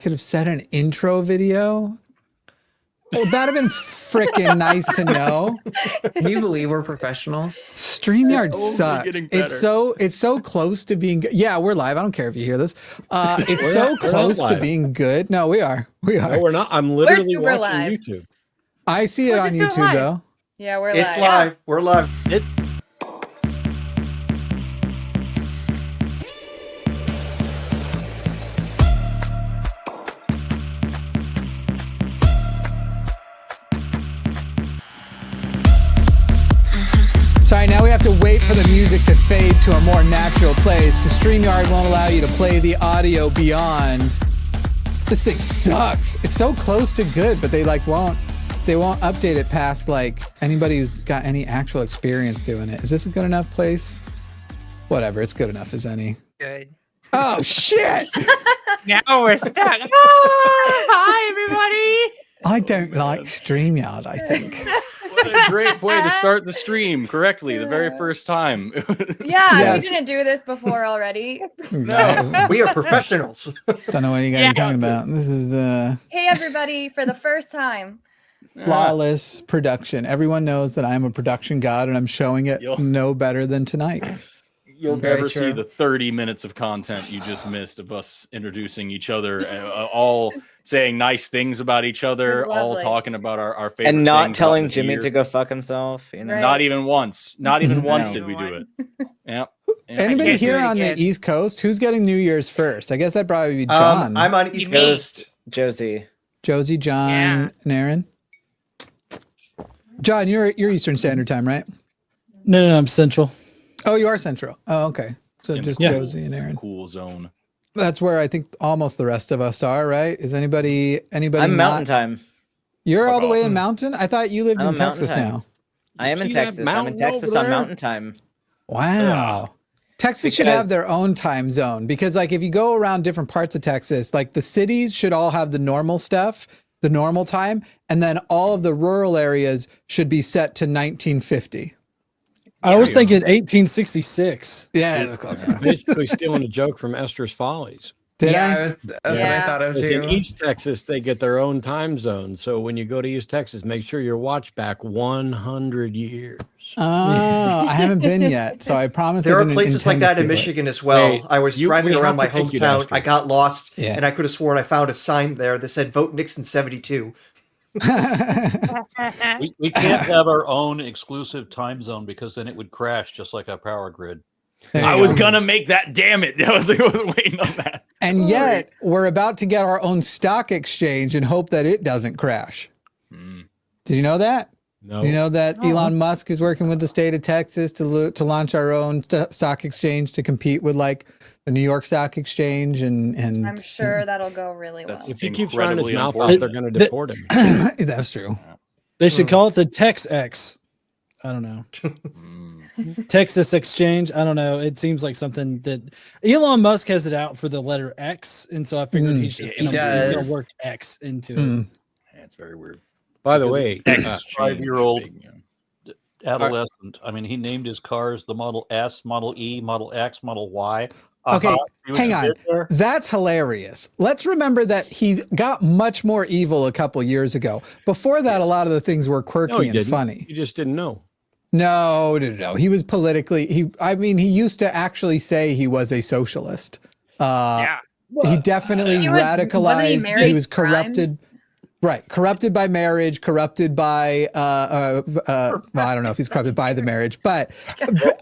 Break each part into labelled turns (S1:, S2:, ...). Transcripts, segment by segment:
S1: Could have said an intro video. Oh, that'd have been freaking nice to know.
S2: Can you believe we're professionals?
S1: StreamYard sucks. It's so close to being good. Yeah, we're live. I don't care if you hear this. It's so close to being good. No, we are.
S3: No, we're not. I'm literally watching live. YouTube.
S1: I see it on YouTube though.
S4: Yeah, we're
S5: live. It's live. We're live.
S1: Sorry, now we have to wait for the music to fade to a more natural place because StreamYard won't allow you to play the audio beyond. This thing sucks. It's so close to good, but they won't update it past like anybody who's got any actual experience doing it. Is this a good enough place? Whatever, it's good enough as any.
S2: Good.
S1: Oh shit!
S2: Now we're stuck. Hi everybody.
S1: I don't like StreamYard, I think.
S6: What a great way to start the stream correctly the very first time.
S4: Yeah, we didn't do this before already.
S5: No, we are professionals.
S1: Don't know what you guys are talking about. This is
S4: Hey everybody, for the first time.
S1: Flawless production. Everyone knows that I am a production god and I'm showing it no better than tonight.
S6: You'll never see the 30 minutes of content you just missed of us introducing each other, all saying nice things about each other, all talking about our favorite
S7: and not
S6: things
S7: telling Jimmy to go fuck himself. You know,
S6: not even once. Not even once did we do it. Yeah.
S1: Anybody here on the East Coast? Who's getting New Year's first? I guess that'd probably be John.
S5: I'm on East Coast.
S7: Josie,
S1: John, and Aaron. John, you're Eastern Standard Time, right?
S8: No, I'm Central.
S1: Oh, you are Central. Oh, okay. So just Josie and Aaron.
S6: Cool zone.
S1: That's where I think almost the rest of us are, right? Is anybody?
S7: I'm Mountain Time.
S1: You're all the way in Mountain? I thought you lived in Texas now.
S7: I am in Texas. I'm in Texas on Mountain Time.
S1: Wow. Texas should have their own time zone because like if you go around different parts of Texas, like the cities should all have the normal stuff, the normal time, and then all of the rural areas should be set to 1950.
S8: I was thinking 1866.
S1: Yeah, that's close enough.
S3: Basically stealing a joke from Esther's Follies.
S1: Did I?
S2: That's what I thought of too.
S3: In East Texas, they get their own time zone. So when you go to East Texas, make sure you watch back 100 years.
S1: Oh, I haven't been yet. So I promise.
S5: There are places like that in Michigan as well. I was driving around my hometown. I got lost and I could have sworn I found a sign there that said vote Nixon 72.
S9: we can't have our own exclusive time zone because then it would crash just like our power grid.
S6: I was gonna make that, damn it. I was waiting on that.
S1: And yet we're about to get our own stock exchange and hope that it doesn't crash. Did you know that?
S3: No.
S1: You know that Elon Musk is working with the state of Texas to launch our own stock exchange to compete with like the New York Stock Exchange and
S4: I'm sure that'll go really well.
S3: If he keeps running his mouth off, they're going to deport him.
S1: That's true.
S8: They should call it the TexX. I don't know. Texas Exchange. I don't know. It seems like something that Elon Musk has it out for the letter X, and so I figured he's just going to work X into it.
S6: Yeah, it's very weird.
S3: By the way,
S9: 5-year-old adolescent. I mean, he named his cars the Model S, Model E, Model X, Model Y.
S1: Okay, hang on. That's hilarious. Let's remember that he got much more evil a couple years ago. Before that, a lot of the things were quirky and funny.
S3: You just didn't know.
S1: No. He was politically. He used to actually say he was a socialist. He definitely radicalized. He was corrupted. Right. Corrupted by marriage, corrupted by, well, I don't know if he's corrupted by the marriage, but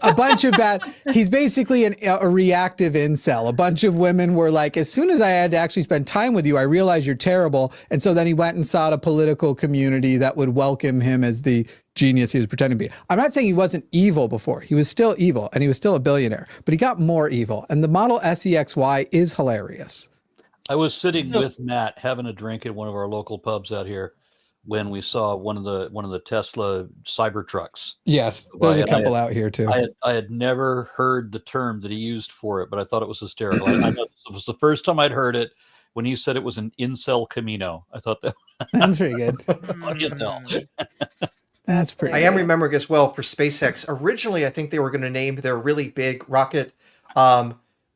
S1: a bunch of bad, he's basically a reactive incel. A bunch of women were like, as soon as I had to actually spend time with you, I realized you're terrible. And so then he went and sought a political community that would welcome him as the genius he was pretending to be. I'm not saying he wasn't evil before. He was still evil and he was still a billionaire, but he got more evil. And the Model SEXY is hilarious.
S9: I was sitting with Matt having a drink at one of our local pubs out here when we saw one of the Tesla Cybertrucks.
S1: Yes, there's a couple out here too.
S9: I had never heard the term that he used for it, but I thought it was hysterical. I know it was the first time I'd heard it when he said it was an incel Camino. I thought
S1: that's pretty good. That's pretty.
S5: I am remembering as well for SpaceX. Originally, I think they were going to name their really big rocket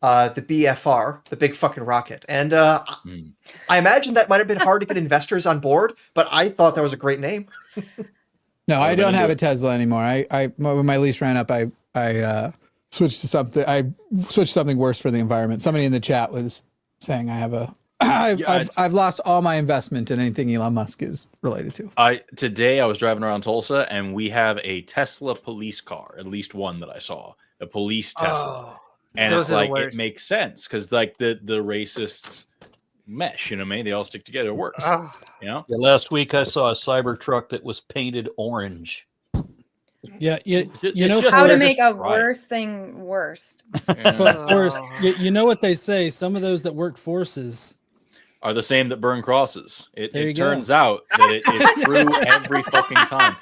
S5: the BFR, the big fucking rocket. And I imagine that might have been hard to get investors on board, but I thought that was a great name.
S1: No, I don't have a Tesla anymore. When my lease ran up, I switched to something. I switched to something worse for the environment. Somebody in the chat was saying I've lost all my investment in anything Elon Musk is related to.
S6: Today I was driving around Tulsa and we have a Tesla police car, at least one that I saw, a police Tesla. And it's like, it makes sense because like the racists mesh, you know what I mean? They all stick together. It works. You know?
S9: Yeah, last week I saw a Cybertruck that was painted orange.
S8: Yeah, you
S4: know how to make a worse thing worse.
S8: Of course, you know what they say. Some of those that work forces
S6: are the same that burn crosses. It turns out that it's true every fucking time.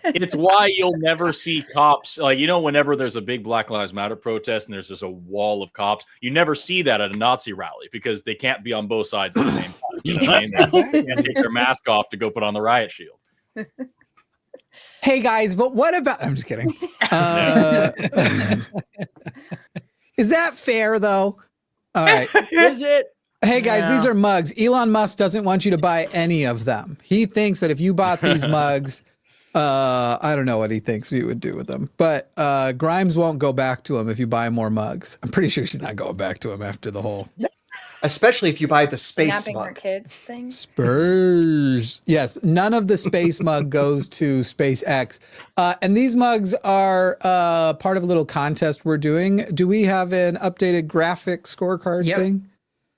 S6: It's why you'll never see cops. Like, you know, whenever there's a big Black Lives Matter protest and there's just a wall of cops, you never see that at a Nazi rally because they can't be on both sides at the same time. You know what I mean? They can't take their mask off to go put on the riot shield.
S1: Hey guys, but what about? I'm just kidding. Is that fair though? All right.
S6: Is it?
S1: Hey guys, these are mugs. Elon Musk doesn't want you to buy any of them. He thinks that if you bought these mugs, I don't know what he thinks you would do with them, but Grimes won't go back to him if you buy more mugs. I'm pretty sure she's not going back to him after the whole.
S5: Especially if you buy the space mug.
S4: Her kids thing.
S1: Spurs. Yes, none of the space mug goes to SpaceX. And these mugs are part of a little contest we're doing. Do we have an updated graphic scorecard thing?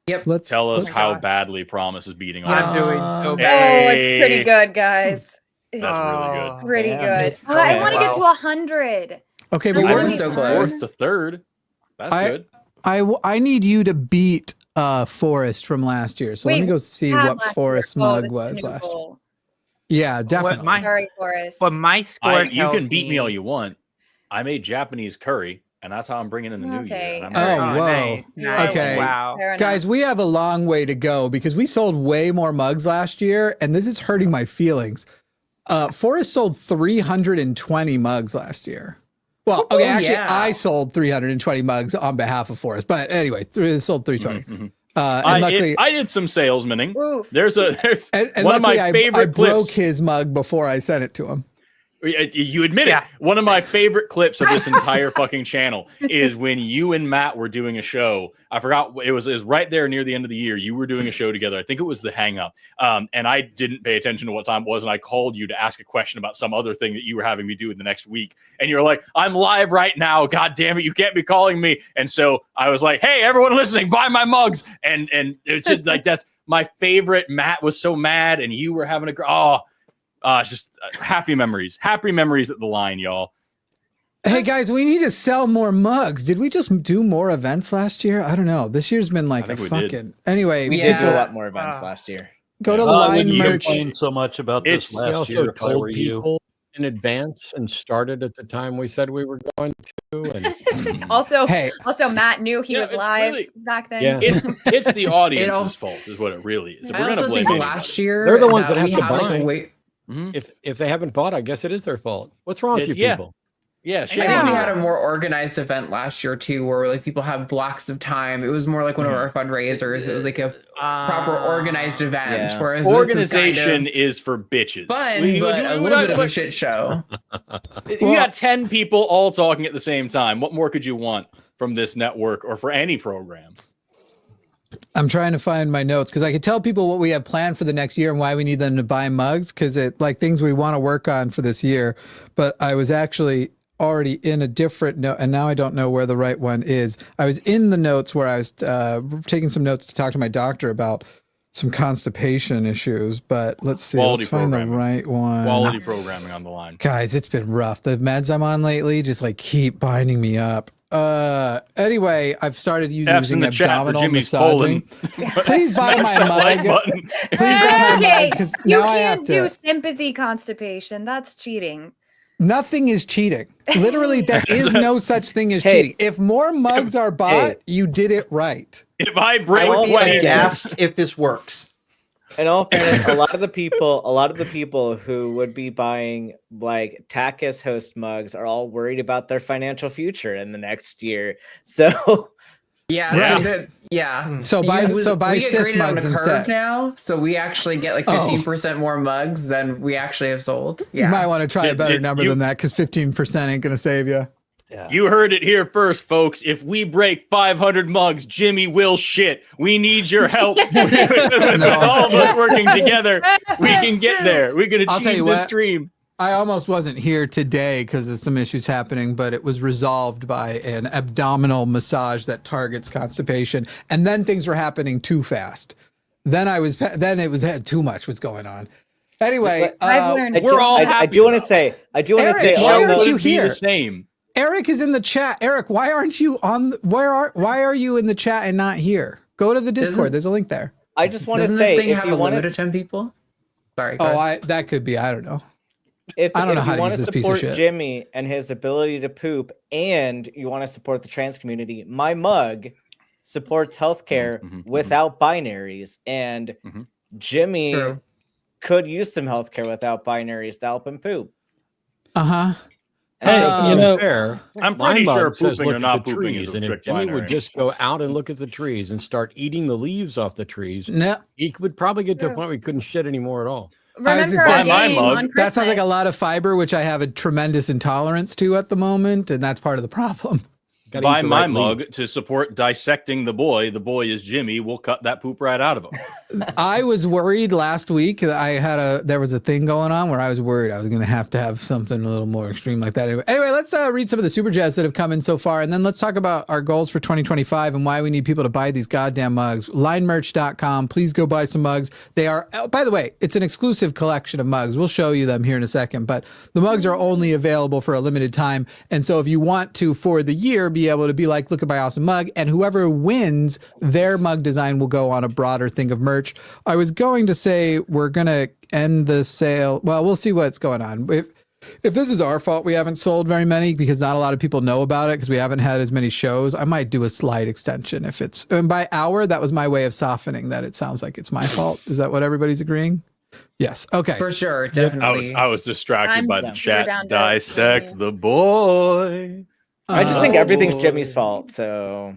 S6: Yep. Tell us how badly Promise is beating on.
S2: I'm doing so bad.
S4: Oh, it's pretty good, guys.
S6: That's really good.
S4: Pretty good. I want to get to 100.
S1: Okay, but
S6: we're
S1: so
S6: fourth to third. That's good.
S1: I need you to beat Forrest from last year. So let me go see what Forrest's mug was last year. Yeah, definitely.
S4: Sorry, Forrest.
S2: But my score
S6: you can beat me all you want. I made Japanese curry, and that's how I'm bringing in the new year. And I'm
S1: whoa.
S2: Nice.
S1: Okay.
S2: Wow.
S1: Guys, we have a long way to go because we sold way more mugs last year, and this is hurting my feelings. Forrest sold 320 mugs last year. Well, okay, actually, I sold 320 mugs on behalf of Forrest, but anyway, sold 320.
S6: Mm-hmm. And luckily, I did some salesmaning.
S4: Oof.
S6: There's
S1: and
S6: one of my favorite
S1: I broke
S6: clips.
S1: his mug before I sent it to him.
S6: You admit it. One of my favorite clips of this entire fucking channel is when you and Matt were doing a show. I forgot, it was right there near the end of the year. You were doing a show together. I think it was the Hang Up. And I didn't pay attention to what time it was. And I called you to ask a question about some other thing that you were having me do in the next week. And you're like, I'm live right now. God damn it. You can't be calling me. And so I was like, hey, everyone listening, buy my mugs. And it's just like, that's my favorite. Matt was so mad and you were having it's just happy memories at the line, y'all.
S1: Hey guys, we need to sell more mugs. Did we just do more events last year? I don't know. This year's been like a fucking. Anyway,
S7: we did do a lot more events last year.
S1: Go to Line Merch.
S9: So much about this last year. If I were you.
S3: In advance and started at the time we said we were going to. And
S4: also Matt knew he was live back then.
S3: Yeah.
S6: It's the audience's fault, is what it really is. If
S2: I
S6: we're
S2: also
S6: gonna blame
S2: think last year
S3: they're the ones that have to
S2: like
S3: buy. If they haven't bought, I guess it is their fault. What's wrong with you people?
S6: Yeah,
S2: I think we had a more organized event last year too, where like people have blocks of time. It was more like one of our fundraisers. It was like a proper organized event. Whereas
S6: organization is for bitches.
S2: Fun, but a little bit of a shit show.
S6: You got 10 people all talking at the same time. What more could you want from this network or for any program?
S1: I'm trying to find my notes because I could tell people what we have planned for the next year and why we need them to buy mugs because it like things we want to work on for this year. But I was actually already in a different note and now I don't know where the right one is. I was in the notes where I was taking some notes to talk to my doctor about some constipation issues, but let's see. Let's find the right one.
S6: Quality programming on the line.
S1: Guys, it's been rough. The meds I'm on lately just like keep binding me up. Anyway, I've started using abdominal massaging. Please buy my mug. Please buy my mug because now I have to.
S4: You can't do sympathy constipation. That's cheating.
S1: Nothing is cheating. Literally, there is no such thing as cheating. If more mugs are bought, you did it right.
S6: If I bring
S5: I would be aghast if this works.
S7: In all fairness, a lot of the people who would be buying like TACIS host mugs are all worried about their financial future in the next year. So
S2: Yeah.
S1: Right. So buy cis mugs instead.
S2: Now, so we actually get like 15% more mugs than we actually have sold. Yeah.
S1: You might want to try a better number than that because 15% ain't gonna save you.
S6: Yeah. You heard it here first, folks. If we break 500 mugs, Jimmy will shit. We need your help. With all of us working together, we can get there. We can achieve this dream.
S1: I almost wasn't here today because of some issues happening, but it was resolved by an abdominal massage that targets constipation. And then things were happening too fast. Then too much was going on. Anyway,
S7: we're all happy. I do want to say,
S1: why aren't you here?
S6: The same.
S1: Eric is in the chat. Eric, why aren't you on? Why are you in the chat and not here? Go to the Discord. There's a link there.
S7: I just want to say,
S2: this thing have a limit of 10 people? Sorry.
S1: That could be. I don't know.
S7: I don't know how to use this piece of shit. If you want to support Jimmy and his ability to poop, and you want to support the trans community, my mug supports healthcare without binaries, and Jimmy could use some healthcare without binaries to help him poop.
S8: Hey,
S3: fair.
S6: I'm pretty sure pooping or not pooping is
S3: and if Jimmy would just go out and look at the trees and start eating the leaves off the trees, he would probably get to a point where he couldn't shit anymore at all.
S1: That sounds like a lot of fiber, which I have a tremendous intolerance to at the moment, and that's part of the problem.
S6: Buy my mug to support dissecting the boy. The boy is Jimmy. We'll cut that poop right out of him.
S1: I was worried last week. There was a thing going on where I was worried I was going to have something a little more extreme like that. Anyway, let's read some of the super chats that have come in so far, and then let's talk about our goals for 2025 and why we need people to buy these goddamn mugs. Linemerch.com. Please go buy some mugs. They are, by the way, it's an exclusive collection of mugs. We'll show you them here in a second, but the mugs are only available for a limited time, and so if you want to, for the year, be able to be like, look at my awesome mug, and whoever wins, their mug design will go on a broader thing of merch. I was going to say we're gonna end the sale. Well, we'll see what's going on. If this is our fault, we haven't sold very many because not a lot of people know about it because we haven't had as many shows. I might do a slight extension if it's, and by hour, that was my way of softening that it sounds like it's my fault. Is that what everybody's agreeing? Yes. Okay.
S2: For sure. Definitely.
S6: I was distracted by the chat. Dissect the boy.
S7: I just think everything's Jimmy's fault. So,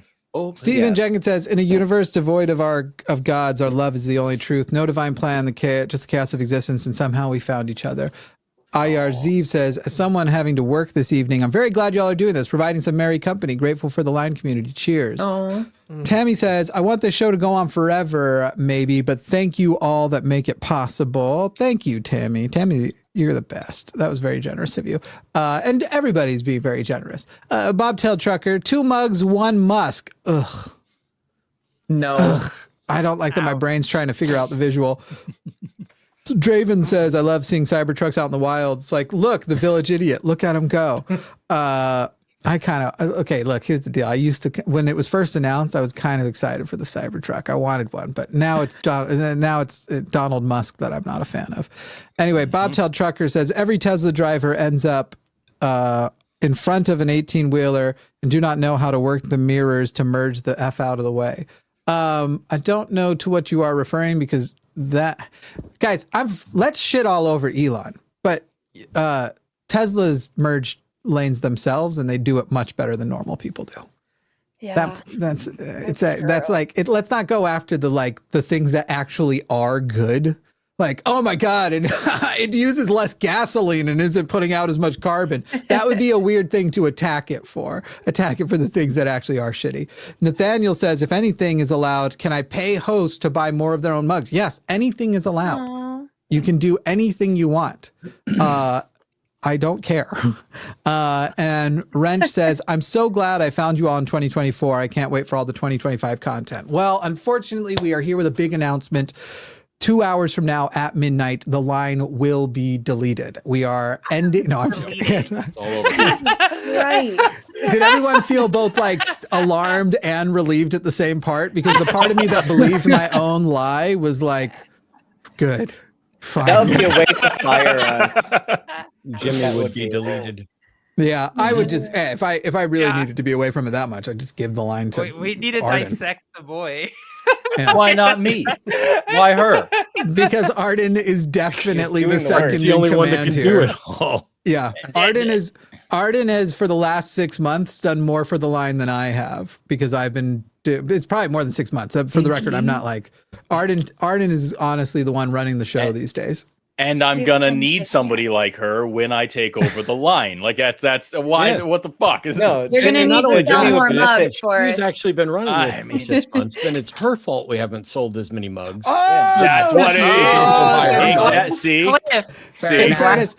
S1: Stephen Jenkins says, "In a universe devoid of gods, our love is the only truth. No divine plan, just the chaos of existence, and somehow we found each other." Ayar Zeev says, "As someone having to work this evening, I'm very glad y'all are doing this, providing some merry company. Grateful for the line community. Cheers." Tammy says, "I want this show to go on forever, maybe, but thank you all that make it possible." Thank you, Tammy. Tammy, you're the best. That was very generous of you. And everybody's being very generous. Bobtail Trucker, 2 mugs, 1 Musk. Ugh.
S2: No.
S1: Ugh. I don't like that my brain's trying to figure out the visual. Draven says, "I love seeing Cybertrucks out in the wild. It's like, look, the village idiot. Look at him go." Okay, look, here's the deal. I used to, when it was first announced, I was kind of excited for the Cybertruck. I wanted one, but now it's Donald Musk that I'm not a fan of. Anyway, Bobtail Trucker says, "Every Tesla driver ends up in front of an 18-wheeler and do not know how to work the mirrors to merge the F out of the way." I don't know to what you are referring because guys, let's shit all over Elon, but Tesla's merged lanes themselves and they do it much better than normal people do.
S4: Yeah.
S1: That's like it. Let's not go after the things that actually are good. Like, oh my God, and it uses less gasoline and isn't putting out as much carbon. That would be a weird thing to attack it for the things that actually are shitty. Nathaniel says, "If anything is allowed, can I pay hosts to buy more of their own mugs?" Yes, anything is allowed. Aww. You can do anything you want. I don't care. And Wrench says, "I'm so glad I found you all in 2024. I can't wait for all the 2025 content." Well, unfortunately, we are here with a big announcement. 2 hours from now at midnight, the line will be deleted. We are ending. No, I'm just kidding.
S4: Right.
S1: Did everyone feel both alarmed and relieved at the same part? Because the part of me that believed my own lie was like, good. Fine.
S7: That would be a way to fire us.
S3: Jimmy would be deleted.
S1: Yeah, I would just, if I really needed to be away from it that much, I'd just give the line to
S10: We need to
S1: Arden.
S10: Dissect the boy.
S1: Yeah.
S9: Why not me? Why her?
S1: Because Arden is definitely the second
S3: the only
S1: in
S3: one that
S1: command
S3: can
S1: here.
S3: do it all.
S1: Yeah, Arden has for the last 6 months done more for the line than I have because I've been It's probably more than 6 months. For the record, I'm not like Arden. Arden is honestly the one running the show these days.
S6: And I'm gonna need somebody like her when I take over the line. Like that's why. Yes. What the fuck is
S4: no? You're gonna need to sell more mugs for us.
S3: She's actually been running this for 6 months. Then it's her fault we haven't sold as many mugs.
S6: Oh, that's what it is. See,
S1: in fairness,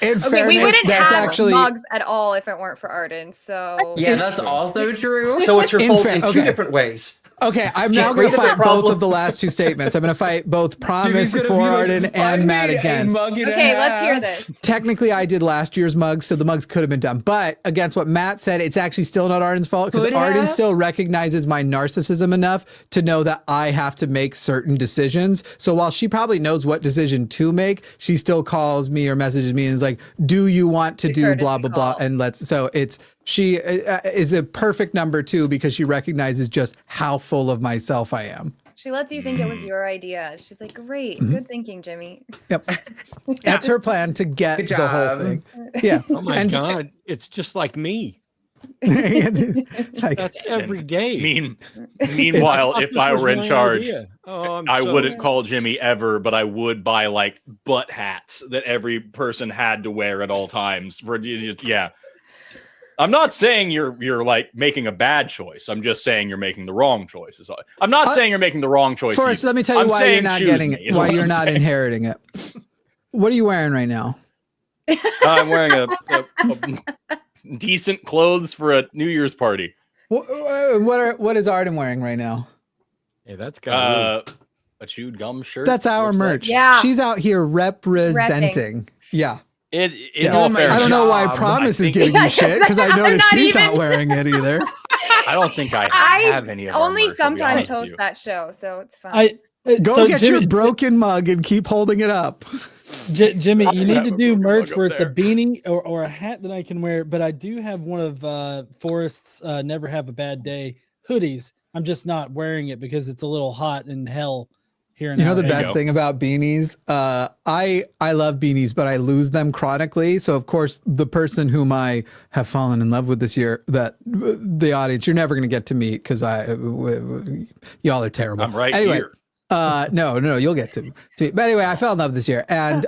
S4: we wouldn't have mugs at all if it weren't for Arden. So
S2: yeah, that's also true.
S5: So it's her fault in 2 different ways.
S1: Okay, I'm now going to fight both of the last 2 statements. I'm going to fight both Promise for Arden and Matt against.
S4: Okay, let's hear this.
S1: Technically, I did last year's mugs, so the mugs could have been done. But against what Matt said, it's actually still not Arden's fault because Arden still recognizes my narcissism enough to know that I have to make certain decisions. So while she probably knows what decision to make, she still calls me or messages me and is like, "Do you want to do blah blah blah?" And she is a perfect number 2 because she recognizes just how full of myself I am.
S4: She lets you think it was your idea. She's like, great, good thinking, Jimmy.
S1: Yep. That's her plan to get the whole thing. Yeah.
S3: Oh my God. It's just like me. That's every day.
S6: Meanwhile, if I were in charge, I wouldn't call Jimmy ever, but I would buy like butt hats that every person had to wear at all times. Yeah. I'm not saying you're like making a bad choice. I'm just saying you're making the wrong choices. I'm not saying you're making the wrong choice.
S1: Forrest, let me tell you why you're not getting it, why you're not inheriting it. What are you wearing right now?
S6: I'm wearing a decent clothes for a New Year's party.
S1: What is Arden wearing right now?
S3: Hey, that's got
S6: a chewed gum shirt.
S1: That's our merch.
S4: Like. Yeah,
S1: she's out here representing. Yeah.
S6: I don't
S1: know why Promise is giving you shit because I noticed she's not wearing it either.
S6: I don't think I have any of
S4: only
S6: merch,
S4: sometimes host that show, so it's fine.
S1: Go get your broken mug and keep holding it up.
S8: Jimmy, you need to do merch where it's a beanie or a hat that I can wear, but I do have one of Forrest's Never Have a Bad Day hoodies. I'm just not wearing it because it's a little hot in hell. Here
S1: you know the best thing about beanies? I love beanies, but I lose them chronically. So of course, the person whom I have fallen in love with this year, that the audience, you're never going to get to meet because y'all are terrible.
S6: I'm right
S1: anyway,
S6: here.
S1: No, you'll get to me. But anyway, I fell in love this year, and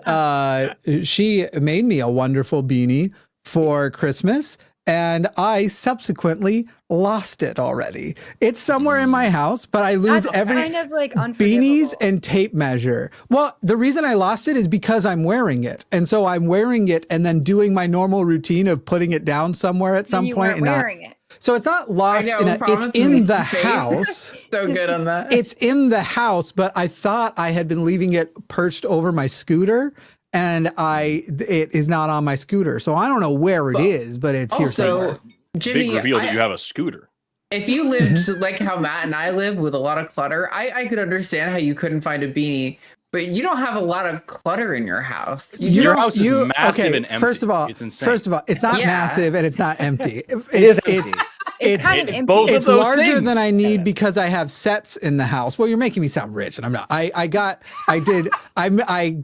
S1: she made me a wonderful beanie for Christmas. And I subsequently lost it already. It's somewhere in my house, but I lose every
S4: kind of like
S1: beanies and tape measure. Well, the reason I lost it is because I'm wearing it. And so I'm wearing it and then doing my normal routine of putting it down somewhere at some point. And
S4: wearing it.
S1: So it's not lost. It's in the house.
S2: So good on that.
S1: It's in the house, but I thought I had been leaving it perched over my scooter. And it is not on my scooter, so I don't know where it is, but it's here somewhere.
S2: Jimmy,
S6: big reveal that you have a scooter.
S2: If you lived like how Matt and I live with a lot of clutter, I could understand how you couldn't find a beanie. But you don't have a lot of clutter in your house.
S6: Your house is massive and empty.
S1: First of all, it's not massive and it's not empty.
S7: It's empty.
S4: It's kind of empty.
S1: It's larger than I need because I have sets in the house. Well, you're making me sound rich, and I'm not. I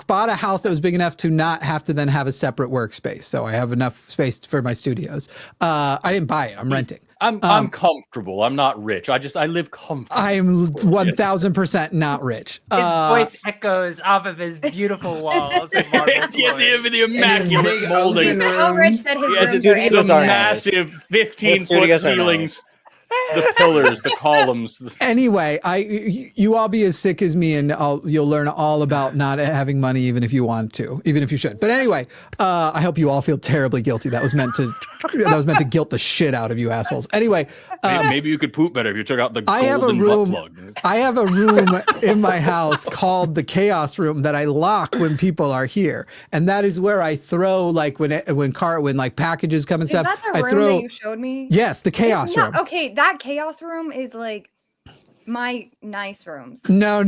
S1: bought a house that was big enough to not have to then have a separate workspace. So I have enough space for my studios. I didn't buy it. I'm renting.
S6: I'm comfortable. I'm not rich. I live comfortably.
S1: I'm 1000% not rich.
S10: His voice echoes off of his beautiful walls.
S6: The immaculate molding.
S4: How rich that his rooms
S6: the
S4: are.
S6: Massive 15-foot ceilings. The pillars, the columns.
S1: Anyway, you all be as sick as me, and you'll learn all about not having money, even if you want to, even if you should. But anyway, I hope you all feel terribly guilty. That was meant to guilt the shit out of you assholes. Anyway,
S6: maybe you could poop better if you took out the golden butt plug.
S1: I have a room in my house called the chaos room that I lock when people are here, and that is where I throw like when like packages come and stuff.
S4: Is that the room that you showed me?
S1: Yes, the chaos room.
S4: Okay, that chaos room is like my nice rooms.
S1: No.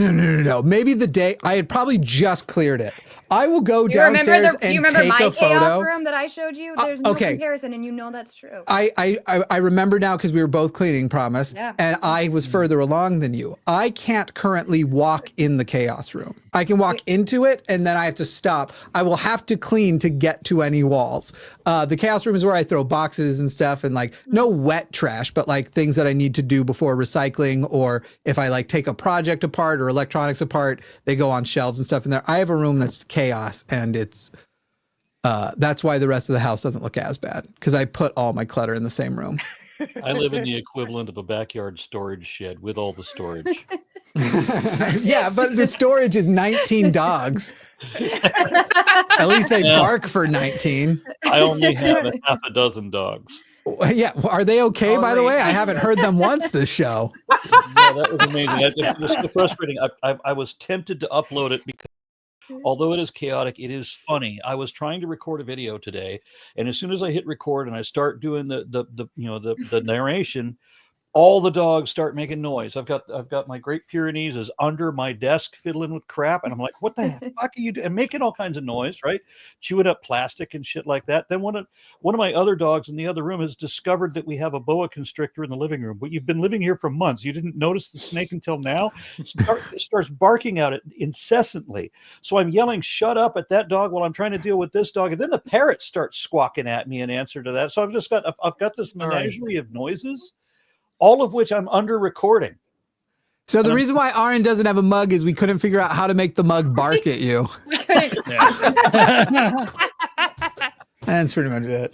S1: Maybe the day I had probably just cleared it. I will go downstairs and take a photo. You remember my chaos
S4: room that I showed you? There's no comparison, and you know that's true.
S1: I remember now because we were both cleaning, promise.
S4: Yeah.
S1: And I was further along than you. I can't currently walk in the chaos room. I can walk into it, and then I have to stop. I will have to clean to get to any walls. The chaos room is where I throw boxes and stuff, and like no wet trash, but like things that I need to do before recycling, or if I like take a project apart or electronics apart, they go on shelves and stuff in there. I have a room that's chaos, and it's that's why the rest of the house doesn't look as bad, because I put all my clutter in the same room.
S9: I live in the equivalent of a backyard storage shed with all the storage.
S1: Yeah, but the storage is 19 dogs. At least they bark for 19.
S9: I only have half a dozen dogs.
S1: Yeah, are they okay, by the way? I haven't heard them once this show.
S9: Yeah, that was amazing. It was so frustrating. I was tempted to upload it because although it is chaotic, it is funny. I was trying to record a video today, and as soon as I hit record and I start doing the narration, all the dogs start making noise. I've got my Great Pyrenees is under my desk fiddling with crap, and I'm like, what the fuck are you doing? And making all kinds of noise, right? Chewing up plastic and shit like that. Then one of my other dogs in the other room has discovered that we have a boa constrictor in the living room. But you've been living here for months. You didn't notice the snake until now. Starts barking at it incessantly. So I'm yelling, shut up at that dog while I'm trying to deal with this dog. And then the parrot starts squawking at me in answer to that. So I've got this menagerie of noises, all of which I'm under recording.
S1: So the reason why Aaron doesn't have a mug is we couldn't figure out how to make the mug bark at you.
S4: We couldn't.
S1: That's pretty much it.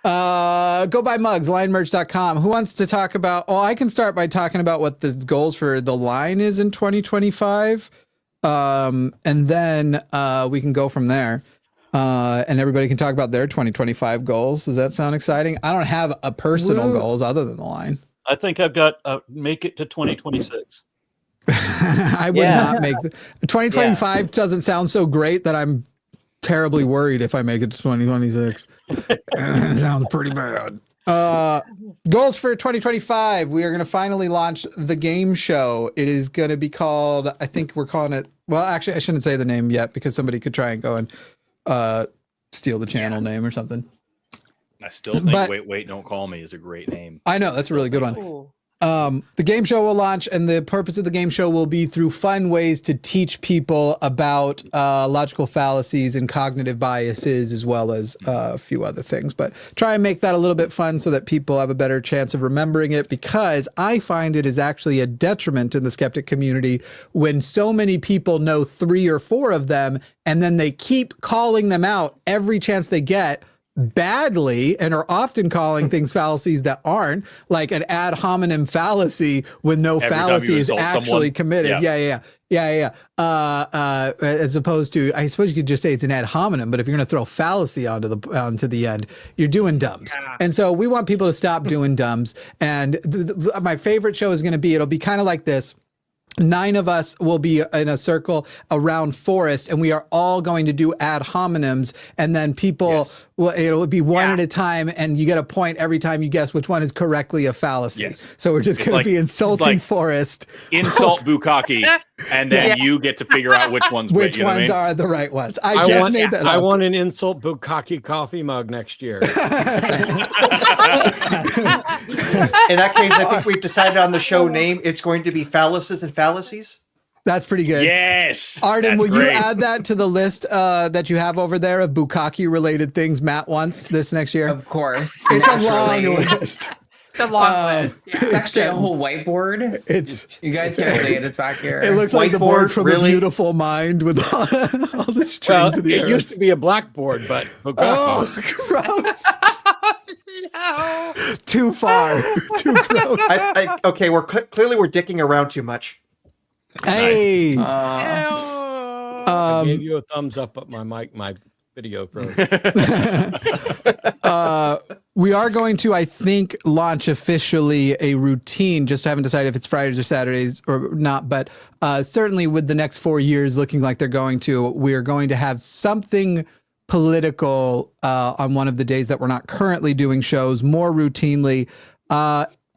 S1: Go buy mugs, lionmerch.com. Who wants to talk about, I can start by talking about what the goals for the line is in 2025. And then we can go from there. And everybody can talk about their 2025 goals. Does that sound exciting? I don't have a personal goals other than the line.
S9: I think I've got make it to 2026.
S1: I would not make 2025 doesn't sound so great that I'm terribly worried if I make it to 2026. It sounds pretty bad. Goals for 2025. We are going to finally launch the game show. It is going to be called, I think we're calling it, well, actually I shouldn't say the name yet because somebody could try and go and steal the channel name or something.
S6: I still think Wait, Don't Call Me is a great name.
S1: I know, that's a really good one. The game show will launch, and the purpose of the game show will be through fun ways to teach people about logical fallacies and cognitive biases, as well as a few other things. But try and make that a little bit fun so that people have a better chance of remembering it, because I find it is actually a detriment in the skeptic community when so many people know 3 or 4 of them, and then they keep calling them out every chance they get badly, and are often calling things fallacies that aren't, like an ad hominem fallacy when no fallacy is actually committed. Yeah. As opposed to, I suppose you could just say it's an ad hominem, but if you're going to throw fallacy onto the end, you're doing dumbs. And so we want people to stop doing dumbs. And my favorite show is going to be, it'll be kind of like this. 9 of us will be in a circle around Forrest, and we are all going to do ad hominems, and then people it'll be one at a time, and you get a point every time you guess which one is correctly a fallacy. So we're just going to be insulting Forrest.
S6: Insult Bukkake, and then you get to figure out which ones
S1: are the right ones. I made that up.
S3: I want an Insult Bukkake coffee mug next year. In
S5: that case, I think we've decided on the show name. It's going to be Phalluses and Fallacies.
S1: That's pretty good.
S6: Yes.
S1: Arden, will you add that to the list that you have over there of Bukkake related things Matt wants this next year?
S2: Of course.
S1: It's a long list.
S10: It's a long list. Yeah.
S2: It's actually a whole whiteboard. You guys can see it. It's back here.
S1: It looks like the board from A Beautiful Mind with all the strings of the
S3: It used to be a blackboard, but Bukkake.
S1: Oh, gross.
S10: No.
S1: Too far. Too gross.
S5: Okay, clearly we're dicking around too much.
S1: Hey.
S3: I gave you a thumbs up at my video program.
S1: We are going to, I think, launch officially a routine. Just haven't decided if it's Fridays or Saturdays or not, but certainly with the next 4 years looking like they're going to, we're going to have something political on one of the days that we're not currently doing shows more routinely.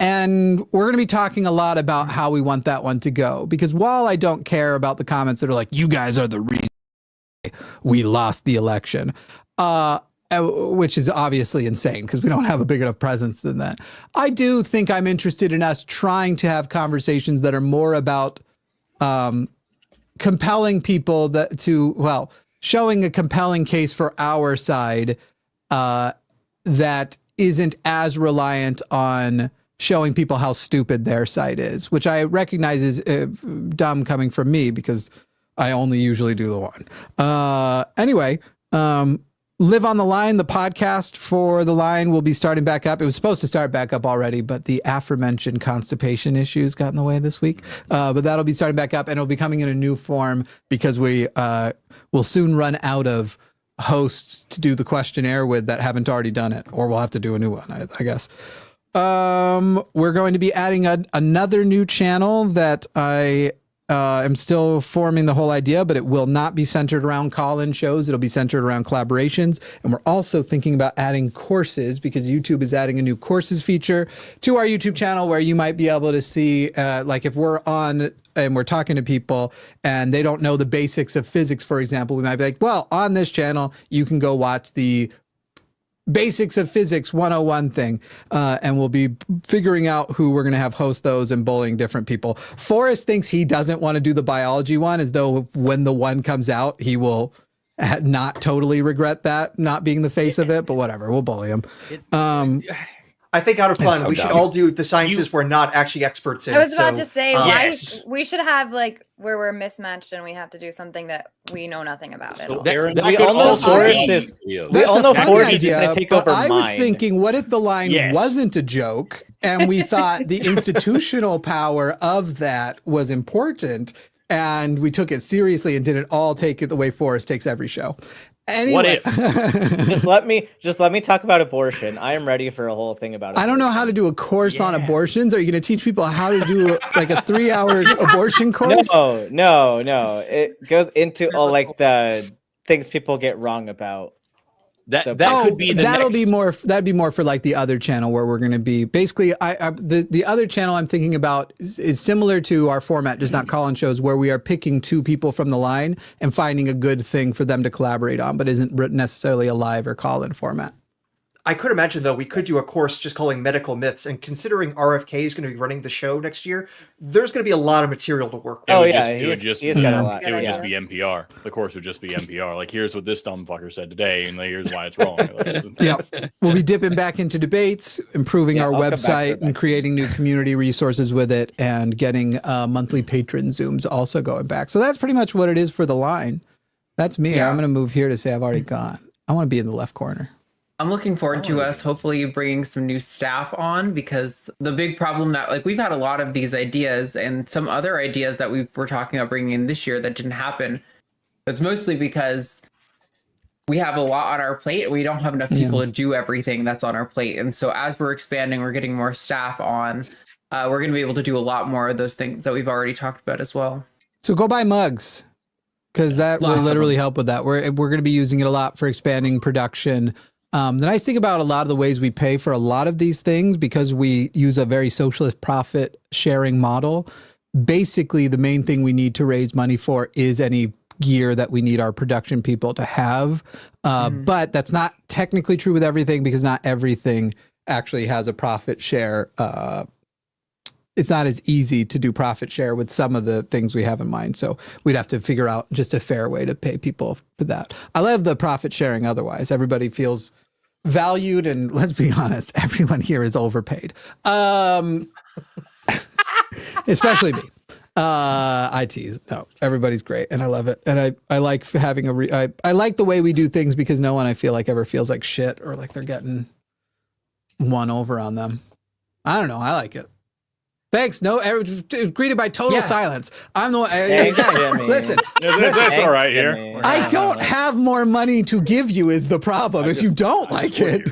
S1: And we're going to be talking a lot about how we want that one to go. Because while I don't care about the comments that are like, you guys are the reason we lost the election, which is obviously insane because we don't have a big enough presence than that. I do think I'm interested in us trying to have conversations that are more about compelling people showing a compelling case for our side that isn't as reliant on showing people how stupid their side is, which I recognize is dumb coming from me because I only usually do the one. Anyway, Live on the Line, the podcast for The Line, will be starting back up. It was supposed to start back up already, but the aforementioned constipation issues got in the way this week. But that'll be starting back up, and it'll be coming in a new form because we will soon run out of hosts to do the questionnaire with that haven't already done it, or we'll have to do a new one, I guess. We're going to be adding another new channel that I am still forming the whole idea, but it will not be centered around call-in shows. It'll be centered around collaborations. And we're also thinking about adding courses because YouTube is adding a new courses feature to our YouTube channel where you might be able to see, like if we're on and we're talking to people and they don't know the basics of physics, for example, we might be like, well, on this channel, you can go watch the Basics of Physics 101 thing, and we'll be figuring out who we're going to have host those and bullying different people. Forrest thinks he doesn't want to do the biology one, as though when the one comes out, he will not totally regret that not being the face of it, but whatever, we'll bully him.
S5: I think out of fun, we should all do the sciences we're not actually experts in.
S4: I was about to say, we should have like where we're mismatched and we have to do something that we know nothing about at all.
S7: We all know Forrest is going to take over
S1: I was
S7: mine.
S1: thinking, what if the line wasn't a joke and we thought the institutional power of that was important and we took it seriously and didn't all take it the way Forrest takes every show? Anyway.
S7: What if? just let me talk about abortion. I am ready for a whole thing about it.
S1: I don't know how to do a course on abortions. Are you going to teach people how to do like a 3-hour abortion course?
S7: No. It goes into all like the things people get wrong about.
S6: Could be
S1: that'd be more for like the other channel where we're going to be basically the other channel I'm thinking about is similar to our format, just not call-in shows, where we are picking 2 people from the line and finding a good thing for them to collaborate on, but isn't necessarily a live or call-in format.
S5: I could imagine, though, we could do a course just calling Medical Myths, and considering RFK is going to be running the show next year, there's going to be a lot of material to work with.
S6: It would just be NPR. The course would just be NPR. Like, here's what this dumb fucker said today, and here's why it's wrong.
S1: We'll be dipping back into debates, improving our website, and creating new community resources with it, and getting monthly patron Zooms also going back. So that's pretty much what it is for the line. That's me. I'm going to move here to say I've already gone. I want to be in the left corner.
S2: I'm looking forward to us hopefully bringing some new staff on, because the big problem that like we've had a lot of these ideas and some other ideas that we were talking about bringing in this year that didn't happen. It's mostly because we have a lot on our plate. We don't have enough people to do everything that's on our plate. And so as we're expanding, we're getting more staff on. We're going to be able to do a lot more of those things that we've already talked about as well.
S1: So go buy mugs, because that will literally help with that. We're going to be using it a lot for expanding production. The nice thing about a lot of the ways we pay for a lot of these things, because we use a very socialist profit sharing model, basically the main thing we need to raise money for is any gear that we need our production people to have. But that's not technically true with everything, because not everything actually has a profit share. It's not as easy to do profit share with some of the things we have in mind. So we'd have to figure out just a fair way to pay people for that. I love the profit sharing otherwise. Everybody feels valued, and let's be honest, everyone here is overpaid. Especially me. I tease. No, everybody's great, and I love it. And I like having I like the way we do things, because no one I feel like ever feels like shit or like they're getting one over on them. I don't know. I like it. Thanks. No, greeted by total silence. I'm the one. Listen,
S6: that's all right here.
S1: I don't have more money to give you is the problem. If you don't like it,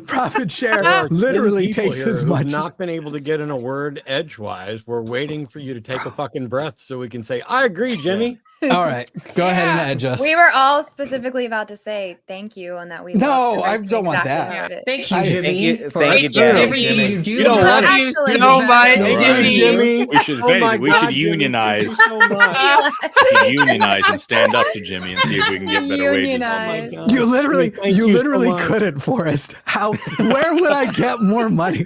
S1: Profit share literally takes as much.
S3: Not been able to get in a word edgewise. We're waiting for you to take a fucking breath so we can say, I agree, Jimmy.
S1: All right, go ahead and edge us.
S4: We were all specifically about to say thank you and that we.
S1: No, I don't want that.
S4: Yeah.
S2: Thank you, Jimmy.
S7: Thank you, Jimmy.
S2: You
S3: don't want
S10: it so much,
S3: Jimmy.
S6: We should unionize. Unionize and stand up to Jimmy and see if we can get better wages.
S3: Oh
S1: You literally couldn't, Forrest. Where would I get more money?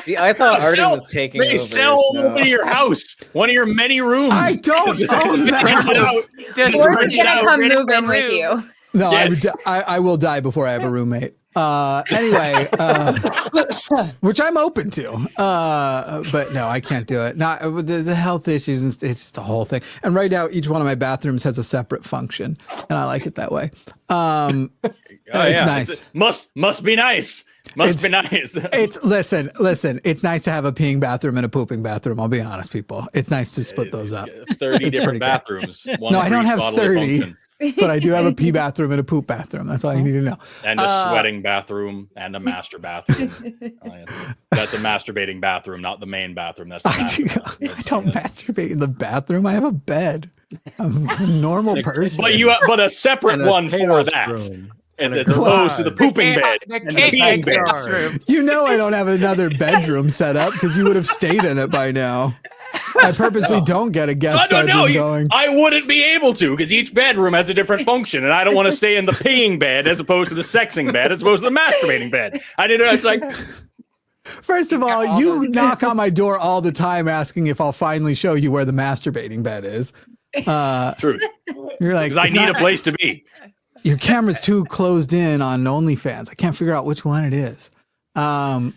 S7: See, I thought Arden was taking over.
S6: Sell a little bit of your house, one of your many rooms.
S1: I don't own the house.
S4: Forrest is gonna come move in with you.
S1: No, yes. I will die before I have a roommate. Anyway, which I'm open to. But no, I can't do it. Not the health issues. It's just the whole thing. And right now, each one of my bathrooms has a separate function, and I like it that way. It's nice.
S6: Must be nice. Must be nice.
S1: Listen. It's nice to have a peeing bathroom and a pooping bathroom. I'll be honest, people. It's nice to split those up.
S6: 30 different bathrooms.
S1: No, I don't have 30, but I do have a pee bathroom and a poop bathroom. That's all you need to know.
S6: And a sweating bathroom and a master bathroom. That's a masturbating bathroom, not the main bathroom. That's the
S1: I don't masturbate in the bathroom. I have a bed. I'm a normal person.
S6: But a separate one for that. As opposed to the pooping bed.
S10: The peeing bed.
S1: You know I don't have another bedroom set up because you would have stayed in it by now. I purposely don't get a guest bedroom going.
S6: I wouldn't be able to because each bedroom has a different function, and I don't want to stay in the peeing bed as opposed to the sexing bed as opposed to the masturbating bed. It's like.
S1: First of all, you knock on my door all the time asking if I'll finally show you where the masturbating bed is.
S6: Truth.
S1: You're like,
S6: because I need a place to be.
S1: Your camera's too closed in on OnlyFans. I can't figure out which one it is. I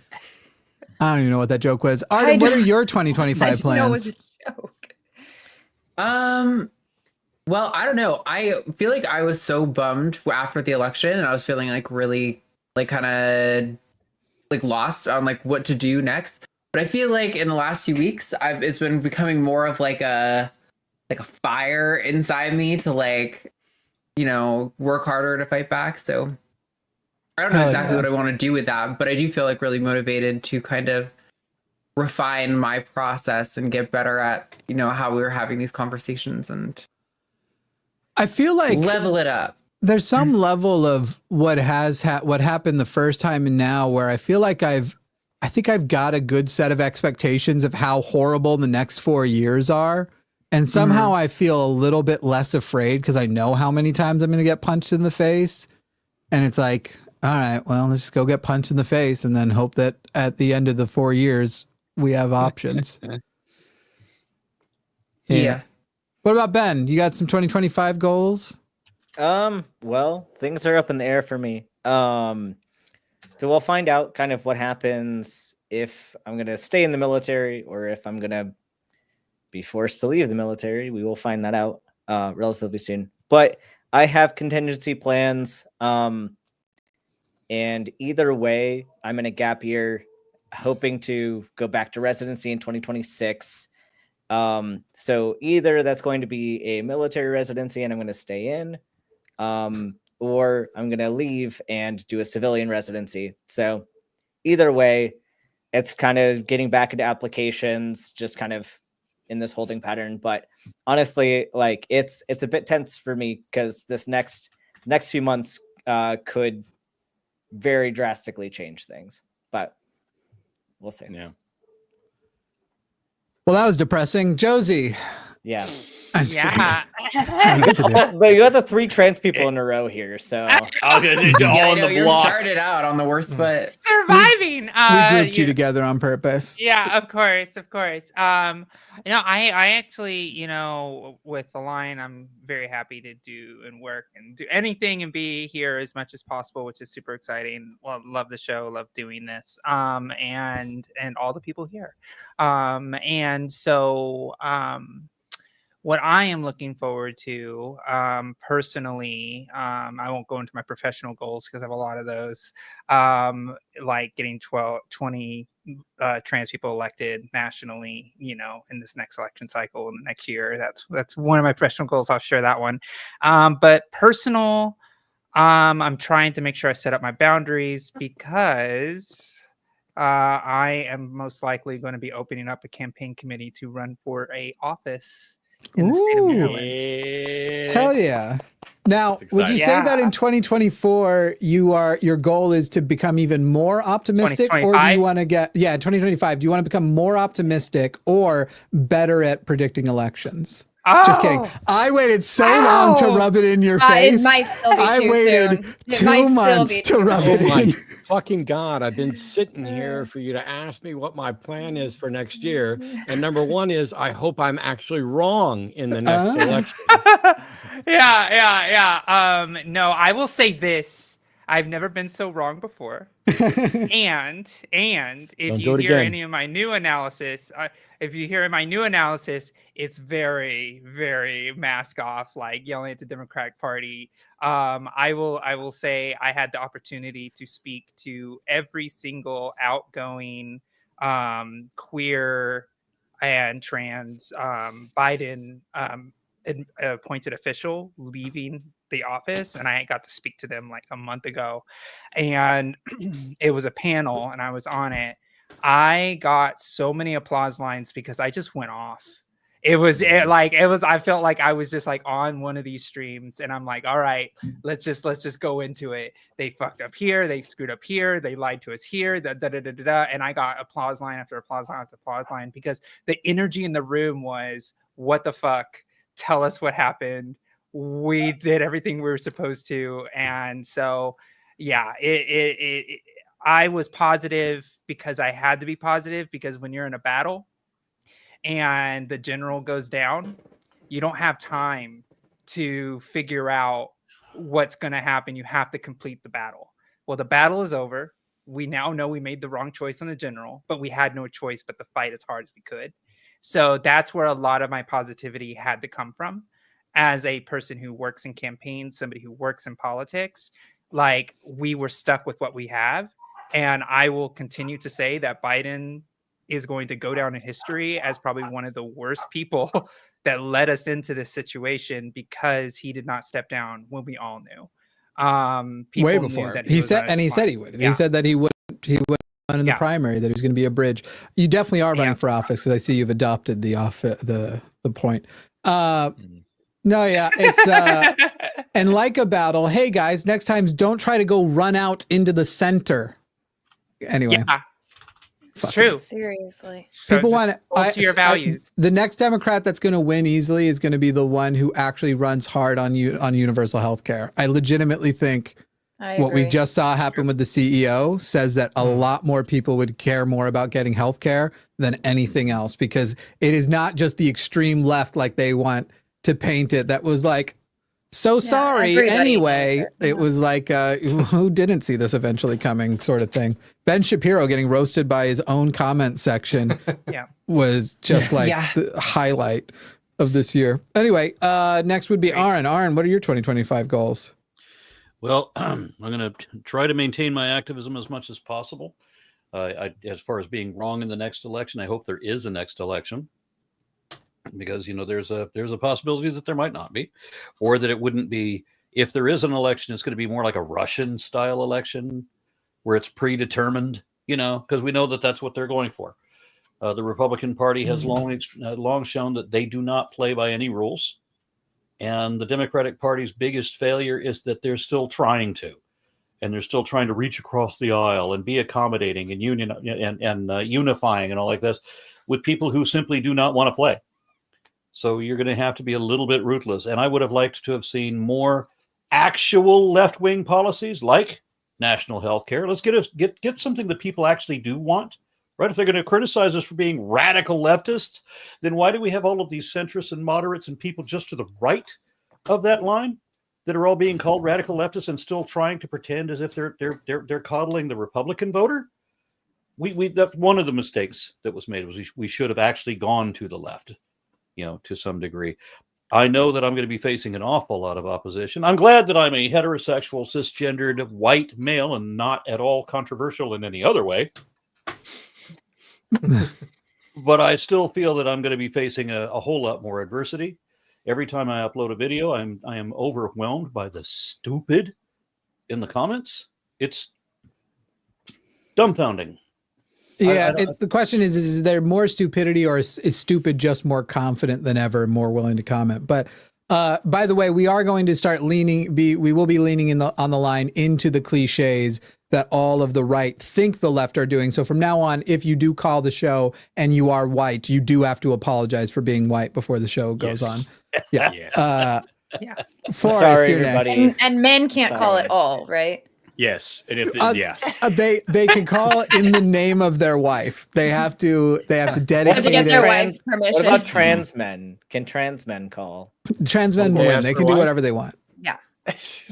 S1: don't even know what that joke was. Arden, what are your 2025 plans?
S4: Know it was a joke.
S2: Well, I don't know. I feel like I was so bummed after the election, and I was feeling like really kind of lost on what to do next. But I feel like in the last few weeks, it's been becoming more of like a fire inside me to work harder to fight back. So I don't know exactly what I want to do with that, but I do feel really motivated to kind of refine my process and get better at, how we were having these conversations, and
S1: I feel like
S2: level it up.
S1: There's some level of what happened the first time and now where I feel like I think I've got a good set of expectations of how horrible the next 4 years are. And somehow I feel a little bit less afraid because I know how many times I'm going to get punched in the face. And it's like, all right, well, let's just go get punched in the face and then hope that at the end of the 4 years, we have options. Yeah. What about Ben? You got some 2025 goals?
S7: Well, things are up in the air for me. So we'll find out kind of what happens if I'm going to stay in the military or if I'm going to be forced to leave the military. We will find that out relatively soon. But I have contingency plans. And either way, I'm in a gap year hoping to go back to residency in 2026. So either that's going to be a military residency and I'm going to stay in, or I'm going to leave and do a civilian residency. So either way, it's kind of getting back into applications, just kind of in this holding pattern. But honestly, it's a bit tense for me because this next few months could very drastically change things, but we'll see.
S6: Yeah.
S1: Well, that was depressing. Josie.
S7: Yeah.
S10: Yeah.
S7: But you got the 3 trans people in a row here, so
S2: you're started out on the worst foot.
S10: Surviving.
S1: We grouped you together on purpose.
S10: Yeah, of course. I actually, with the line, I'm very happy to do and work and do anything and be here as much as possible, which is super exciting. Well, love the show, love doing this, and all the people here, and so what I am looking forward to personally, I won't go into my professional goals because I have a lot of those, like getting 20 trans people elected nationally, in this next election cycle in the next year. That's one of my professional goals. I'll share that one. But personal, I'm trying to make sure I set up my boundaries because I am most likely going to be opening up a campaign committee to run for a office in the state of Maryland.
S1: Hell yeah. Now, would you say that in 2024 your goal is to become even more optimistic, or do you want to get 2025? Do you want to become more optimistic or better at predicting elections? Just kidding. I waited so long to rub it in your face.
S4: It might still be
S1: I
S4: too
S1: waited
S4: soon.
S1: 2 months to rub it in.
S3: Fucking God, I've been sitting here for you to ask me what my plan is for next year. And number one is I hope I'm actually wrong in the next election.
S10: Yeah. No, I will say this. I've never been so wrong before. and if you hear any of my new analysis, it's very, very mask off, like yelling at the Democratic Party. I will say I had the opportunity to speak to every single outgoing queer and trans Biden appointed official leaving the office, and I got to speak to them like a month ago, and it was a panel and I was on it. I got so many applause lines because I just went off. I felt like I was just like on one of these streams and I'm like, all right, let's just go into it. They fucked up here, they screwed up here, they lied to us here, and I got applause line after applause line after applause line because the energy in the room was, what the fuck? Tell us what happened. We did everything we were supposed to. And so, yeah, I was positive because I had to be positive, because when you're in a battle and the general goes down, you don't have time to figure out what's going to happen. You have to complete the battle. Well, the battle is over. We now know we made the wrong choice on the general, but we had no choice but to fight as hard as we could. So that's where a lot of my positivity had to come from. As a person who works in campaigns, somebody who works in politics, like, we were stuck with what we have. And I will continue to say that Biden is going to go down in history as probably one of the worst people that led us into this situation, because he did not step down when we all knew.
S1: Way before he said he would. Yeah. He said that he would run in the primary, that he was going to be a bridge. You definitely are running for office, because I see you've adopted the point. No, yeah, it's and like a battle. Hey guys, next time don't try to go run out into the center. Anyway,
S10: yeah, it's true.
S4: Seriously,
S1: people want
S10: to your values.
S1: The next Democrat that's going to win easily is going to be the one who actually runs hard on universal health care. I legitimately think what we just saw happen with the CEO says that a lot more people would care more about getting health care than anything else, because it is not just the extreme left like they want to paint it. That was like, so sorry. Anyway, it was like, who didn't see this eventually coming sort of thing. Ben Shapiro getting roasted by his own comment section was just like the highlight of this year. Anyway, next would be Aaron. Aaron, what are your 2025 goals?
S9: Well, I'm going to try to maintain my activism as much as possible. As far as being wrong in the next election, I hope there is a next election. Because, there's a possibility that there might not be, or that it wouldn't be. If there is an election, it's going to be more like a Russian style election where it's predetermined, because we know that that's what they're going for. The Republican Party has long shown that they do not play by any rules. And the Democratic Party's biggest failure is that they're still trying to. And they're still trying to reach across the aisle and be accommodating and unifying and all like this with people who simply do not want to play. So you're going to have to be a little bit ruthless. And I would have liked to have seen more actual left-wing policies like national health care. Let's get something that people actually do want, right? If they're going to criticize us for being radical leftists, then why do we have all of these centrists and moderates and people just to the right of that line that are all being called radical leftists and still trying to pretend as if they're coddling the Republican voter? That's one of the mistakes that was made, was we should have actually gone to the left. To some degree. I know that I'm going to be facing an awful lot of opposition. I'm glad that I'm a heterosexual, cisgendered, white male and not at all controversial in any other way. But I still feel that I'm going to be facing a whole lot more adversity. Every time I upload a video, I am overwhelmed by the stupid in the comments, it's dumbfounding.
S1: Yeah, the question is there more stupidity, or is stupid just more confident than ever, more willing to comment? But by the way, we are going to start we will be leaning on the line into the cliches that all of the right think the left are doing. So from now on, if you do call the show and you are white, you do have to apologize for being white before the show goes on. Yeah.
S10: Yeah.
S7: Sorry, everybody.
S4: And men can't call it all, right?
S6: Yes, and if yes,
S1: they can call in the name of their wife. They have to dedicate
S4: to get their wife's permission.
S7: What about trans men? Can trans men call?
S1: Trans men win. They can do whatever they want.
S4: Yeah.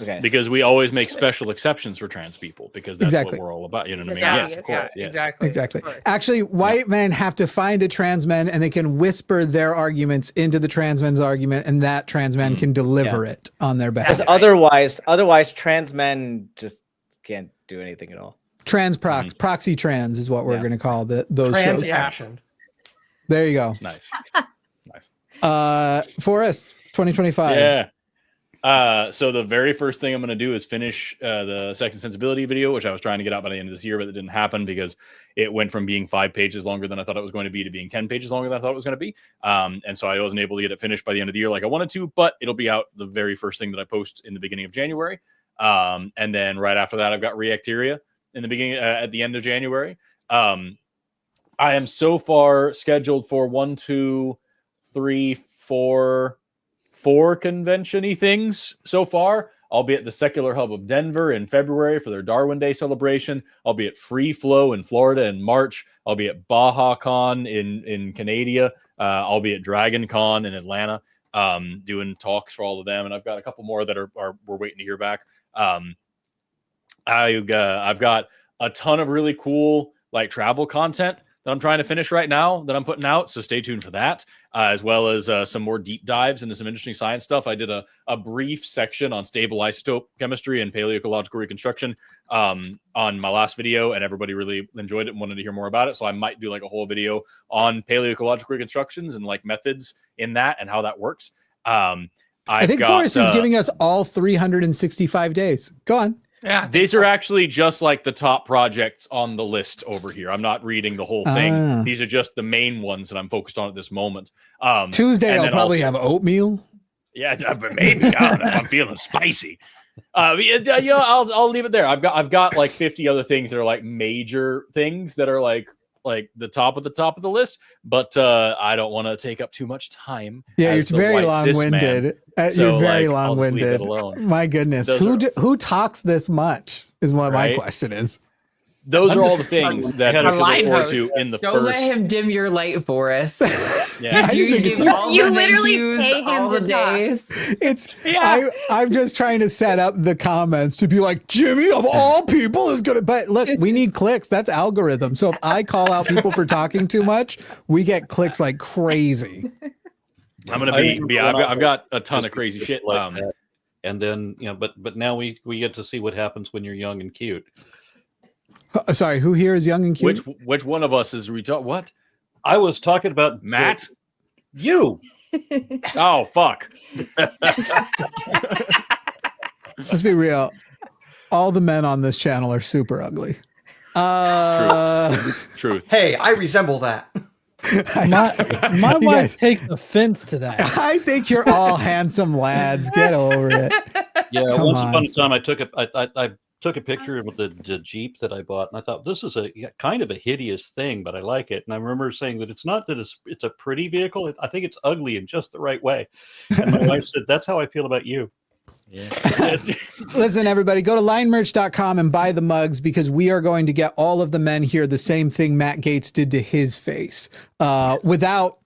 S7: Okay.
S6: because we always make special exceptions for trans people because that's
S1: Exactly.
S6: what we're all about. You know what I mean?
S4: Exactly.
S6: Yes, of course. Yes.
S10: Exactly.
S1: Actually, white men have to find a trans man, and they can whisper their arguments into the trans man's argument, and that trans man can deliver it on their behalf.
S7: Because otherwise, trans men just can't do anything at all.
S1: Proxy trans is what we're going to call those
S5: Trans
S1: shows.
S5: action.
S1: There you go.
S6: Nice.
S1: Forrest 2025.
S6: Yeah. So the very first thing I'm going to do is finish the Sex and Sensibility video, which I was trying to get out by the end of this year, but it didn't happen because it went from being 5 pages longer than I thought it was going to be to being 10 pages longer than I thought it was going to be. And so I wasn't able to get it finished by the end of the year like I wanted to, but it'll be out the very first thing that I post in the beginning of January. And then right after that, I've got Reacteria in the beginning at the end of January. I am so far scheduled for 4 convention-y things so far. I'll be at the Secular Hub of Denver in February for their Darwin Day celebration. I'll be at Free Flow in Florida in March. I'll be at Baja Con in Canada. I'll be at Dragon Con in Atlanta doing talks for all of them. And I've got a couple more that we're waiting to hear back. I've got a ton of really cool like travel content that I'm trying to finish right now that I'm putting out. So stay tuned for that, as well as some more deep dives into some interesting science stuff. I did a brief section on stable isotope chemistry and paleoecological reconstruction on my last video, and everybody really enjoyed it and wanted to hear more about it. So I might do like a whole video on paleoecological reconstructions and like methods in that and how that works. I think
S1: Forrest is giving us all 365 days. Go on.
S10: Yeah.
S6: These are actually just like the top projects on the list over here. I'm not reading the whole thing. These are just the main ones that I'm focused on at this moment.
S1: Tuesday, I'll probably have oatmeal.
S6: Yeah, but maybe I don't know. I'm feeling spicy. I'll leave it there. I've got like 50 other things that are like major things that are like the top of the list, but I don't want to take up too much time.
S1: Yeah, you're very long-winded. You're very long-winded. My goodness, who talks this much is what my question is.
S6: Those are all the things that I look forward to in the
S2: Don't
S6: first.
S2: let him dim your light for us.
S6: Yeah.
S2: You
S4: literally pay him
S2: all
S4: to
S2: the
S4: talk.
S2: days.
S1: I'm just trying to set up the comments to be like, Jimmy of all people is gonna. But look, we need clicks. That's algorithm. So if I call out people for talking too much, we get clicks like crazy.
S6: I'm gonna be. I've got a ton of crazy shit.
S9: Like that. And then but now we get to see what happens when you're young and cute.
S1: Sorry, who here is young and cute?
S6: Which one of us is what?
S9: I was talking about
S6: Matt.
S9: You.
S6: Oh fuck.
S1: Let's be real. All the men on this channel are super ugly.
S6: Truth.
S5: Hey, I resemble that.
S8: My wife takes offense to that.
S1: I think you're all handsome lads. Get over it.
S9: Yeah, once upon a time, I took a picture of the Jeep that I bought, and I thought this is a kind of a hideous thing, but I like it. And I remember saying that it's not that it's a pretty vehicle. I think it's ugly in just the right way. And my wife said, "That's how I feel about you."
S6: Yeah.
S1: Listen, everybody, go to linemerch.com and buy the mugs because we are going to get all of the men here the same thing Matt Gaetz did to his face. Without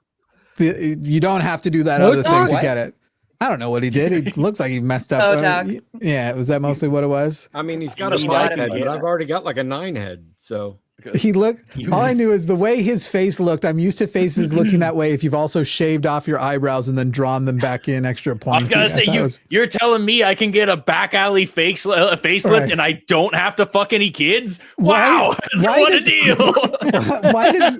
S1: you don't have to do that other thing to get it. I don't know what he did. It looks like he messed up. Yeah, was that mostly what it was?
S3: I mean, he's got a 5 head, but I've already got like a 9 head. So
S1: he looked. All I knew is the way his face looked. I'm used to faces looking that way. If you've also shaved off your eyebrows and then drawn them back in extra points.
S6: I was gonna say you're telling me I can get a back alley facelift and I don't have to fuck any kids? Wow, what a deal!
S1: Why does?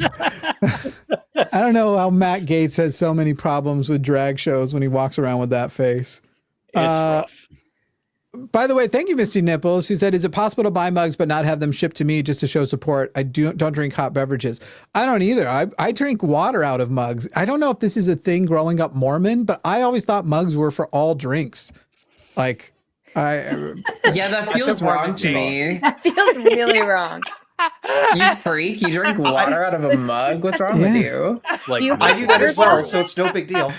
S1: I don't know how Matt Gaetz has so many problems with drag shows when he walks around with that face.
S6: It's rough.
S1: by the way, thank you, Misty Nipples, who said, is it possible to buy mugs but not have them shipped to me just to show support? I don't drink hot beverages. I don't either. I drink water out of mugs. I don't know if this is a thing growing up Mormon, but I always thought mugs were for all drinks. Like,
S2: yeah, that feels wrong to me.
S4: That feels really wrong.
S2: You freak! You drink water out of a mug. What's wrong with you?
S5: Like, I do that as well, so it's no big deal.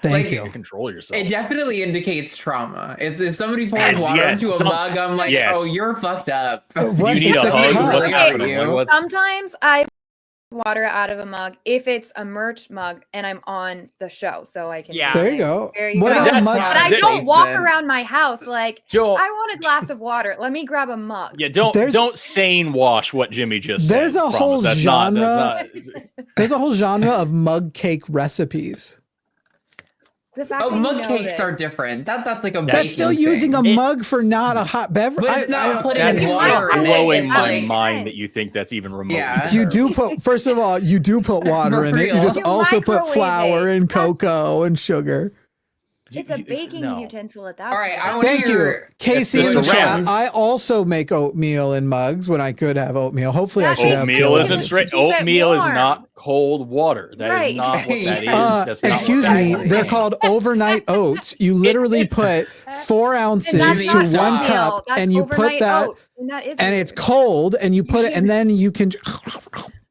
S1: Thank you.
S6: Control yourself.
S2: It definitely indicates trauma. It's if somebody pours water into a mug, I'm like, oh, you're fucked up.
S6: You need a hug. What's happening?
S4: Sometimes I water out of a mug if it's a merch mug and I'm on the show, so I can.
S10: Yeah,
S1: there you go.
S4: There you go. But I don't walk around my house like, I want a glass of water. Let me grab a mug.
S6: Yeah, don't sane wash what Jimmy just said.
S1: There's a whole genre. There's a whole genre of mug cake recipes.
S2: Mug cakes are different. That's like a
S1: that's still using a mug for not a hot beverage.
S2: But it's not putting water in it.
S6: Blowing my mind that you think that's even remotely.
S2: Yeah.
S1: You do put, first of all, you do put water in it. You just also put flour and cocoa and sugar.
S4: It's a baking utensil at that point.
S2: All right,
S1: thank you, Casey in the chat. I also make oatmeal in mugs when I could have oatmeal. Hopefully, I should have
S6: oatmeal. Isn't straight. Oatmeal is not cold water. That is not what that is. That's
S1: excuse me. They're called overnight oats. You literally put 4 ounces to 1 cup, and you put that, and it's cold, and you put it, and then you can.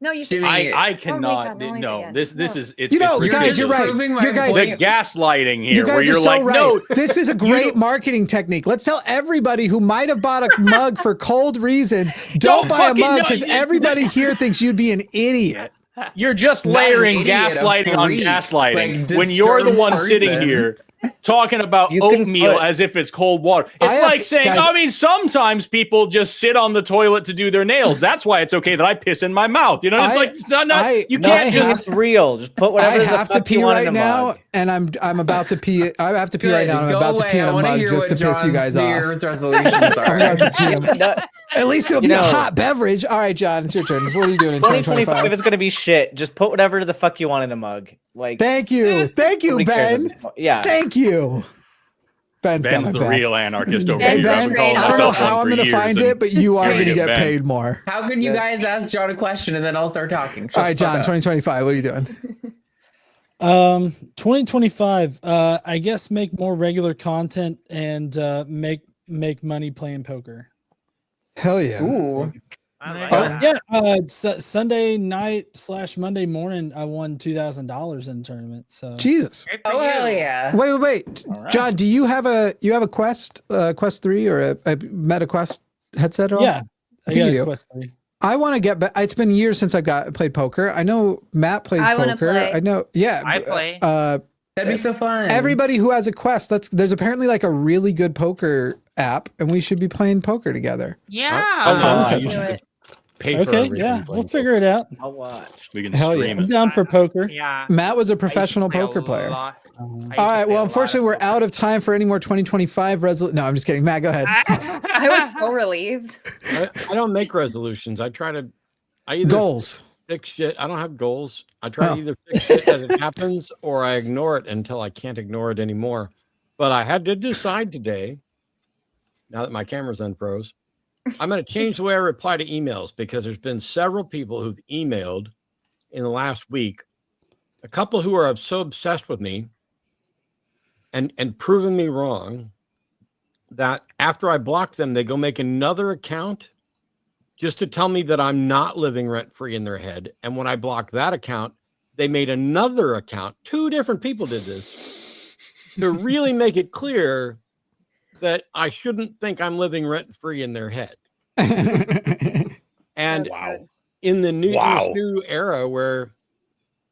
S4: No, you should.
S6: I cannot. No, this is. It's,
S1: you know,
S6: it's
S1: guys, you're right. You guys,
S6: the gaslighting here,
S1: where
S6: you're like,
S1: right.
S6: no,
S1: this is a great marketing technique. Let's tell everybody who might have bought a mug for cold reasons, don't buy a mug because everybody here thinks you'd be an idiot.
S6: You're just layering gaslighting on gaslighting when you're the one sitting here talking about oatmeal as if it's cold water. It's like saying, guys, I mean, sometimes people just sit on the toilet to do their nails. That's why it's okay that I piss in my mouth. You know, it's you can't just.
S7: It's real. Just put whatever.
S1: I have to pee right now, and I'm about to pee. I have to pee right now. And I'm about to pee in a mug just to piss you guys off. At least it'll be a hot beverage. All right, John, it's your turn. What are you doing in 2025?
S7: It's gonna be shit. Just put whatever the fuck you want in a mug. Like,
S1: thank you, Ben.
S7: Yeah,
S1: thank you. Ben's
S6: the real anarchist over
S1: here.
S6: Ben,
S1: I don't know how I'm going to find it, but you are going to get paid more.
S2: How can you guys ask John a question and then I'll start talking?
S1: All right, John, 2025. What are you doing?
S8: 2025. I guess make more regular content and make money playing poker.
S1: Hell yeah.
S2: Ooh.
S8: Sunday night / Monday morning, I won $2,000 in the tournament. So
S1: Jesus.
S2: Oh hell yeah.
S1: Wait. Right. John, do you have a Quest 3 or a Meta Quest headset?
S8: Yeah, I got a Quest 3.
S1: I want to get back. It's been years since I've played poker. I know Matt plays poker. I know. Yeah.
S10: I play.
S2: That'd be so fun.
S1: Everybody who has a Quest, there's apparently like a really good poker app, and we should be playing poker together.
S10: Yeah.
S8: Okay, yeah, we'll figure it out.
S7: I'll watch.
S6: We can
S8: stream it. I'm down for poker.
S10: Yeah.
S1: Matt was a professional poker player. All right, well, unfortunately, we're out of time for any more 2025 resolutions. No, I'm just kidding. Matt, go ahead.
S4: I was so relieved.
S3: I don't make resolutions. I either
S1: goals.
S3: Fix shit. I don't have goals. I try to either fix it as it happens or I ignore it until I can't ignore it anymore. But I had to decide today, now that my camera's unfroze, I'm going to change the way I reply to emails because there's been several people who've emailed in the last week, a couple who are so obsessed with me and proven me wrong that after I block them, they go make another account just to tell me that I'm not living rent-free in their head. And when I block that account, they made another account. 2 different people did this to really make it clear that I shouldn't think I'm living rent-free in their head. And in the new era where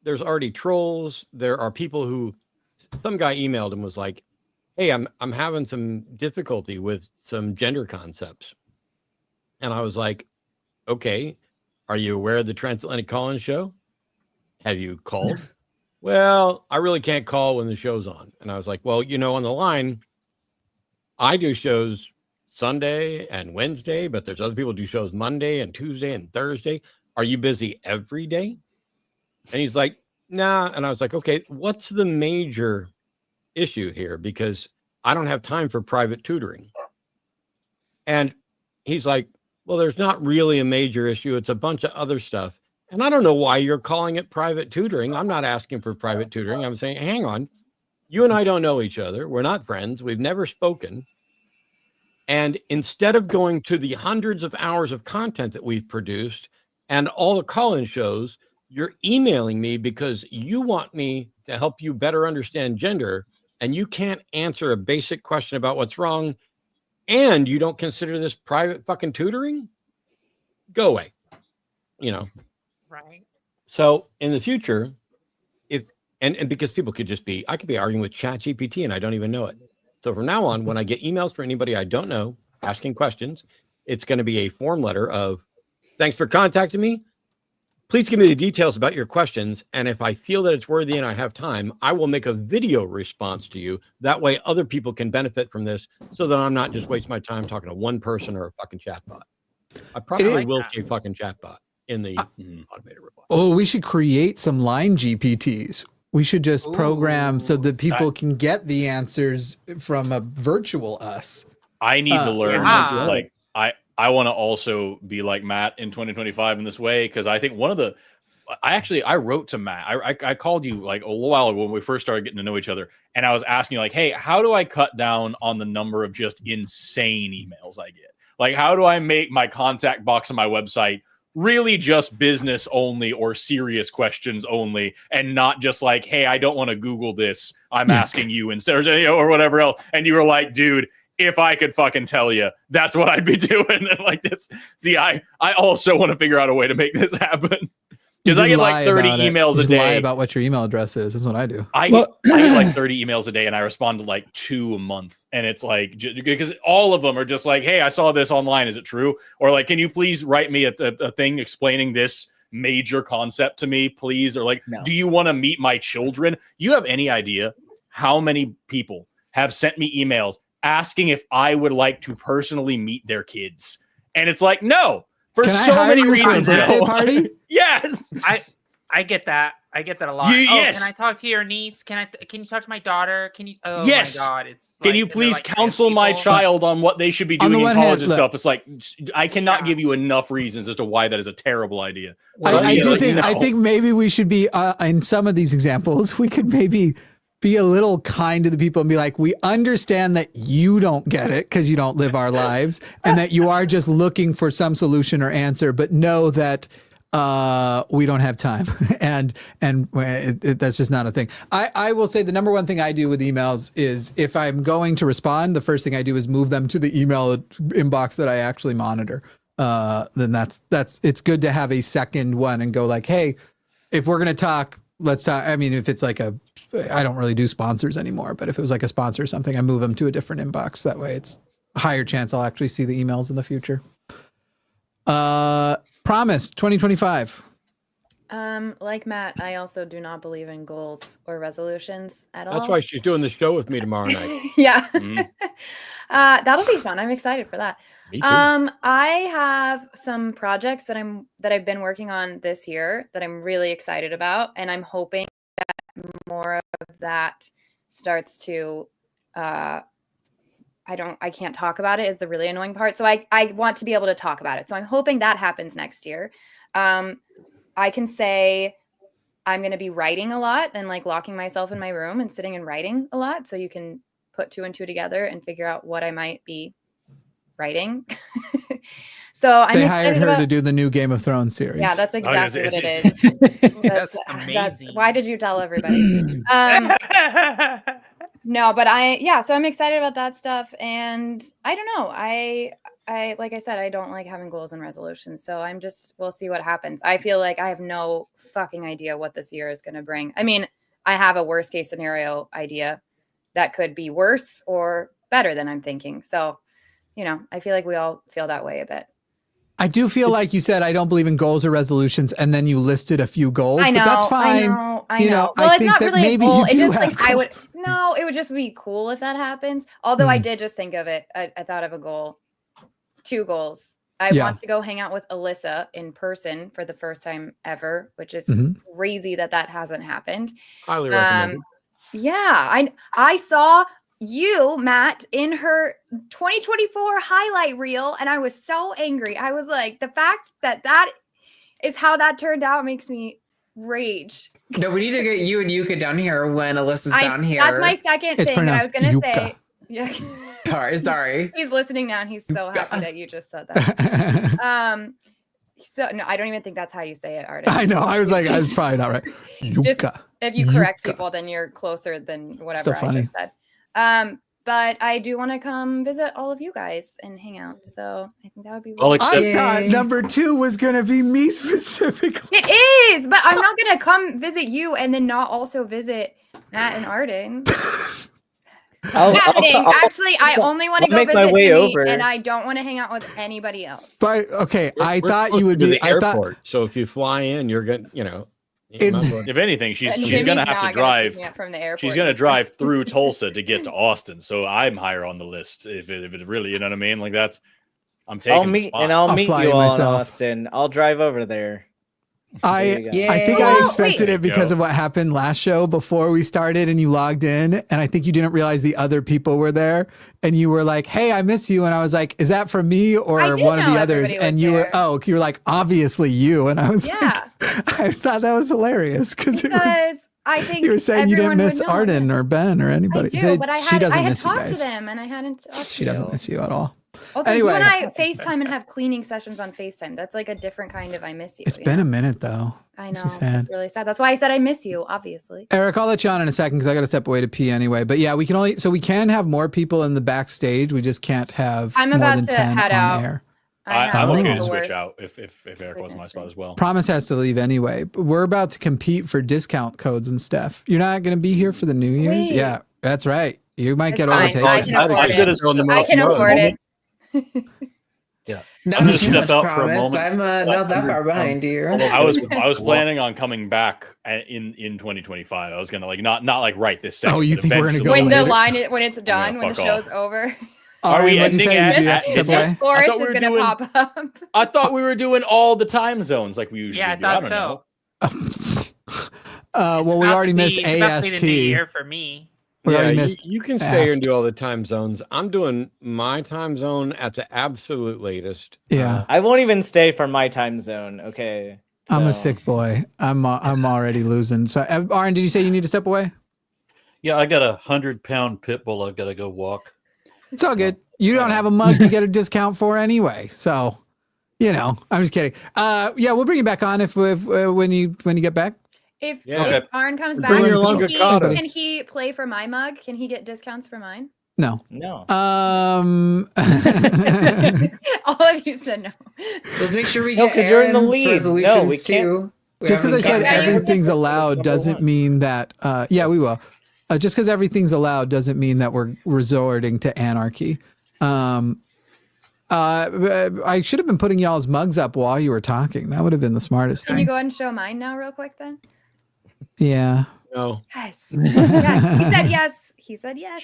S3: there's already trolls, there are people who, some guy emailed and was like, hey, I'm having some difficulty with some gender concepts. And I was like, okay, are you aware of the Transatlantic Call-In show? Have you called? Well, I really can't call when the show's on. And I was like, well, on the line, I do shows Sunday and Wednesday, but there's other people who do shows Monday and Tuesday and Thursday. Are you busy every day? And he's like, nah. And I was like, okay, what's the major issue here? Because I don't have time for private tutoring. And he's like, well, there's not really a major issue. It's a bunch of other stuff. And I don't know why you're calling it private tutoring. I'm not asking for private tutoring. I'm saying, hang on, you and I don't know each other. We're not friends. We've never spoken. And instead of going to the hundreds of hours of content that we've produced and all the call-in shows, you're emailing me because you want me to help you better understand gender, and you can't answer a basic question about what's wrong, and you don't consider this private fucking tutoring? Go away. You know.
S10: Right.
S3: So in the future, if and because people could just be, I could be arguing with ChatGPT and I don't even know it. So from now on, when I get emails from anybody I don't know asking questions, it's going to be a form letter of, thanks for contacting me. Please give me the details about your questions. And if I feel that it's worthy and I have time, I will make a video response to you. That way other people can benefit from this so that I'm not just wasting my time talking to one person or a fucking chatbot. I probably will say fucking chatbot in the automated reply.
S1: Oh, we should create some line GPTs. We should just program so that people can get the answers from a virtual us.
S6: I need to learn. Like I want to also be like Matt in 2025 in this way, because I think one of the I wrote to Matt. I called you like a little while ago when we first started getting to know each other, and I was asking you like, hey, how do I cut down on the number of just insane emails I get? Like, how do I make my contact box on my website really just business only or serious questions only, and not just like, hey, I don't want to Google this, I'm asking you instead, or whatever else. And you were like, dude, if I could fucking tell you, that's what I'd be doing. And like this, see, I also want to figure out a way to make this happen. Because I get like 30 emails a day.
S1: Lie about what your email address is. That's what I do.
S6: I get like 30 emails a day, and I respond to like 2 a month. And it's like, because all of them are just like, hey, I saw this online. Is it true? Or like, can you please write me a thing explaining this major concept to me, please? Or like, do you want to meet my children? You have any idea how many people have sent me emails asking if I would like to personally meet their kids? And it's like, no. For so many reasons.
S1: Birthday party?
S6: Yes.
S10: I get that. I get that a lot.
S6: Yes.
S10: Can I talk to your niece? Can you talk to my daughter? Can you? Oh
S6: yes.
S10: my God! It's
S6: can you please counsel my child on what they should be doing in college and stuff? It's like, I cannot give you enough reasons as to why that is a terrible idea.
S1: I think maybe we should be in some of these examples. We could maybe be a little kind to the people and be like, we understand that you don't get it because you don't live our lives, and that you are just looking for some solution or answer, but know that we don't have time, and that's just not a thing. I will say the number one thing I do with emails is, if I'm going to respond, the first thing I do is move them to the email inbox that I actually monitor. Then that's it's good to have a second one and go like, hey, if we're gonna talk, let's talk. I mean, if it's like I don't really do sponsors anymore, but if it was like a sponsor or something, I move them to a different inbox. That way it's a higher chance I'll actually see the emails in the future. Promise 2025.
S4: Like Matt, I also do not believe in goals or resolutions at all.
S3: That's why she's doing the show with me tomorrow night.
S4: Yeah. That'll be fun. I'm excited for that.
S3: Me too.
S4: I have some projects that I've been working on this year that I'm really excited about, and I'm hoping that more of that starts to I can't talk about it is the really annoying part. So I want to be able to talk about it. So I'm hoping that happens next year. I can say I'm going to be writing a lot and like locking myself in my room and sitting and writing a lot. So you can put 2 and 2 together and figure out what I might be writing. So they
S1: hired her to do the new Game of Thrones series.
S4: Yeah, that's exactly what it is. That's amazing. Why did you tell everybody? No, but so I'm excited about that stuff. And I don't know. I like I said, I don't like having goals and resolutions. So we'll see what happens. I feel like I have no fucking idea what this year is going to bring. I mean, I have a worst case scenario idea that could be worse or better than I'm thinking. So, I feel like we all feel that way a bit.
S1: I do feel like you said, I don't believe in goals or resolutions, and then you listed a few goals.
S4: I know,
S1: but that's fine.
S4: I know.
S1: Well,
S4: I think that really
S1: maybe
S4: you
S1: do have goals.
S4: it would just be cool if that happens. Although I did just think of it. I thought of a goal, 2 goals. I want to go hang out with Alyssa in person for the first time ever, which is crazy that hasn't happened.
S3: Highly recommend.
S4: Yeah, I saw you, Matt, in her 2024 highlight reel, and I was so angry. I was like, the fact that that is how that turned out makes me rage.
S2: No, we need to get you and Yuka down here when Alyssa's down here.
S4: That's my second thing that I was going to say. Yeah.
S2: Sorry.
S4: He's listening now, and he's so happy that you just said that. So no, I don't even think that's how you say it, Arden.
S1: I know. I was like, that's probably not right.
S4: Just, if you correct people, then you're closer than whatever I just said. But I do want to come visit all of you guys and hang out. So I think that would be really
S1: I thought number 2 was going to be me specifically.
S4: It is, but I'm not going to come visit you and then not also visit Matt and Arden. Actually, I only want to go visit Jimmy, and I don't want to hang out with anybody else.
S1: But okay, I thought you would be
S3: the airport. So if you fly in, you're going to,
S6: if anything, she's going to have to drive
S4: from the airport.
S6: She's going to drive through Tulsa to get to Austin. So I'm higher on the list. If it really, you know what I mean? Like I'm taking.
S7: I'll meet you all in Austin. I'll drive over there.
S1: I think I expected it because of what happened last show before we started and you logged in, and I think you didn't realize the other people were there, and you were like, "Hey, I miss you," and I was like, "Is that from me or one of the others?" And you were like, "Obviously you," and I was like, I thought that was hilarious because
S4: I think
S1: you were saying you didn't miss Arden or Ben or anybody.
S4: I do, but I had talked to them and I hadn't talked to you.
S1: She doesn't miss you at all.
S4: Also, you and I FaceTime and have cleaning sessions on FaceTime. That's like a different kind of I miss you.
S1: It's been a minute though.
S4: I know. It's really sad. That's why I said I miss you, obviously.
S1: Eric, I'll let you on in a second because I got to step away to pee anyway. But yeah, we can have more people in the backstage. We just can't have more than 10 on air.
S6: I'm okay to switch out if Eric was my spot as well.
S1: Promise has to leave anyway. But we're about to compete for discount codes and stuff. You're not going to be here for the New Year's? Yeah, that's right. You might get overtaken.
S4: I can afford it.
S9: Yeah,
S2: I'm gonna step out for a moment. I'm not that far behind you.
S6: I was planning on coming back in 2025. I was gonna not like right this second.
S1: Oh, you think we're gonna go
S4: when when it's done, when the show's over?
S6: Are we ending
S4: at Forrest is gonna pop up?
S6: I thought we were doing all the time zones like we usually do.
S10: I thought
S6: so.
S1: Well, we already missed AST.
S10: Year for me.
S3: You can stay here and do all the time zones. I'm doing my time zone at the absolute latest.
S1: Yeah,
S7: I won't even stay for my time zone. Okay,
S1: I'm a sick boy. I'm already losing. So, Aaron, did you say you need to step away?
S9: Yeah, I got 100-pound pit bull. I've got to go walk.
S1: It's all good. You don't have a mug to get a discount for anyway, so I'm just kidding. We'll bring you back on if when you get back.
S4: If Arn comes back, can he play for my mug? Can he get discounts for mine?
S1: No.
S4: All of you said no.
S2: Let's make sure we get
S7: because you're in the lead. No, we
S2: can't.
S1: Just because I said everything's allowed doesn't mean that. We will. Just because everything's allowed doesn't mean that we're resorting to anarchy. I should have been putting y'all's mugs up while you were talking. That would have been the smartest thing.
S4: Can you go ahead and show mine now real quick then?
S1: Yeah.
S3: No.
S4: Yes. Yes. He said yes. He said yes.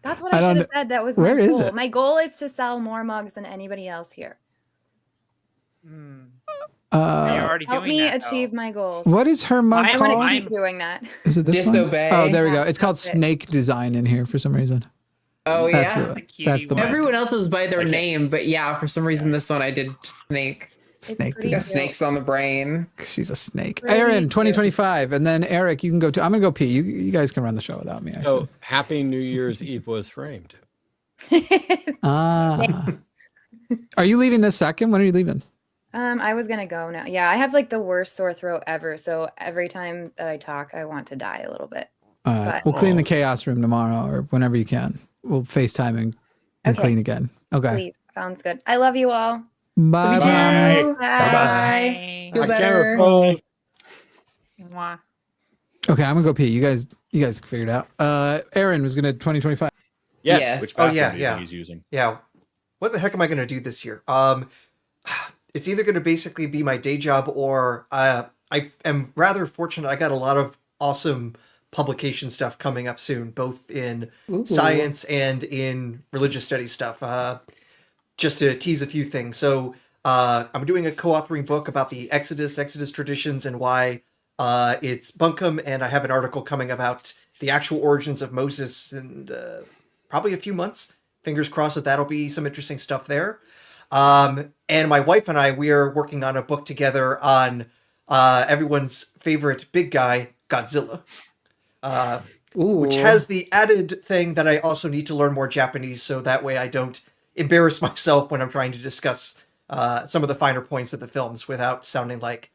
S4: That's what I should have said. That was my goal.
S1: Is it?
S4: My goal is to sell more mugs than anybody else here.
S10: Help
S4: me achieve my goals.
S1: What is her mug called?
S4: I'm going to keep doing that.
S1: Is it this one?
S2: Disobey.
S1: Oh, there we go. It's called Snake Design in here for some reason.
S2: Oh,
S1: That's
S2: yeah.
S1: the one.
S2: Everyone else was by their name, but for some reason this one I did Snake.
S1: Snake
S2: Got snakes on the brain.
S1: She's a snake. Aaron, 2025, and then Eric, you can go too. I'm gonna go pee. You guys can run the show without me.
S3: So happy New Year's Eve was framed.
S1: Are you leaving this second? When are you leaving?
S4: I was gonna go now. Yeah, I have like the worst sore throat ever. So every time that I talk, I want to die a little bit.
S1: We'll clean the chaos room tomorrow or whenever you can. We'll FaceTime and clean again. Okay.
S4: Please. Sounds good. I love you all.
S1: Bye.
S4: Bye.
S10: Bye.
S2: Feel better.
S10: Mwah.
S1: Okay, I'm gonna go pee. You guys figured out. Aaron was gonna 2025.
S6: Yes. Which
S5: yeah.
S6: He's using.
S5: Yeah. What the heck am I gonna do this year? It's either gonna basically be my day job or I am rather fortunate. I got a lot of awesome publication stuff coming up soon, both in science and in religious studies stuff. Just to tease a few things. So I'm doing a co-authoring book about the Exodus traditions and why it's bunkum. And I have an article coming about the actual origins of Moses in probably a few months. Fingers crossed that'll be some interesting stuff there. And my wife and I, we are working on a book together on everyone's favorite big guy, Godzilla. Which has the added thing that I also need to learn more Japanese, so that way I don't embarrass myself when I'm trying to discuss some of the finer points of the films without sounding like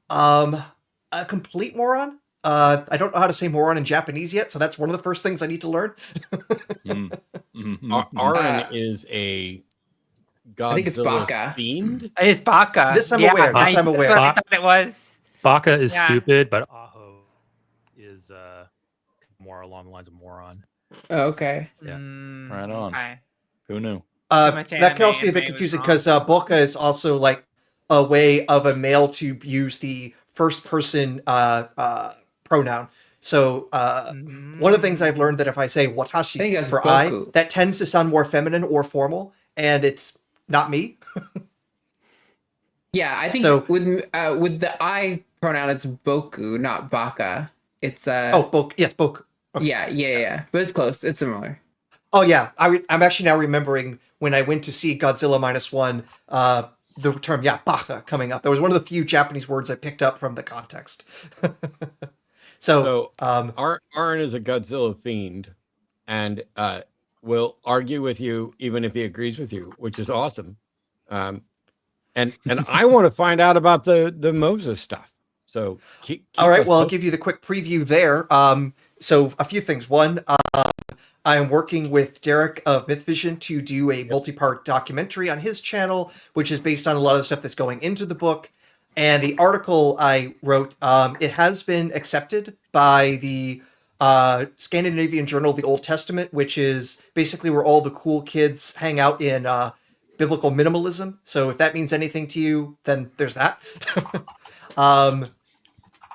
S5: a complete moron. I don't know how to say moron in Japanese yet, so that's one of the first things I need to learn.
S3: Aaron is a Godzilla
S2: I think it's Baka.
S3: fiend.
S10: It's Baka.
S5: This I'm aware. This I'm aware.
S10: That's what I thought it was.
S11: Baka is stupid, but Aho is more along the lines of moron.
S2: Oh, okay.
S11: Yeah.
S6: Right on.
S10: Okay.
S6: Who knew?
S5: That can also be a bit confusing because Boka is also like a way of a male to use the first person pronoun. So one of the things I've learned that if I say watashi for
S2: Boku.
S5: I, that tends to sound more feminine or formal, and it's not me.
S2: Yeah, I think
S5: So-
S2: with the I pronoun, it's boku, not baka. It's
S5: Boku. Yes, Boku. Okay.
S2: Yeah. But it's close. It's similar.
S5: Oh yeah, I'm actually now remembering when I went to see Godzilla -1, the term baka coming up. That was one of the few Japanese words I picked up from the context. So
S3: Aaron is a Godzilla fiend, and will argue with you even if he agrees with you, which is awesome. And I want to find out about the Moses stuff. So keep
S5: all right,
S3: us
S5: well, I'll
S3: posted.
S5: give you the quick preview there. So a few things. One, I am working with Derek of MythVision to do a multi-part documentary on his channel, which is based on a lot of the stuff that's going into the book. And the article I wrote, it has been accepted by the Scandinavian Journal of the Old Testament, which is basically where all the cool kids hang out in biblical minimalism. So if that means anything to you, then there's that.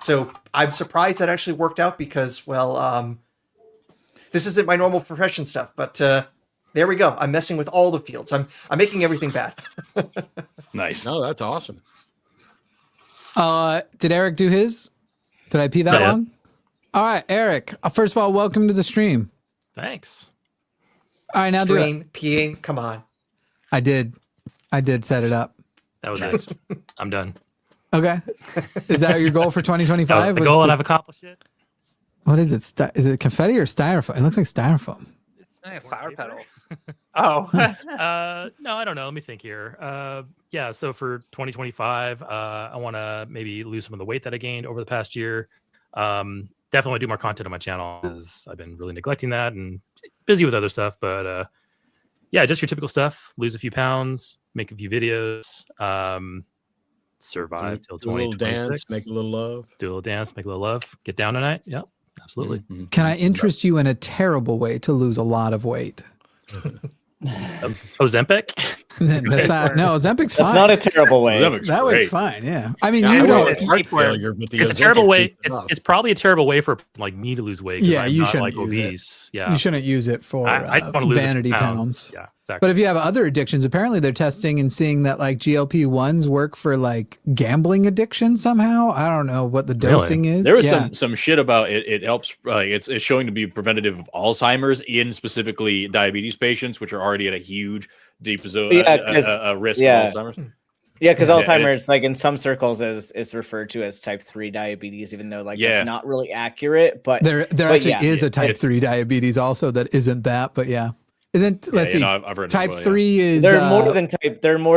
S5: So I'm surprised that actually worked out because, well, this isn't my normal profession stuff, but there we go. I'm messing with all the fields. I'm making everything bad.
S6: Nice.
S3: No, that's awesome.
S1: Did Eric do his? Did I pee that
S11: Yeah.
S1: long? All right, Eric. First of all, welcome to the stream.
S11: Thanks.
S1: All right, now do it.
S5: Stream, peeing, come on.
S1: I did set it up.
S11: That was nice. I'm done.
S1: Okay. Is that your goal for 2025?
S11: The goal, and I've accomplished it.
S1: What is it? Is it confetti or styrofoam? It looks like styrofoam.
S10: Flower petals. Oh.
S11: No, I don't know. Let me think here. Yeah, so for 2025, I want to maybe lose some of the weight that I gained over the past year. Definitely do more content on my channel because I've been really neglecting that and busy with other stuff. But yeah, just your typical stuff. Lose a few pounds, make a few videos, survive till
S3: Do a little
S11: 2026.
S3: dance, make a little love.
S11: Do a little dance, make a little love. Get down tonight. Yeah, absolutely.
S1: Can I interest you in a terrible way to lose a lot of weight?
S11: Ozempic?
S1: That's not. No, Ozempic's fine.
S7: That's not a terrible way.
S1: That was fine. Yeah. I mean,
S3: Yeah,
S1: you
S3: I
S1: don't.
S3: went with heart failure, but the
S11: It's a
S3: Ozempic
S11: terrible way.
S3: keeps it up.
S11: It's probably a terrible way for like me to lose weight. 'Cause
S1: Yeah,
S11: I'm
S1: you
S11: not,
S1: shouldn't
S11: like
S1: use
S11: obese.
S1: it.
S11: Yeah,
S1: You shouldn't use it for
S11: I just want to lose a few
S1: vanity pounds.
S11: Yeah, exactly.
S1: But if you have other addictions, apparently they're testing and seeing that like GLP-1s work for like gambling addiction somehow. I don't know what the dosing is.
S6: There was
S1: Yeah.
S6: some shit about it. It helps. It's showing to be preventative of Alzheimer's in specifically diabetes patients, which are already at a huge deep risk
S7: yeah.
S6: of Alzheimer's.
S7: Yeah, because
S6: Yeah,
S7: Alzheimer's, like in some circles, is referred to as type 3 diabetes, even though like
S6: Yeah.
S7: that's not really accurate. But
S1: There
S7: but
S1: actually
S7: yeah.
S1: is a type
S6: It's-
S1: 3 diabetes also that isn't that, but yeah. Isn't let's see.
S6: I've heard
S1: Type
S6: as well,
S1: 3 is
S7: There are more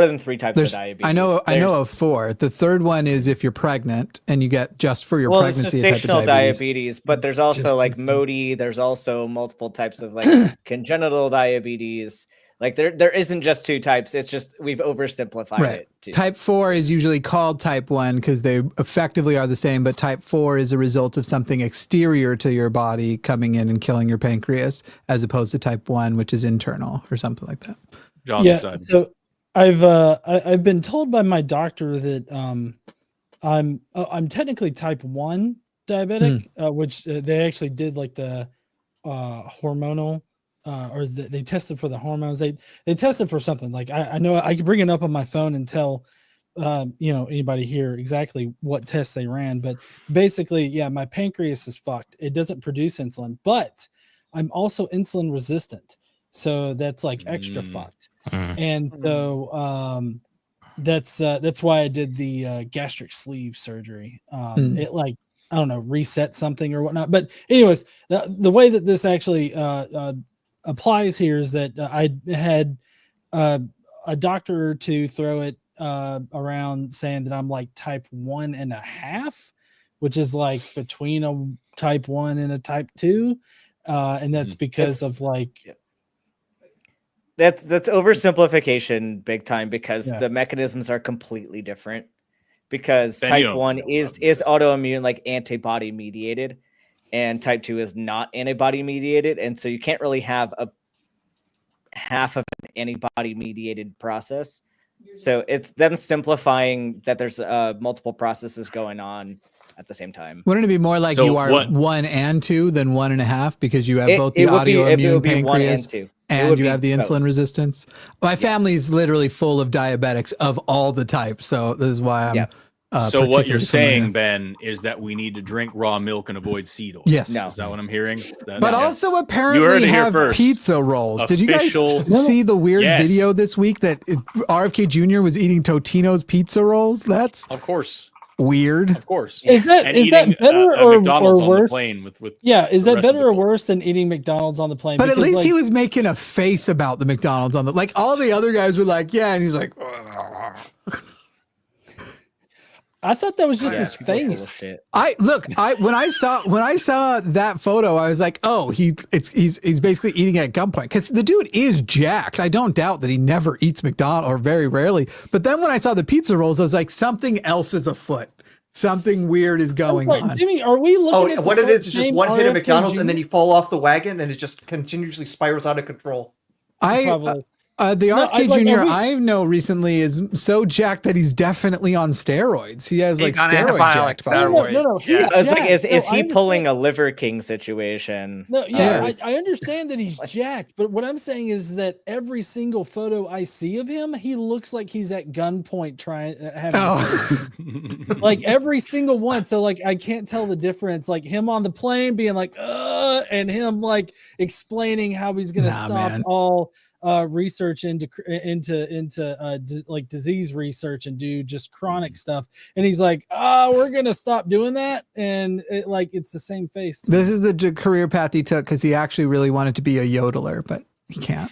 S7: than 3 types of
S1: there's,
S7: diabetes.
S1: I know
S7: There's-
S1: of 4. The third one is if you're pregnant and you get just for your
S7: well, it's
S1: pregnancy a type of
S7: gestational
S1: diabetes.
S7: diabetes, but there's also like MODY. There's also multiple types of like congenital diabetes. Like there isn't just 2 types. It's just we've oversimplified
S1: Right.
S7: it. Too.
S1: Type 4 is usually called type 1 because they effectively are the same, but type 4 is a result of something exterior to your body coming in and killing your pancreas, as opposed to type 1, which is internal or something like that.
S6: John's
S8: Yeah.
S6: side.
S8: So I've been told by my doctor that I'm technically type 1 diabetic, which they actually did like the hormonal. They tested for the hormones. They tested for something like I know I could bring it up on my phone and tell anybody here exactly what tests they ran, but basically, yeah, my pancreas is fucked. It doesn't produce insulin, but I'm also insulin resistant. So that's like extra fucked. And so that's why I did the gastric sleeve surgery. It like, I don't know, reset something or whatnot. But anyways, the way that this actually applies here is that I had a doctor or two throw it around saying that I'm like type 1.5, which is like between a type 1 and a type 2. And that's because of like
S7: that's oversimplification big time, because the mechanisms are completely different. Because type 1 is autoimmune, like antibody mediated, and type 2 is not antibody mediated, and so you can't really have a half of an antibody mediated process. So it's them simplifying that there's multiple processes going on at the same time.
S1: Wouldn't it be more like you are 1 and 2 than 1.5 because you have both the autoimmune pancreas and you have the insulin resistance? My family is literally full of diabetics of all the types, so this is why I'm.
S6: So what you're saying, Ben, is that we need to drink raw milk and avoid seed oil.
S1: Yes.
S6: Is that what I'm hearing?
S1: But also apparently have pizza rolls. Did you guys see the weird video this week that RFK Jr. was eating Totino's pizza rolls? That's
S6: of course
S1: weird.
S6: Of course.
S8: Is that better or worse? Is that better or worse than eating McDonald's on the plane?
S1: But at least he was making a face about the McDonald's on the, like all the other guys were like, yeah, and he's like,
S8: I thought that was just his face.
S1: When I saw that photo, I was like, oh, he's basically eating at gunpoint, because the dude is jacked. I don't doubt that he never eats McDonald's, or very rarely. But then when I saw the pizza rolls, I was like, something else is afoot. Something weird is going on.
S8: Jimmy, are we looking at
S5: what it is just one hit of McDonald's and then you fall off the wagon and it just continuously spirals out of control.
S1: The RFK Jr. I know recently is so jacked that he's definitely on steroids. He has like steroid jacked.
S7: Is he pulling a Liver King situation?
S8: No, I understand that he's jacked, but what I'm saying is that every single photo I see of him, he looks like he's at gunpoint trying having like every single one. So like I can't tell the difference. Like him on the plane being like, and him like explaining how he's gonna stop all research into like disease research and do just chronic stuff, and he's like, we're gonna stop doing that, and it's the same face.
S1: This is the career path he took because he actually really wanted to be a yodeler, but he can't.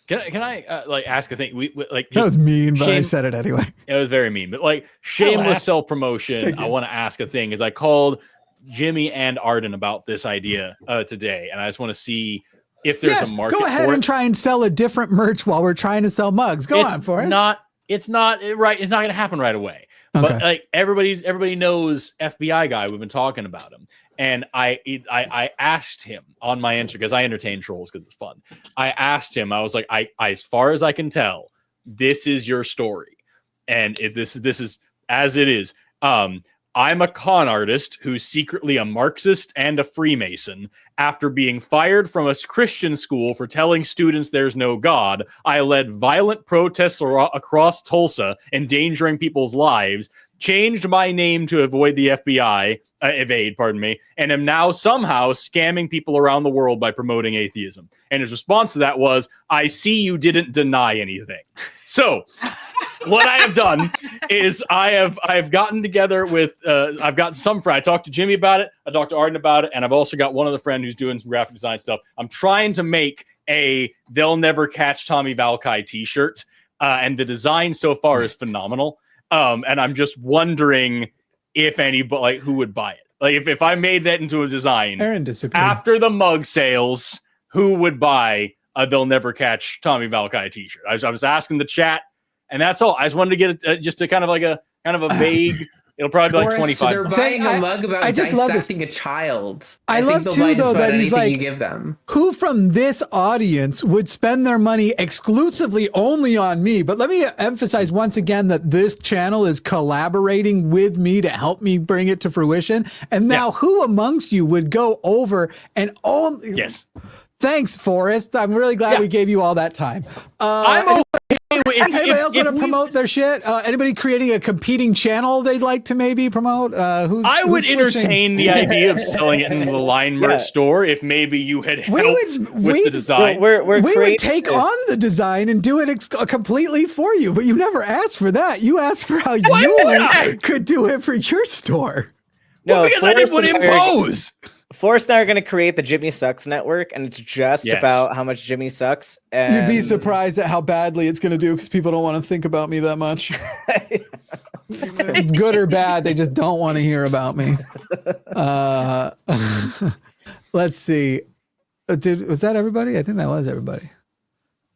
S6: Can I ask a thing? We like,
S1: that was mean, but I said it anyway.
S6: It was very mean, but like shameless self promotion. I want to ask a thing. Is I called Jimmy and Arden about this idea today, and I just want to see if there's a market.
S1: Go ahead and try and sell a different merch while we're trying to sell mugs. Go on, Forrest.
S6: It's not right. It's not going to happen right away. Okay. But like everybody knows FBI guy. We've been talking about him, and I asked him on my Instagram, because I entertain trolls because it's fun. I asked him. I was like, as far as I can tell, this is your story, and this is as it is. I'm a con artist who's secretly a Marxist and a Freemason. After being fired from a Christian school for telling students there's no God, I led violent protests across Tulsa, endangering people's lives, changed my name to avoid the FBI, and am now somehow scamming people around the world by promoting atheism. And his response to that was, I see you didn't deny anything. So what I have done is I've gotten together with I've got some friend. I talked to Jimmy about it. I talked to Arden about it, and I've also got one other friend who's doing some graphic design stuff. I'm trying to make a "They'll Never Catch Tommy Valkai" T-shirt, and the design so far is phenomenal. And I'm just wondering if anybody who would buy it. Like if I made that into a design after the mug sales, who would buy a "They'll Never Catch Tommy Valkai" T-shirt? I was asking the chat. And that's all. I just wanted to get just a kind of a vague. It'll probably be like 25.
S2: They're buying a mug about dissecting a child.
S1: I love too, though, that he's like,
S2: you give them.
S1: Who from this audience would spend their money exclusively only on me? But let me emphasize once again that this channel is collaborating with me to help me bring it to fruition. And now, who amongst you would go over and only?
S6: Yes.
S1: Thanks, Forrest. I'm really glad we gave you all that time.
S6: I'm okay
S1: Anybody else want to promote their shit? Anybody creating a competing channel they'd like to maybe promote?
S6: I would entertain the idea of selling it in the Line merch store if maybe you had helped with the design.
S1: We would take on the design and do it completely for you, but you never asked for that. You asked for how you could do it for your store.
S6: No, because I didn't want to impose.
S7: Forrest and I are going to create the Jimmy Sucks network, and it's just about how much Jimmy sucks. And
S1: you'd be surprised at how badly it's going to do because people don't want to think about me that much. Good or bad, they just don't want to hear about me. Let's see. Was that everybody? I think that was everybody.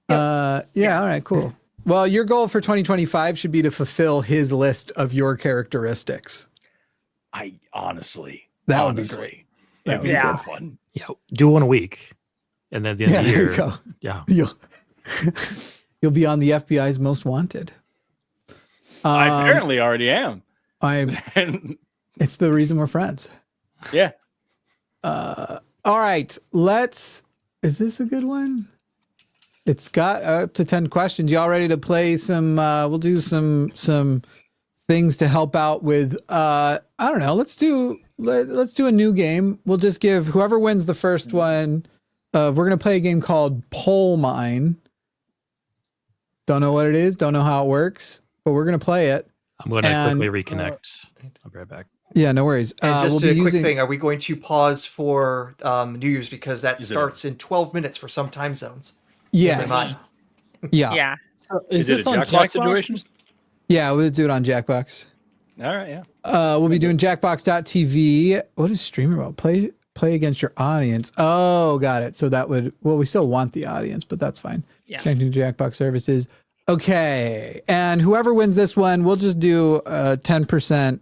S1: Yeah, all right, cool. Well, your goal for 2025 should be to fulfill his list of your characteristics.
S6: Honestly,
S1: that would be great.
S6: That'd be good fun.
S11: Yeah, do one a week, and then at the end of the year,
S1: there you go. You'll be on the FBI's most wanted.
S6: I apparently already am.
S1: It's the reason we're friends.
S6: Yeah.
S1: All right. Is this a good one? It's got up to 10 questions. Y'all ready to play some? We'll do some things to help out with. I don't know. Let's do a new game. We'll just give whoever wins the first one. We're gonna play a game called Poll Mine. Don't know what it is. Don't know how it works, but we're gonna play it.
S11: I'm gonna quickly reconnect. I'll be right back.
S1: Yeah, no worries.
S5: And just a quick thing: are we going to pause for New Year's because that starts in 12 minutes for some time zones?
S1: Yes.
S10: Yeah.
S8: So is this on
S6: Jackbox situation?
S1: Yeah, we'll do it on Jackbox.
S6: All right, yeah.
S1: We'll be doing Jackbox.tv. What is streamer about? Play against your audience. Oh, got it. So that would, we still want the audience, but that's fine.
S10: Yeah.
S1: Connecting to Jackbox services. Okay. And whoever wins this one, we'll just do a 10%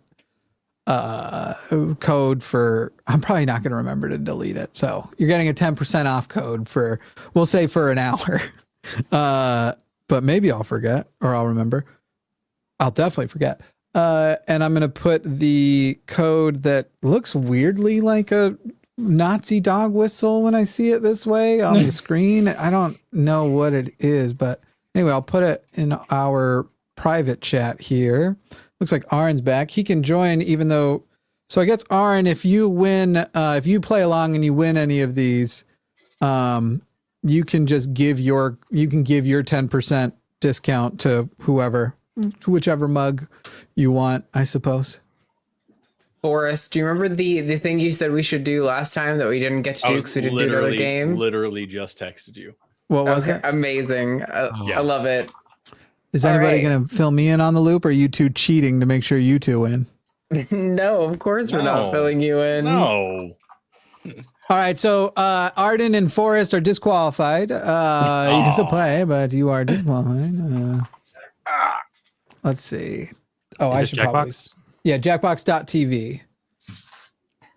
S1: code for, I'm probably not going to remember to delete it. So you're getting a 10% off code for, we'll say for an hour. But maybe I'll forget or I'll remember. I'll definitely forget. And I'm going to put the code that looks weirdly like a Nazi dog whistle when I see it this way on the screen. I don't know what it is, but anyway, I'll put it in our private chat here. Looks like Aaron's back. He can join even though, so I guess Aaron, if you win, if you play along and you win any of these, you can just give your 10% discount to whichever mug you want, I suppose.
S2: Forrest, do you remember the thing you said we should do last time that we didn't get to do because we didn't do another game?
S6: Literally just texted you.
S1: What was it?
S2: Amazing. I love it.
S1: Is anybody going to fill me in on the loop, or are you two cheating to make sure you two win?
S2: No, of course we're not filling you in.
S6: No.
S1: All right, so Arden and Forrest are disqualified. You can still play, but you are disqualified. Let's see. Oh, I should probably. Yeah, Jackbox.tv.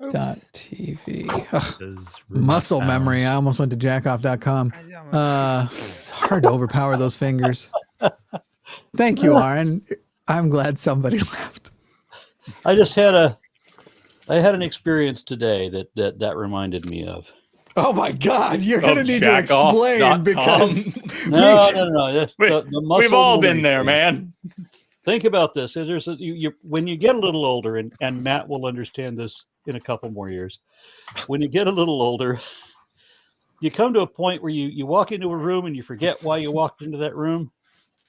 S1: .tv. Muscle memory. I almost went to jackoff.com. It's hard to overpower those fingers. Thank you, Aaron. I'm glad somebody laughed.
S9: I just had an experience today that reminded me of.
S1: Oh my God! You're gonna need to explain because
S9: no.
S6: We've all been there, man.
S9: Think about this. There's when you get a little older, and Matt will understand this in a couple more years. When you get a little older, you come to a point where you walk into a room and you forget why you walked into that room.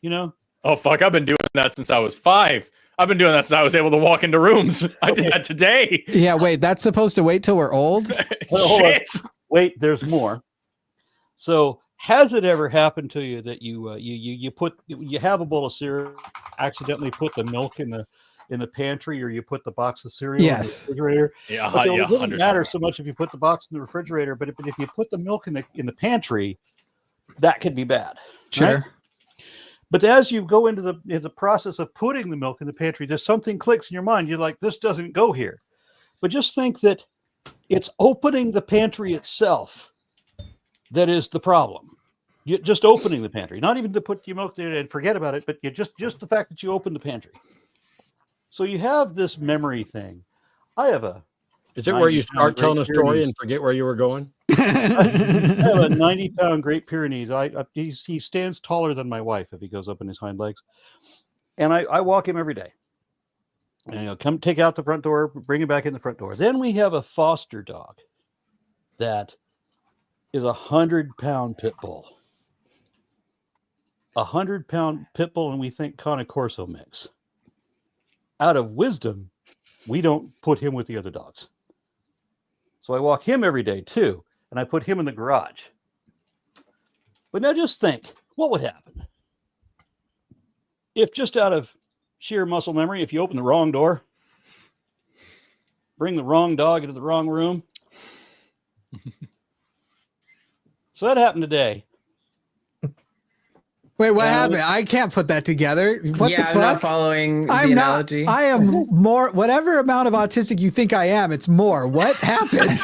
S9: You know?
S6: Oh fuck! I've been doing that since I was 5. I've been doing that since I was able to walk into rooms. I did that today.
S1: Yeah, wait. That's supposed to wait till we're old?
S6: Shit.
S9: Wait, there's more. So, has it ever happened to you that you have a bowl of cereal, accidentally put the milk in the pantry, or you put the box of cereal in the refrigerator?
S6: Yeah,
S9: okay, it doesn't matter so much if you put the box in the refrigerator, but if you put the milk in the pantry, that could be bad.
S1: Sure.
S9: Right? But as you go into the process of putting the milk in the pantry, there's something clicks in your mind. You're like, this doesn't go here. But just think that it's opening the pantry itself that is the problem. You just opening the pantry, not even to put your milk there and forget about it, but you just the fact that you open the pantry. So you have this memory thing. I have a
S3: Is it where you start telling a story and forget where you were going?
S9: I have a 90-pound Great Pyrenees. He stands taller than my wife if he goes up in his hind legs. And I walk him every day. And come take out the front door, bring him back in the front door. Then we have a foster dog that is 100-pound pit bull. 100-pound pit bull, and we think Cane Corso mix. Out of wisdom, we don't put him with the other dogs. So I walk him every day too, and I put him in the garage. But now just think, what would happen if, just out of sheer muscle memory, if you open the wrong door, bring the wrong dog into the wrong room? So that happened today.
S1: Wait, what happened? I can't put that together. What the fuck?
S2: I'm not following the analogy.
S1: I am more, whatever amount of autistic you think I am, it's more. What happened?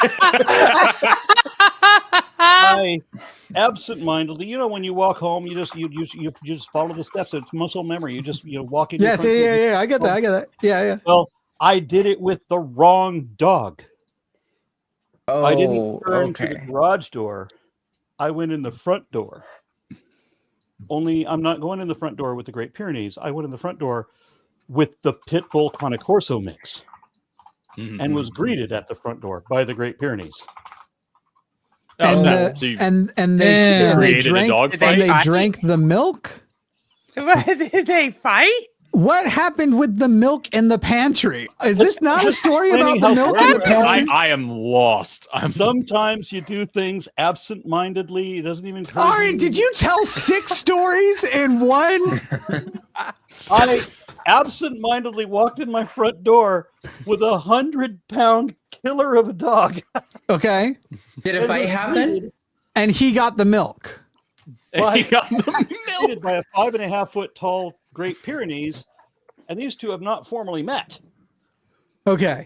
S9: I absentmindedly, when you walk home, you just follow the steps. It's muscle memory. You walk in.
S1: Yes, yeah. I get that. Yeah.
S9: Well, I did it with the wrong dog.
S2: Oh,
S9: I didn't turn to the garage door. I went in the front door. Only I'm not going in the front door with the Great Pyrenees. I went in the front door with the Pit Bull Cane Corso mix, and was greeted at the front door by the Great Pyrenees.
S1: And they drank the milk.
S10: Did they fight?
S1: What happened with the milk in the pantry? Is this not a story about the milk in the pantry?
S6: I am lost.
S9: Sometimes you do things absent-mindedly. It doesn't even.
S1: Ari, did you tell 6 stories in one?
S9: I absent-mindedly walked in my front door with 100-pound killer of a dog.
S1: Okay.
S2: Did a fight happen?
S1: And he got the milk.
S9: Well, he got the milk by a 5.5-foot tall Great Pyrenees, and these two have not formally met.
S1: Okay.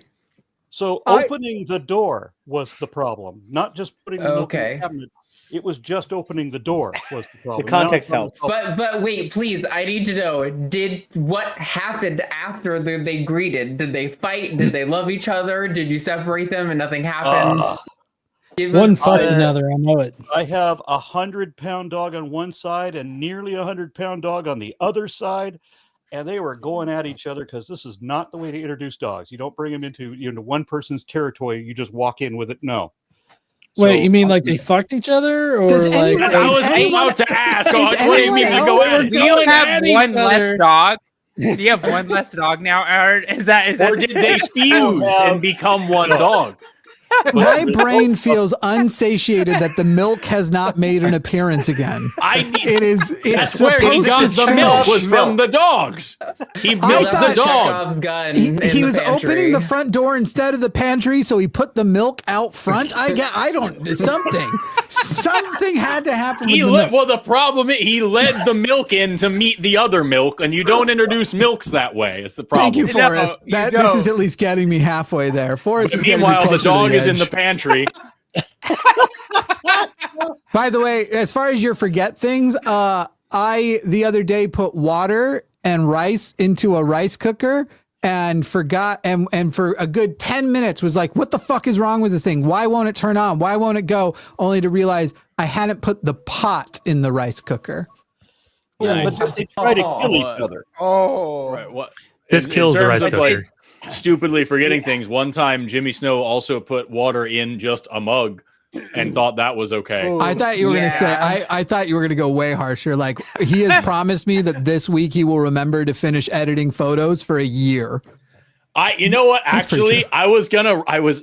S9: So opening the door was the problem, not just putting the milk in the cabinet. It was just opening the door was the problem.
S7: The context helps.
S2: But wait, please, I need to know, what happened after they greeted? Did they fight? Did they love each other? Did you separate them and nothing happened?
S8: One fight another, I know it.
S9: I have 100-pound dog on one side and nearly 100-pound dog on the other side, and they were going at each other because this is not the way to introduce dogs. You don't bring them into one person's territory. You just walk in with it. No.
S8: Wait, you mean like they fucked each other, or like?
S6: I was about to ask. What do you mean?
S10: Do you have one less dog? Do you have one less dog now, or is that?
S6: Or did they fuse and become one dog?
S1: My brain feels unsatiated that the milk has not made an appearance again. It's
S6: where he
S1: supposed
S6: got
S1: to
S6: the milk was from the dogs. He milked the dog.
S1: He was opening the front door instead of the pantry, so he put the milk out front. Something had to happen.
S6: Well, the problem is he led the milk in to meet the other milk, and you don't introduce milks that way. It's the problem.
S1: Thank you, Forrest. This is at least getting me halfway there. Forrest is getting me closer
S6: the dog
S1: to the
S6: is in the pantry.
S1: By the way, as far as your forget things, I the other day put water and rice into a rice cooker and forgot, and for a good 10 minutes was like, what the fuck is wrong with this thing? Why won't it turn on? Why won't it go? Only to realize I hadn't put the pot in the rice cooker.
S9: Yeah, but they try to kill each other.
S6: Right. What?
S11: This kills the rice cooker.
S6: Stupidly forgetting things. One time, Jimmy Snow also put water in just a mug and thought that was okay.
S1: I thought you were going to say, I thought you were going to go way harsher. Like, he has promised me that this week he will remember to finish editing photos for a year.
S6: You know what? Actually, I was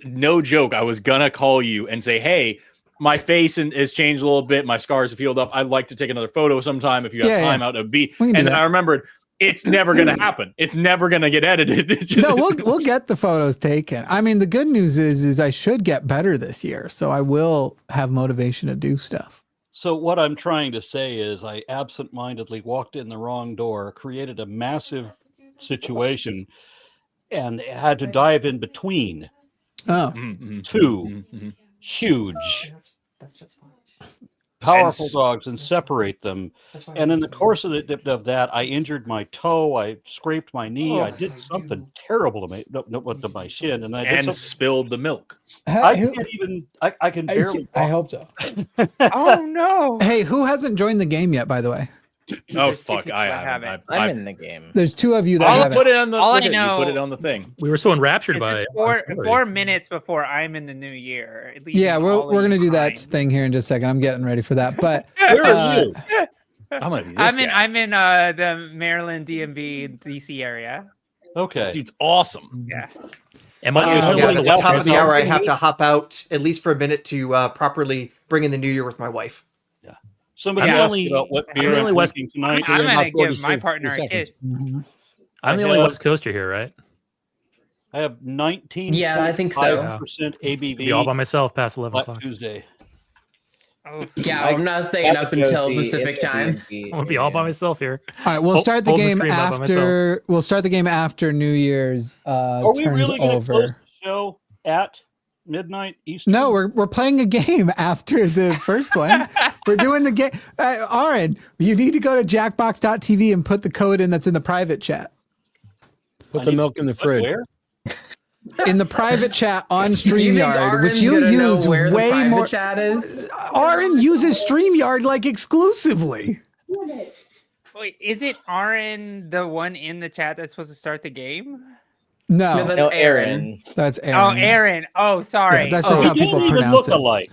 S6: no joke. I was going to call you and say, hey, my face has changed a little bit. My scars have healed up. I'd like to take another photo sometime if you have time out of B. And then I remembered, it's never going to happen. It's never going to get edited.
S1: No, we'll get the photos taken. I mean, the good news is I should get better this year, so I will have motivation to do stuff.
S9: So what I'm trying to say is I absent-mindedly walked in the wrong door, created a massive situation, and had to dive in between two huge powerful dogs and separate them. And in the course of that, I injured my toe. I scraped my knee. I did something terrible to my shin, and I did
S6: spilled the milk.
S9: I can't even. I can barely.
S1: I hope so.
S10: Oh no!
S1: Hey, who hasn't joined the game yet? By the way.
S6: Oh fuck! I haven't.
S7: I'm in the game.
S1: There's 2 of you that
S6: I'll
S1: haven't.
S6: put it on the.
S10: All I
S6: You
S10: know-
S6: put it on the thing.
S11: We were so enraptured
S10: This
S11: by
S10: is
S11: it.
S10: 4 minutes before I'm in the new year.
S1: Yeah, we're gonna do that thing here in just a second. I'm getting ready for that. But
S9: Where are you?
S6: I'm gonna be this
S10: I'm
S6: guy.
S10: in the Maryland, DMV, DC area.
S9: Okay.
S6: This dude's awesome.
S10: Yeah.
S11: Am I
S5: Yeah,
S11: usually
S5: at the top of the hour, I have to hop out at least for a minute to properly bring in the new year with my wife.
S9: Somebody asked me about what beer I'm drinking tonight.
S10: I'm gonna give my partner a kiss.
S11: I'm the only West Coaster here, right?
S9: I have 19.
S2: Yeah, I think so.
S9: 5% ABV.
S11: Be all by myself past 11 o'clock.
S9: Tuesday.
S10: Oh,
S2: Yeah, I'm not staying up until Pacific time.
S11: I'm gonna be all by myself here.
S1: all right, we'll start the
S11: Hold the
S1: game
S11: screen up by
S1: after. We'll start the game after New Year's
S9: Are we
S1: turns
S9: really going to
S1: over.
S9: close the show at midnight Eastern?
S1: No, we're playing a game after the first one. We're doing the game. Aaron, you need to go to jackbox.tv and put the code in that's in the private chat.
S3: Put the milk in the fridge.
S9: Where?
S1: In the private chat on
S2: Do you think
S1: StreamYard,
S2: Aaron's
S1: which you
S2: gonna know
S1: use
S2: where the
S1: way
S2: private
S1: more.
S2: chat is?
S1: Aaron uses StreamYard like exclusively.
S10: Wait, is it Aaron the one in the chat that's supposed to start the game?
S1: No,
S2: that's Aaron.
S1: That's Aaron.
S10: Oh, Aaron. Oh, sorry.
S1: Yeah, that's just how people pronounce it.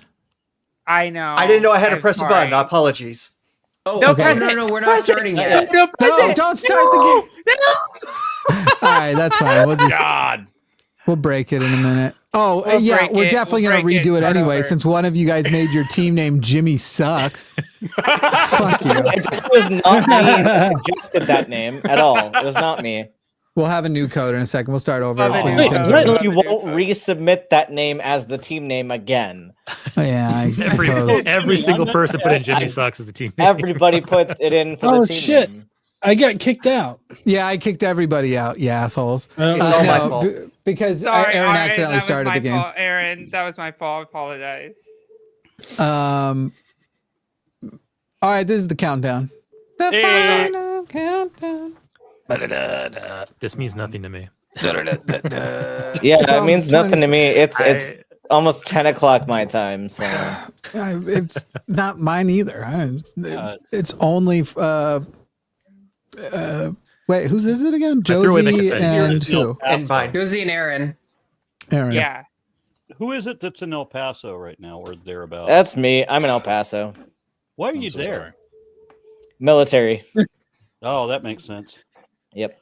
S10: I know.
S5: I didn't know I had to
S10: I'm
S5: press a
S10: sorry.
S5: button. Apologies.
S2: Oh,
S10: No,
S2: okay.
S10: press
S2: No,
S10: it.
S2: no, we're not
S10: Press it.
S2: starting yet.
S10: No, press
S1: No,
S10: it.
S1: don't start the game. All right, that's fine.
S6: God.
S1: We'll break it in a minute. Oh,
S10: We'll
S1: yeah,
S10: break
S1: we're
S10: it.
S1: definitely
S10: We'll
S1: going to
S10: break it.
S1: redo it
S10: Start
S1: anyway,
S10: over.
S1: since one of you guys made your team name Jimmy Sucks. Fuck you.
S7: It was not me that suggested that name at all. It was not me.
S1: We'll have a new code in a second. We'll start over. when
S7: Wait,
S1: things are-
S7: you won't resubmit that name as the team name again.
S1: Oh, yeah, I suppose.
S11: Every single person put in Jimmy Sucks as the team name.
S7: Everybody put it in for
S8: Oh
S7: the team
S8: shit!
S7: name.
S8: I got kicked out.
S1: Yeah, I kicked everybody out, you assholes.
S5: It's all my
S1: No,
S5: fault.
S1: because
S10: Sorry,
S1: Aaron
S10: Aaron,
S1: accidentally
S10: that was
S1: started
S10: my
S1: the game.
S10: fault, Aaron, that was my fault. I apologize.
S1: All right, this is the countdown. The
S6: Hey.
S1: final countdown.
S11: This means nothing to me.
S7: Yeah,
S1: It's
S7: it means
S1: almost
S7: nothing to me. It's
S11: I-
S7: almost 10 o'clock my time. So
S1: It's not mine either. It's only. Wait, whose is it again?
S11: threw away the
S1: Josie
S11: confetti.
S1: and who?
S5: And mine.
S2: Josie and Aaron.
S1: Aaron.
S10: Yeah.
S9: Who is it that's in El Paso right now or thereabouts?
S7: that's me. I'm in El Paso.
S9: Why are
S6: I'm
S9: you
S6: so
S9: there?
S6: sorry.
S7: Military.
S9: Oh, that makes sense.
S7: Yep.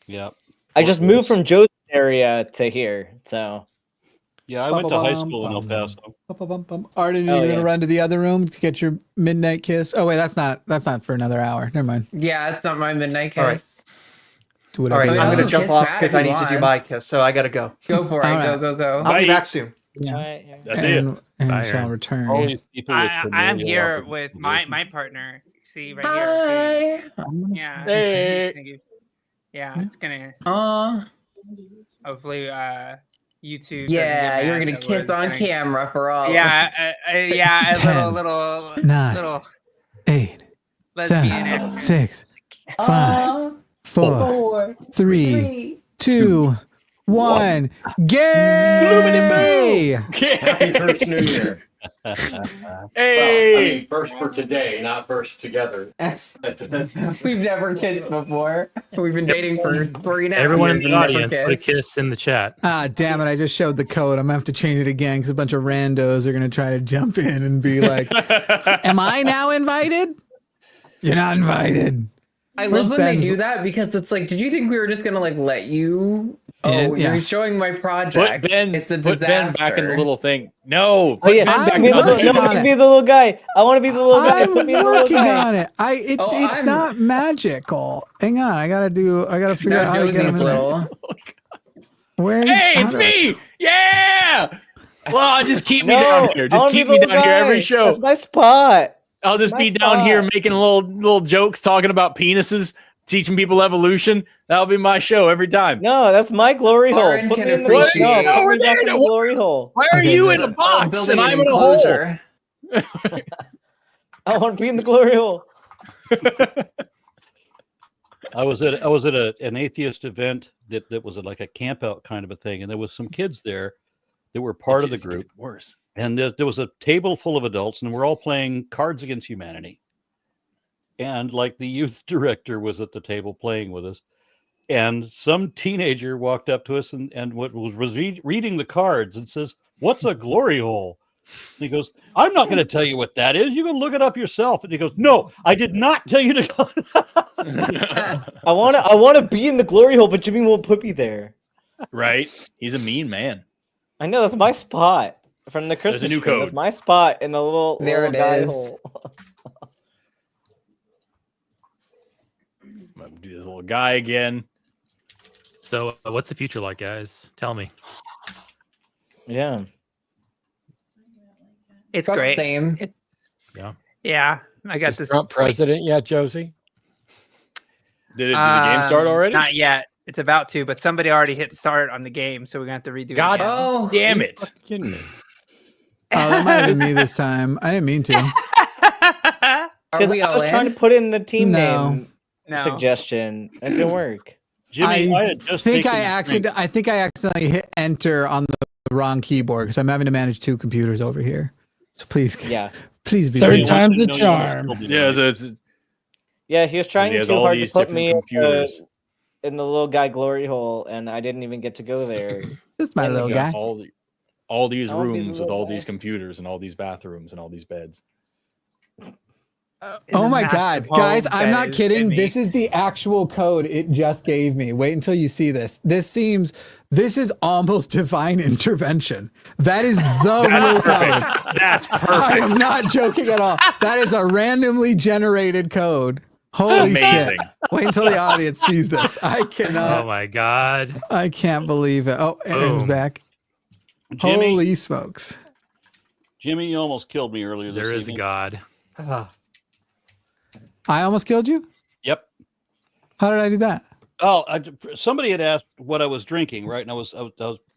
S9: Yeah.
S7: I just moved from Joe's area to here. So
S9: Yeah, I went to high school in El Paso.
S1: Arden, you're
S7: Oh,
S1: gonna
S7: yeah.
S1: run to the other room to get your midnight kiss. Oh wait, that's not for another hour. Never mind.
S2: Yeah, it's not my midnight
S5: All right.
S2: kiss.
S1: Do
S5: All
S1: whatever.
S5: right,
S1: you
S5: I'm
S1: want.
S5: going to jump
S2: Kiss
S5: off
S2: Matt
S5: because
S2: if
S5: I
S2: he
S5: need to do my
S2: wants.
S5: kiss, so I got to go.
S2: Go for it.
S1: All right.
S2: Go, go, go.
S5: I'll be
S6: Bye.
S5: back soon.
S6: That's it.
S1: And
S11: Bye,
S1: shall
S11: Aaron.
S1: return.
S9: All these people with
S10: I'm
S9: familial
S10: here with my
S9: opposition.
S10: partner. See right here.
S2: Bye.
S10: Yeah.
S9: Hey.
S10: Yeah, it's gonna
S2: Aw.
S10: hopefully YouTube. doesn't
S2: Yeah,
S10: get
S2: you're
S10: mad
S2: gonna
S10: that
S2: kiss
S10: we're
S2: on
S10: gonna-
S2: camera for all.
S10: Yeah, yeah, a
S1: 10,
S10: little
S1: 9, 8,
S10: lesbian
S1: 7,
S10: action.
S1: 6, 5,
S2: Aw.
S1: 4, 3, 2, 1. Gay!
S3: Happy first New Year.
S6: Hey.
S3: First for today, not first together.
S2: We've never kissed before. We've been dating for 3.5
S11: Everyone in
S2: years
S11: the
S2: and never
S11: audience, put a
S2: kissed.
S11: kiss in the chat.
S1: Ah, damn it. I just showed the code. I'm going to have to change it again because a bunch of randos are going to try to jump in and be like, am I now invited? You're not invited.
S2: I
S1: Where's
S2: love when they
S1: Ben's-
S2: do that because it's like, did you think we were just gonna like let you?
S1: And-
S2: Oh,
S1: yeah.
S2: you're showing my project.
S6: Put Ben.
S2: It's a
S6: Put Ben
S2: disaster.
S6: back in the little thing. No.
S7: Oh
S6: Put
S7: yeah,
S6: Ben
S1: I'm
S6: back
S7: give me
S6: in
S7: the
S6: the
S1: working
S7: no,
S1: on
S7: give
S1: it.
S7: me the little guy. I want to be the little guy.
S1: I'm
S7: Put me the little
S1: working
S7: guy.
S1: on it. It's
S2: Oh,
S1: it's
S2: I'm-
S1: not magical. Hang on. I got to figure out
S2: No,
S1: how to get
S2: Josie's
S1: him in there.
S2: little.
S1: Where's
S6: Hey,
S1: how
S6: it's
S1: do I-
S6: me. Yeah. Well, just keep me
S7: No,
S6: down here.
S7: I
S6: Just
S7: wanna be
S6: keep
S7: the
S6: me
S7: little
S6: down here every
S7: guy.
S6: show.
S7: That's my spot.
S6: I'll just
S7: my
S6: be down here
S7: spot.
S6: making little jokes, talking about penises, teaching people evolution. That'll be my show every time.
S7: No, that's my glory hole.
S2: Lauren
S7: Put
S2: can
S7: me in the
S2: appreciate
S7: no,
S2: it.
S7: put
S6: Over
S7: me back
S6: there,
S7: in the
S6: no-
S7: glory hole.
S6: Why are
S1: Okay,
S6: you
S1: good.
S6: in a
S2: Oh,
S6: box
S2: building
S6: and
S2: an
S6: I'm in a hole?
S2: enclosure.
S7: I want to be in the glory hole.
S9: I was at an atheist event that was like a camp out kind of a thing, and there was some kids there that were part of the group.
S6: Worse.
S9: And there was a table full of adults, and we're all playing Cards Against Humanity. And like the youth director was at the table playing with us, and some teenager walked up to us and was reading the cards and says, "What's a glory hole?" And he goes, "I'm not going to tell you what that is. You can look it up yourself." And he goes, "No, I did not tell you to go."
S7: I want to be in the glory hole, but Jimmy won't put me there.
S6: Right? He's a mean man.
S7: I know, that's my spot from the Christmas
S6: There's a new
S7: tree.
S6: code.
S7: That's my spot in the little
S2: There
S7: little
S2: it
S7: guy
S2: is.
S7: hole.
S6: Do this little guy again.
S11: So, what's the future like, guys? Tell me.
S7: Yeah.
S10: It's
S2: About the
S10: great.
S2: same.
S10: Yeah, I got
S3: Is
S10: this.
S3: Trump president yet, Josie?
S6: Did the game start already?
S10: Not yet. It's about to, but somebody already hit start on the game, so we're gonna have to redo
S6: God
S10: it. Again.
S2: Oh,
S6: damn it.
S9: Kidding me.
S1: Oh, that might have been me this time. I didn't mean to.
S2: are
S7: Because
S2: we
S7: I
S2: all
S7: was trying
S2: in?
S7: to put in the team
S1: No.
S7: name
S10: No.
S7: suggestion. It didn't work.
S9: Jimmy,
S1: I
S9: had just
S1: think
S9: taken
S1: I
S9: a drink.
S1: accidentally hit enter on the wrong keyboard because I'm having to manage two computers over here. So please,
S7: Yeah.
S1: please be.
S8: Third
S1: real.
S8: time's
S9: No,
S8: a
S9: you
S8: charm.
S9: must still be
S6: Yeah,
S9: right.
S6: so it's
S7: Yeah, he was trying
S6: he has
S7: too
S6: all
S7: hard to
S6: these
S7: put
S6: different
S7: me
S6: computers.
S7: in the little guy glory hole, and I didn't even get to go there.
S1: This is my
S7: There we
S1: little
S7: go.
S1: guy.
S6: all these
S7: I wanna be the
S6: rooms with
S7: little
S6: all
S7: guy.
S6: these computers and all these bathrooms and all these beds.
S1: Oh my
S10: massive
S1: God,
S10: home
S1: guys, I'm
S10: that
S1: not
S10: is
S1: kidding.
S10: Jimmy.
S1: This is the actual code it just gave me. Wait until you see this. This is almost divine intervention. That is the real code.
S6: That's
S1: I am
S6: perfect.
S1: not joking at all. That is a randomly generated code. Holy
S6: Amazing.
S1: shit. Wait until the audience sees this. I
S11: Oh
S1: cannot.
S11: my god.
S1: I can't believe it. Oh, Aaron's
S11: Boom.
S1: back.
S9: Jimmy,
S1: Holy smokes.
S9: Jimmy, you almost killed me earlier this
S11: There is a
S9: evening.
S11: god.
S1: I almost killed you?
S9: Yep.
S1: How did I do that?
S9: Oh, somebody had asked what I was drinking, right? And I was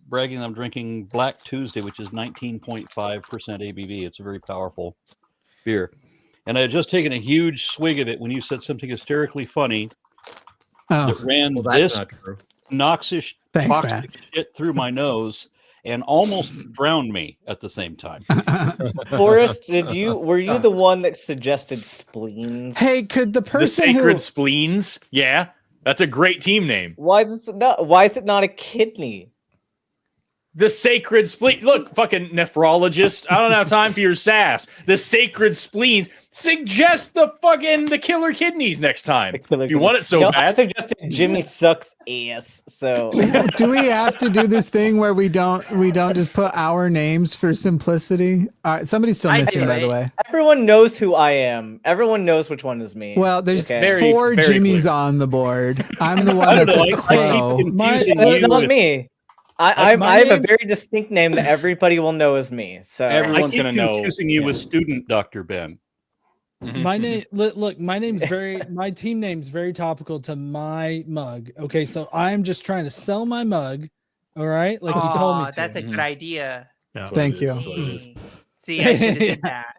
S9: bragging I'm drinking Black Tuesday, which is 19.5% ABV. It's a very powerful beer. And I had just taken a huge swig of it when you said something hysterically funny that
S1: Oh,
S9: ran
S3: Well, that's
S9: this
S3: not true.
S9: noxious,
S1: thanks,
S9: toxic
S1: man.
S9: shit through my nose and almost drowned me at the same time.
S7: Forrest, were you the one that suggested spleens?
S1: Hey, could the
S6: The
S1: person
S6: Sacred
S1: who
S6: Spleens. Yeah, that's a great team name.
S7: Why is it not a kidney?
S6: The Sacred Spleen. Look, fucking nephrologist. I don't have time for your sass. The Sacred Spleens. Suggest the killer kidneys next time.
S7: Killer
S6: If you want it so
S7: I
S6: bad.
S7: suggested Jimmy sucks ass. So
S1: do we have to do this thing where we don't just put our names for simplicity? All right, somebody's still
S10: I
S1: missing,
S10: do
S1: by the
S10: it.
S1: way.
S7: everyone knows who I am. Everyone knows which one is me.
S1: Well, there's
S7: Okay.
S1: four
S9: very
S1: Jimmys
S9: clear.
S1: on the board. I'm the
S9: I
S1: one
S9: don't
S1: that's
S9: know.
S1: a
S9: I keep
S1: crow.
S9: confusing
S7: That's
S9: you
S7: not
S9: with-
S7: me. I
S8: my
S7: have a
S8: name-
S7: very distinct name that everybody will know as me. So
S9: I
S6: Everyone's
S9: keep
S6: gonna know.
S9: confusing you with student Dr. Ben.
S8: My name, look, my name's my team name's very topical to my mug. Okay, so I'm just trying to sell my mug. All right, like you told me
S10: Aw,
S8: to.
S10: that's a good idea.
S11: Yeah.
S6: That's what
S1: Thank
S6: it is.
S1: you.
S6: That's what it is.
S10: See, I should have did that.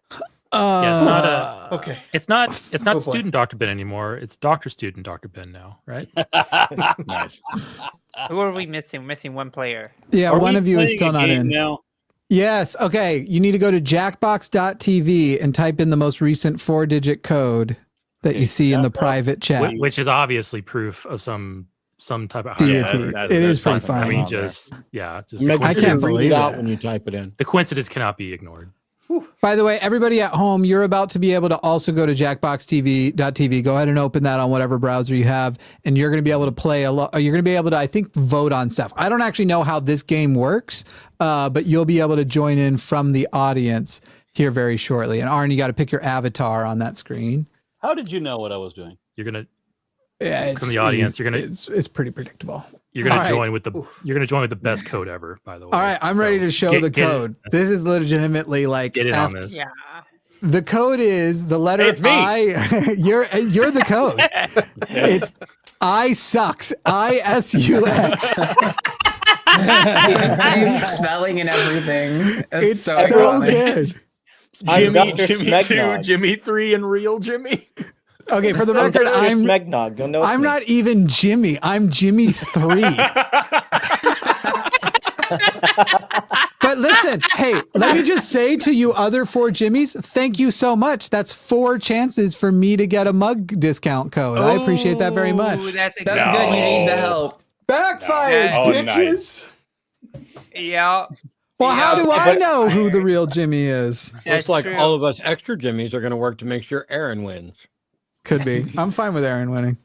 S11: Yeah, it's not a
S5: Okay.
S11: it's not
S5: Oh, boy.
S11: student Dr. Ben anymore. It's Dr. Student Dr. Ben now, right?
S6: Nice.
S10: Who are we missing? We're missing one player.
S1: Yeah,
S9: Are
S1: one
S9: we
S1: of you is
S9: playing
S1: still
S9: a
S1: not
S9: game
S1: in.
S9: now?
S1: Yes. Okay. You need to go to jackbox.tv and type in the most recent 4-digit code that you see in the private chat.
S11: Which is obviously proof of some type of
S1: Deity.
S6: that's-
S1: It is
S6: that's
S1: pretty
S6: fun.
S11: I
S1: funny.
S11: mean, just the
S3: Make
S1: I
S3: sure
S1: can't
S3: you read
S1: believe
S3: it out
S1: it.
S3: when you type it in.
S11: the coincidence cannot be ignored.
S1: By the way, everybody at home, you're about to be able to also go to jackboxtv.tv. Go ahead and open that on whatever browser you have, and you're going to be able to play you're going to be able to, I think, vote on stuff. I don't actually know how this game works, but you'll be able to join in from the audience here very shortly. And Arn, you got to pick your avatar on that screen.
S9: How did you know what I was doing?
S11: You're gonna
S1: Yeah,
S11: from the audience.
S1: it's pretty predictable.
S11: You're gonna
S1: All right.
S11: join with the best code ever. By the way.
S1: All right, I'm ready
S11: So
S1: to show
S11: get-
S1: the
S11: get it-
S1: code. This is legitimately like
S11: Get in on this.
S10: Yeah.
S1: The code is the letter
S6: Hey, it's me.
S1: I. You're the code. It's I sucks. ISUX.
S2: Spelling and everything.
S1: It's so
S2: funny.
S1: good.
S6: Jimmy,
S7: Dr.
S6: Jimmy 2,
S7: Smegnog.
S6: Jimmy 3, and real Jimmy.
S1: Okay, for the record,
S7: Dr.
S1: I'm
S7: Smegnog. You'll know it's
S1: I'm
S7: me.
S1: not even Jimmy. I'm Jimmy 3. But listen, hey, let me just say to you other 4 Jimmies, thank you so much. That's 4 chances for me to get a mug discount code. I appreciate that very much.
S10: That's
S2: That's good. You need the help.
S1: Backfired,
S6: No. Oh,
S1: bitches.
S10: Yeah.
S1: Well, how do I
S7: but-
S1: know who the real Jimmy is?
S3: Looks like
S10: true.
S3: all of us extra Jimmys are going to work to make sure Aaron wins.
S1: Could be. I'm fine with Aaron winning.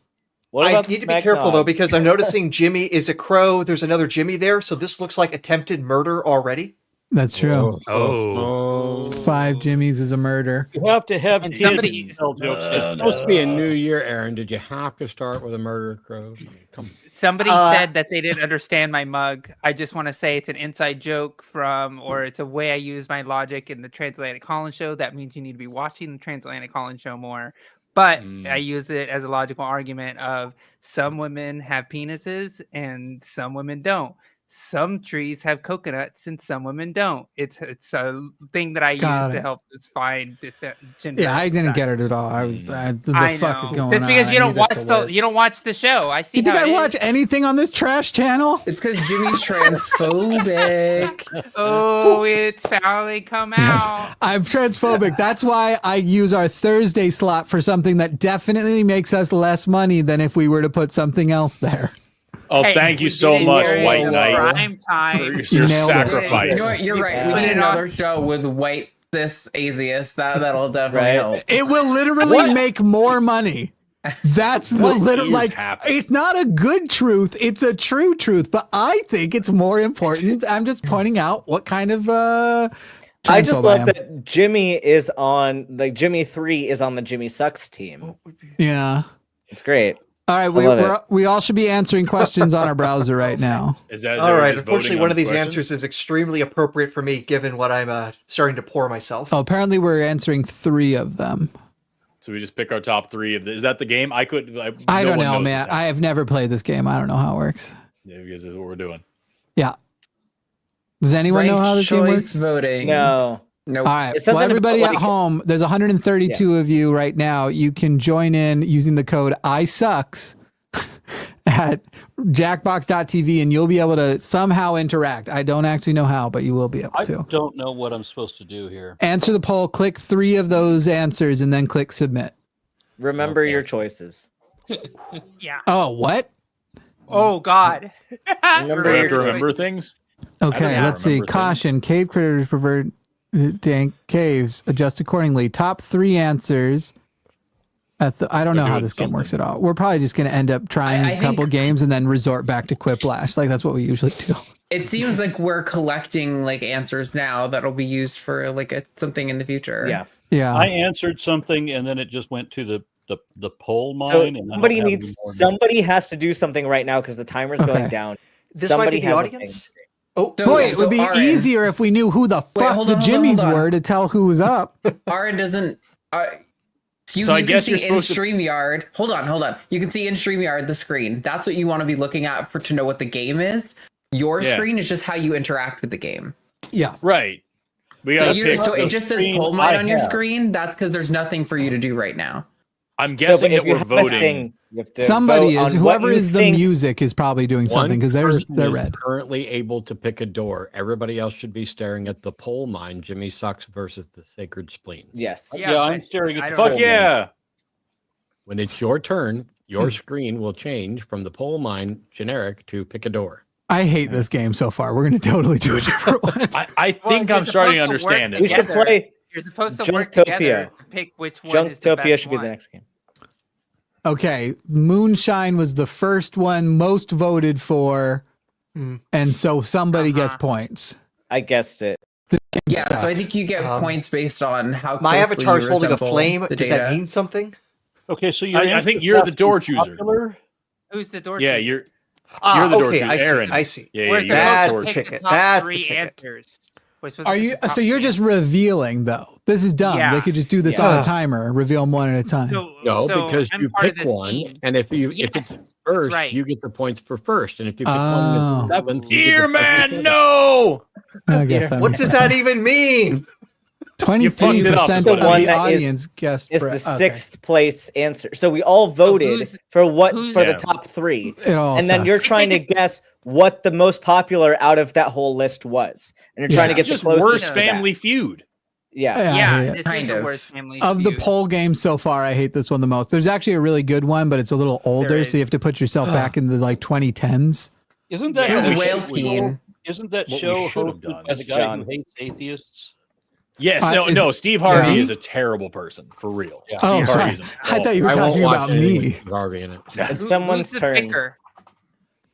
S7: What
S5: I
S7: about
S5: need to be careful
S7: Smegnog?
S5: though, because I'm noticing Jimmy is a crow. There's another Jimmy there, so this looks like attempted murder already.
S1: That's true.
S11: Oh.
S1: 5 Jimmies is a murder.
S9: You have to have
S10: And
S9: kids
S10: somebody-
S9: to tell jokes.
S3: It's supposed to be a new year, Aaron. Did you have to start with a murder of crows? Come
S10: Somebody said that they didn't understand my mug. I just want to say it's an inside joke or it's a way I use my logic in the Transatlantic Colin show. That means you need to be watching the Transatlantic Colin show more. But I use it as a logical argument of some women have penises and some women don't. Some trees have coconuts and some women don't. It's a thing that I
S1: Got
S10: use
S1: it.
S10: to help us find gender.
S1: Yeah, I didn't
S10: stuff.
S1: get it at all. I was the
S10: I
S1: fuck
S10: know.
S1: is going
S10: That's
S1: on?
S10: because you
S1: I
S10: don't
S1: need
S10: watch
S1: this to work.
S10: you don't watch the show. I see.
S1: You think
S10: how
S1: I
S10: it
S1: watch
S10: is.
S1: anything on this trash channel?
S2: It's because Jimmy's transphobic.
S10: Oh, it's finally come out.
S1: I'm transphobic. That's why I use our Thursday slot for something that definitely makes us less money than if we were to put something else there.
S6: Oh,
S10: Hey,
S6: thank you
S10: we
S6: so
S10: did it
S6: much,
S10: during
S6: White
S10: the
S6: Knight,
S10: Prime
S6: for
S10: time.
S6: your
S1: nailed it.
S6: sacrifice.
S2: You know what? You're right. We
S10: Put
S2: need
S10: it on-
S2: another show with white cis atheists. That'll definitely
S7: Right.
S2: help.
S1: It will literally make more money. That's the literal,
S6: is
S1: like,
S6: happening?
S1: it's not a good truth. It's a true truth, but I think it's more important. I'm just pointing out what kind of,
S7: I just
S1: transphobe
S7: love
S1: am.
S7: that Jimmy is on, like, Jimmy 3 is on the Jimmy Sucks team.
S1: Yeah.
S7: It's great.
S1: All right. We all should be answering questions on our browser right now.
S6: Is that
S5: All right.
S6: just
S5: Unfortunately,
S6: voting
S5: one
S6: on
S5: of these
S6: questions?
S5: answers is extremely appropriate for me, given what I'm starting to pour myself.
S1: Oh, apparently we're answering 3 of them.
S6: So we just pick our top 3 of the. Is that the game? I could.
S1: I
S6: no
S1: don't
S6: one
S1: know,
S6: knows
S1: man.
S6: what's
S1: I have never played this game. I don't know how it works.
S6: happening. Yeah, because this is what we're doing.
S1: Yeah. Does anyone know how this game
S2: Choice
S1: works?
S2: voting.
S7: No.
S2: Nope.
S1: All right.
S7: It's
S1: Well,
S7: something about,
S1: everybody at
S7: like-
S1: home, there's 132 of you right now. You can join in using the code ISUCKS at jackbox.tv and you'll be able to somehow interact. I don't actually know how, but you will be able
S9: I
S1: to.
S9: don't know what I'm supposed to do here.
S1: Answer the poll, click 3 of those answers, and then click submit.
S7: Remember your choices.
S10: Yeah.
S1: Oh, what?
S10: Oh God.
S7: Remember
S6: Do I
S7: your
S6: have to remember
S7: choices.
S6: things?
S1: Okay,
S6: don't
S1: let's see.
S6: remember things.
S1: Caution, cave critters pervert dank caves. Adjust accordingly. Top 3 answers. I don't know how
S6: doing
S1: this game
S6: something.
S1: works at all. We're probably just going to end up trying
S2: I
S1: a couple
S2: think-
S1: games and then resort back to Quiplash. Like, that's what we usually do.
S2: It seems like we're collecting like answers now that'll be used for like something in the future.
S7: Yeah.
S1: Yeah.
S9: I answered something and then it just went to the poll mine.
S7: So
S9: and I don't
S7: somebody
S9: have any
S7: needs,
S9: more now.
S7: somebody has to do something right now because the timer's
S1: Okay.
S7: going down.
S5: This
S7: Somebody
S5: might be
S7: has
S5: the
S7: a thing.
S5: audience. Oh,
S2: So-
S1: Boy, it would be
S2: Aaron-
S1: easier if we knew who the fuck
S2: hold
S1: the
S2: on, hold on,
S1: Jimmies
S2: hold on.
S1: were to tell who was up.
S2: Aaron doesn't.
S6: So I guess
S2: can
S6: you're
S2: see in
S6: supposed to-
S2: StreamYard. Hold on. You can see in StreamYard the screen. That's what you want to be looking at to know what the game is. Your
S6: Yeah.
S2: screen is just how you interact with the game.
S1: Yeah.
S6: Right. We
S2: So,
S6: got to pick.
S2: so
S6: the
S2: it just says
S6: screen
S2: poll mine
S6: I
S2: on your
S6: have.
S2: screen. That's because there's nothing for you to do right now.
S6: I'm
S7: So,
S6: guessing
S7: but if
S6: that
S7: you
S6: we're
S7: have a
S6: voting.
S7: thing, you have to
S1: Somebody
S7: vote
S1: is.
S7: on what
S1: Whoever
S7: you
S1: is the
S7: think-
S1: music is probably doing something because they're
S3: is
S1: red.
S3: currently able to pick a door. Everybody else should be staring at the poll mine. Jimmy Sucks versus the Sacred Spleens.
S7: Yes.
S9: Yeah, I'm
S10: but
S9: staring
S10: I
S9: at the
S10: don't
S6: Fuck
S9: poll
S6: yeah.
S3: When it's your turn, your screen will change from the poll mine generic to pick a door.
S1: I hate this game so far. We're going to totally do a different one.
S6: I think I'm starting to understand it.
S7: We should
S6: now.
S7: play
S10: You're supposed to work
S7: Junktopia.
S10: together to pick which one is the
S7: Junktopia
S10: best
S7: should be
S10: one.
S7: the next game.
S1: Okay, Moonshine was the first one most voted for, and so somebody gets points.
S7: I guessed it.
S2: Yeah, so I
S1: Sucks.
S2: think you get points based on how
S5: my
S2: closely
S5: avatar's
S2: you
S5: holding a
S2: resemble
S5: flame.
S2: the
S5: Does that
S2: data.
S5: mean something?
S9: Okay, so you're
S6: I think you're the door chooser.
S10: Who's the door?
S6: Yeah,
S10: chooser?
S6: you're
S5: Ah,
S6: the door
S5: okay,
S6: chooser.
S5: I see.
S6: Aaron.
S5: I see.
S6: Yeah,
S10: We're
S6: yeah,
S5: That's
S10: supposed
S5: the
S10: to pick
S5: ticket.
S10: the top
S5: That's the
S10: 3
S5: ticket.
S10: answers. We're supposed to
S1: Are
S10: pick
S1: you?
S10: the top
S1: So you're
S10: 3
S1: just revealing though. This is dumb.
S10: Yeah.
S1: They could just do this
S7: Yeah.
S1: on a timer. Reveal them one at a time.
S3: No,
S10: so
S3: because
S10: I'm
S3: you
S10: part of
S3: pick
S10: this
S3: one,
S10: team.
S3: and if
S10: Yes,
S3: it's
S10: that's
S3: first,
S10: right.
S3: you get the points for first, and if you pick one
S1: Oh.
S3: that's seventh, you get
S6: Dear
S3: the points for
S6: man,
S3: seventh.
S6: no.
S1: I guess that
S5: What
S1: makes
S5: does
S1: sense.
S5: that even mean?
S1: 23% of the audience guessed
S7: is the sixth place answer. So we all voted for the top three, and then you're trying to guess what the most popular out of that whole list was, and you're trying to get
S6: just
S7: the closest
S6: worst Family Feud.
S10: Yeah, this is the worst Family
S1: of
S10: Feud.
S1: the poll game so far. I hate this one the most. There's actually a really good one, but it's a little older, so you have to put yourself back in the like 2010s.
S9: Isn't that
S2: Whale Teen?
S9: Isn't that show hosted by the guy who hates atheists?
S6: Yes, no. Steve Harvey is a terrible person for real.
S1: Yeah. Oh, sorry. I thought you were talking about me.
S3: Harvey in it.
S7: It's someone's turn.
S10: Picker?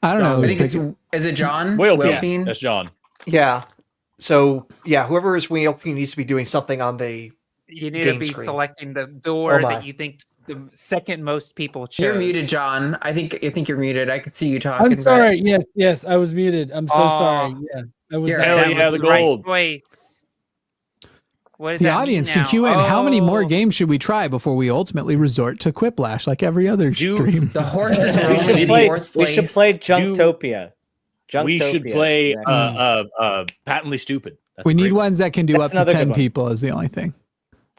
S1: I don't know.
S2: I think is it John?
S6: Whale Teen. That's John.
S5: Yeah. So yeah, whoever is Whale Teen needs to be doing something on the.
S10: You need to be selecting the door that you think the second most people chose.
S2: You're muted, John. I think you're muted. I could see you talking.
S8: I'm sorry. Yes, I was muted. I'm so sorry. Yeah, I was.
S6: The gold.
S10: Right. What is
S1: the audience can cue in. How many more games should we try before we ultimately resort to Quiplash like every other stream?
S2: The horses are
S7: we should play Junktopia.
S6: We should play Patently Stupid.
S1: That's we need ones that can do up to 10 people is the only thing.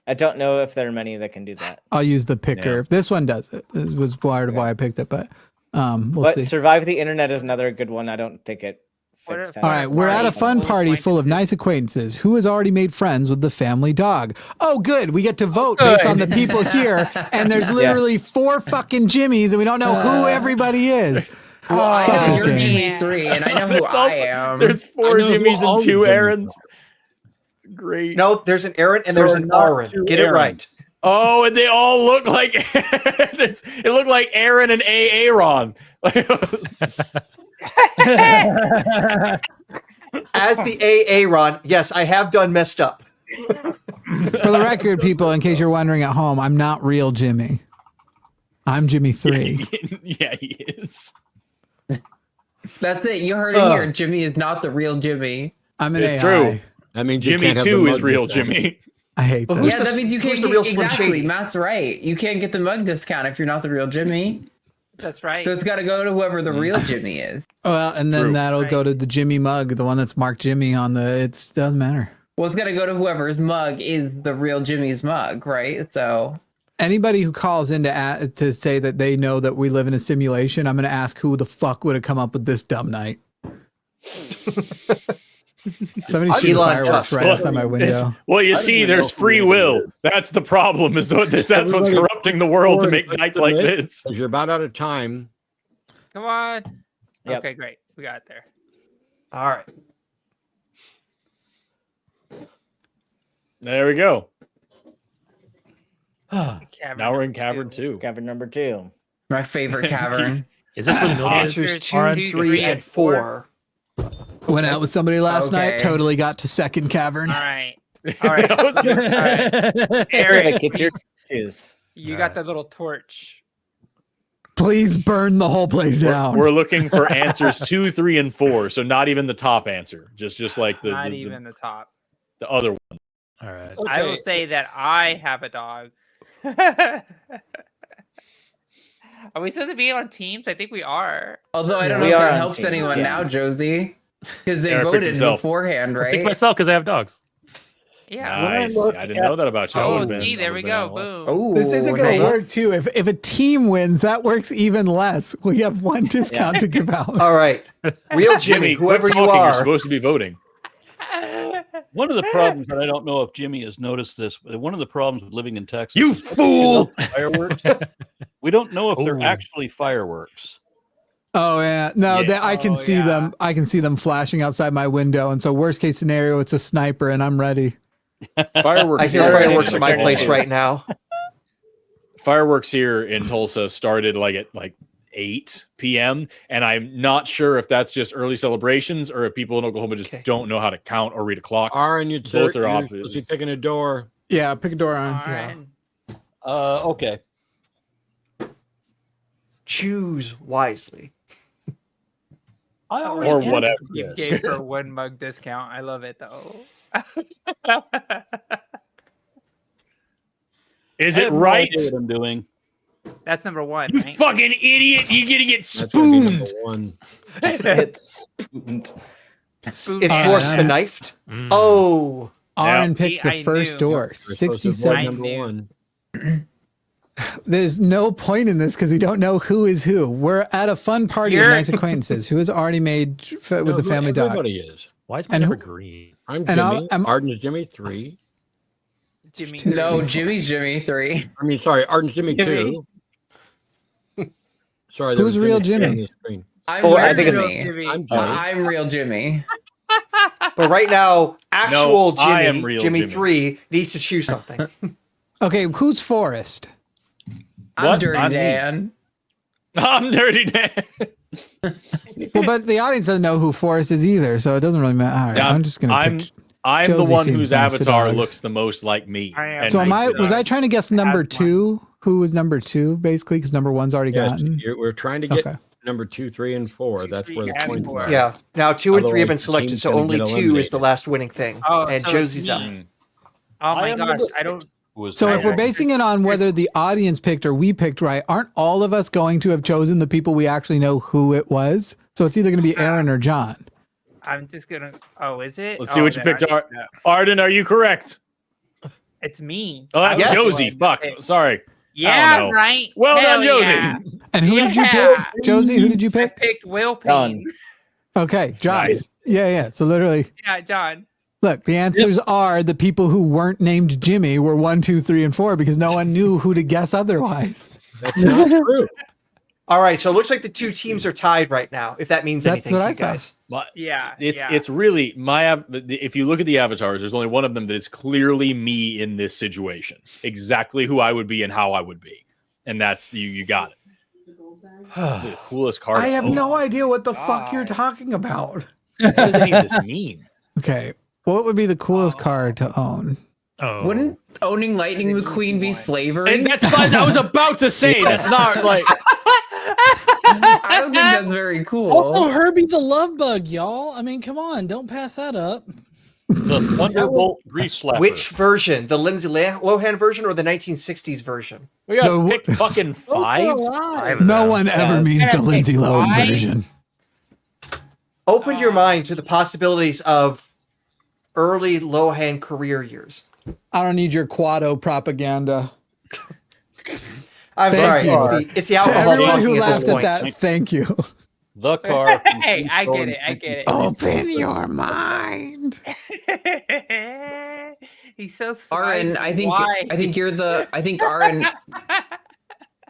S7: I don't know if there are many that can do that.
S1: I'll use the picker. Yeah. This one does it. It was part of why I picked it, but we'll see.
S7: Survive the Internet is another good one. I don't think it fits.
S1: All right, we're at a fun party full of nice acquaintances. Who has already made friends with the family dog? Oh, good. We get to vote based on the people here, and there's literally 4 fucking Jimmies, and we don't know who everybody is.
S2: Well, I know you're Jimmy 3, and I know who I am.
S6: There's 4 Jimmys and 2 Aarons. Great.
S5: No, there's an Aaron and there's an Aaron. Get it right.
S6: Oh, and they all look like it looked like Aaron and Aaron.
S5: As the Aaron, yes, I have done messed up.
S1: For the record, people, in case you're wondering at home, I'm not real Jimmy. I'm Jimmy 3.
S6: Yeah, he is.
S2: That's it. You heard it here. Jimmy is not the real Jimmy.
S1: I'm an AI.
S6: True.
S3: That means
S6: Jimmy 2 is real Jimmy.
S1: I hate that.
S2: Yeah, that means you can't get exactly. Matt's right. You can't get the mug discount if you're not the real Jimmy.
S10: That's right.
S2: So it's got to go to whoever the real Jimmy is.
S1: Well, and then that'll go to the Jimmy mug, the one that's marked Jimmy on the. It doesn't matter.
S2: Well, it's got to go to whoever's mug is the real Jimmy's mug, right? So
S1: anybody who calls in to say that they know that we live in a simulation, I'm going to ask who the fuck would have come up with this dumb night. Somebody shoot fireworks right outside my window.
S6: Well, you see, there's free will. That's the problem. Is what that's what's corrupting the world to make nights like this.
S3: You're about out of time.
S10: Come on. Yep. Okay, great. We got it there.
S5: All right.
S6: There we go.
S10: Now
S6: we're in cavern 2.
S7: Cavern number 2.
S2: My favorite cavern.
S11: Is this where the
S5: answers 2, 3, and 4?
S1: Went out with somebody last night. Totally got to second cavern.
S10: All right. All right.
S7: Eric, get your shoes.
S10: You got the little torch.
S1: Please burn the whole place down.
S6: We're looking for answers 2, 3, and 4. So not even the top answer. Just like the
S10: the top.
S6: The other one.
S11: All right.
S10: Okay. I will say that I have a dog. Are we supposed to be on teams? I think we are.
S2: Although I don't know if that helps anyone now, Josie. Because they voted beforehand, right?
S11: I picked myself because I have dogs.
S10: Yeah.
S6: Nice. I didn't know that about you.
S10: Oh, see, there we go. Boom.
S2: Ooh,
S1: this isn't going to work, too. If a team wins, that works even less. We have one discount to give out.
S5: All right. Real Jimmy, whoever you are.
S6: You're supposed to be voting.
S9: One of the problems, and I don't know if Jimmy has noticed this, but one of the problems with living in Texas.
S6: You fool!
S9: Fireworks. We don't know if they're actually fireworks.
S1: Oh yeah, no, I can see them. I can see them flashing outside my window, and so worst case scenario, it's a sniper, and I'm ready.
S6: Fireworks.
S5: I hear fireworks at my place right now.
S6: Fireworks here in Tulsa started at 8 p.m. and I'm not sure if that's just early celebrations or if people in Oklahoma just don't know how to count or read a clock.
S3: Both are opposites. You're picking a door.
S1: Yeah, pick a door on.
S9: Okay.
S5: Choose wisely.
S6: Or whatever.
S10: You gave her 1 mug discount. I love it though.
S6: Is it right?
S9: What I'm doing.
S10: That's number 1.
S6: You
S10: right?
S6: fucking idiot! You're gonna get spooned.
S7: It's spooned.
S5: It's more knifed. Oh.
S1: Aaron picked the first door. 67.
S3: Number one.
S1: There's no point in this because we don't know who is who. We're at a fun party of nice acquaintances. Who has already made with the family dog?
S3: Everybody is.
S11: Why is my number green?
S3: I'm Jimmy. Arden's Jimmy 3.
S10: Jimmy.
S2: No, Jimmy's Jimmy 3.
S3: I mean, sorry, Arden's Jimmy 2. Sorry,
S1: who's real Jimmy?
S2: I'm real Jimmy.
S5: But right now, actual
S6: Jimmy,
S5: Jimmy 3 needs to choose something.
S1: Okay, who's Forrest?
S2: I'm Dirty Dan.
S6: I'm Dirty Dan.
S1: Well, but the audience doesn't know who Forrest is either, so it doesn't really matter. All right,
S6: Yeah,
S1: I'm just gonna.
S6: I'm the
S1: Josie
S6: one
S1: seems
S6: whose
S1: nice to
S6: avatar
S1: dogs.
S6: looks the most like me.
S1: So was I trying to guess number 2? Who was number 2, basically? Because number 1's already gotten.
S3: We're trying to get number 2, 3, and 4. That's where the points are.
S5: Yeah. Now 2 and 3 have been
S3: Otherwise, the
S5: selected,
S3: team's
S5: so
S3: gonna
S5: only
S3: get
S5: 2 is
S3: eliminated.
S5: the last winning thing. And
S10: so
S5: Josie's
S10: it's
S5: up.
S10: me. Oh my gosh, I don't.
S1: So if we're basing it on whether the audience picked or we picked right, aren't all of us going to have chosen the people we actually know who it was? So it's either going to be Aaron or John.
S10: I'm just gonna. Oh, is it?
S6: Let's see what you picked. Arden, are you correct?
S10: It's me.
S6: Oh, that's Josie. Fuck. Sorry.
S10: Yeah, right.
S6: Well
S10: Hell
S6: done, Josie.
S10: yeah.
S1: And who did you pick? Josie, who did you
S10: I
S1: pick?
S10: picked Will Payne.
S1: Okay, John.
S6: Nice.
S1: Yeah. So literally,
S10: Yeah, John.
S1: look, the answers are the people who weren't named Jimmy were 1, 2, 3, and 4 because no one knew who to guess otherwise.
S3: That's not true.
S5: All right, so it looks like the 2 teams are tied right now, if that means
S1: That's
S5: anything
S1: what
S5: to
S1: I
S5: you guys.
S6: It's really if you look at the avatars, there's only one of them that is clearly me in this situation. Exactly who I would be and how I would be. And that's you got it. The coolest card.
S1: I have no idea what the fuck you're talking about.
S6: What does any of this mean?
S1: Okay, what would be the coolest card to own?
S11: Oh,
S2: Wouldn't owning Lightning McQueen be slavery?
S6: And that's I was about to say that's not like
S2: I don't think that's very cool.
S8: Also, Herbie the Love Bug, y'all. I mean, come on, don't pass that up.
S9: The Thunderbolt Grease Slapper.
S5: Which version? The Lindsay Lohan version or the 1960s version?
S6: we got to pick fucking 5.
S1: No one ever means the Lindsay Lohan version.
S5: Open your mind to the possibilities of early Lohan career years.
S1: I don't need your Quado propaganda.
S5: I'm
S1: Thank
S5: sorry.
S1: you.
S5: It's the
S1: To
S5: alcohol
S1: everyone
S5: talking
S1: who
S5: at
S1: laughed
S5: this
S1: at
S5: point.
S1: that, thank you.
S9: The car.
S10: Hey, I get it. I get it.
S1: Open your mind.
S10: He's so
S2: Aaron, I think you're the. I think Aaron.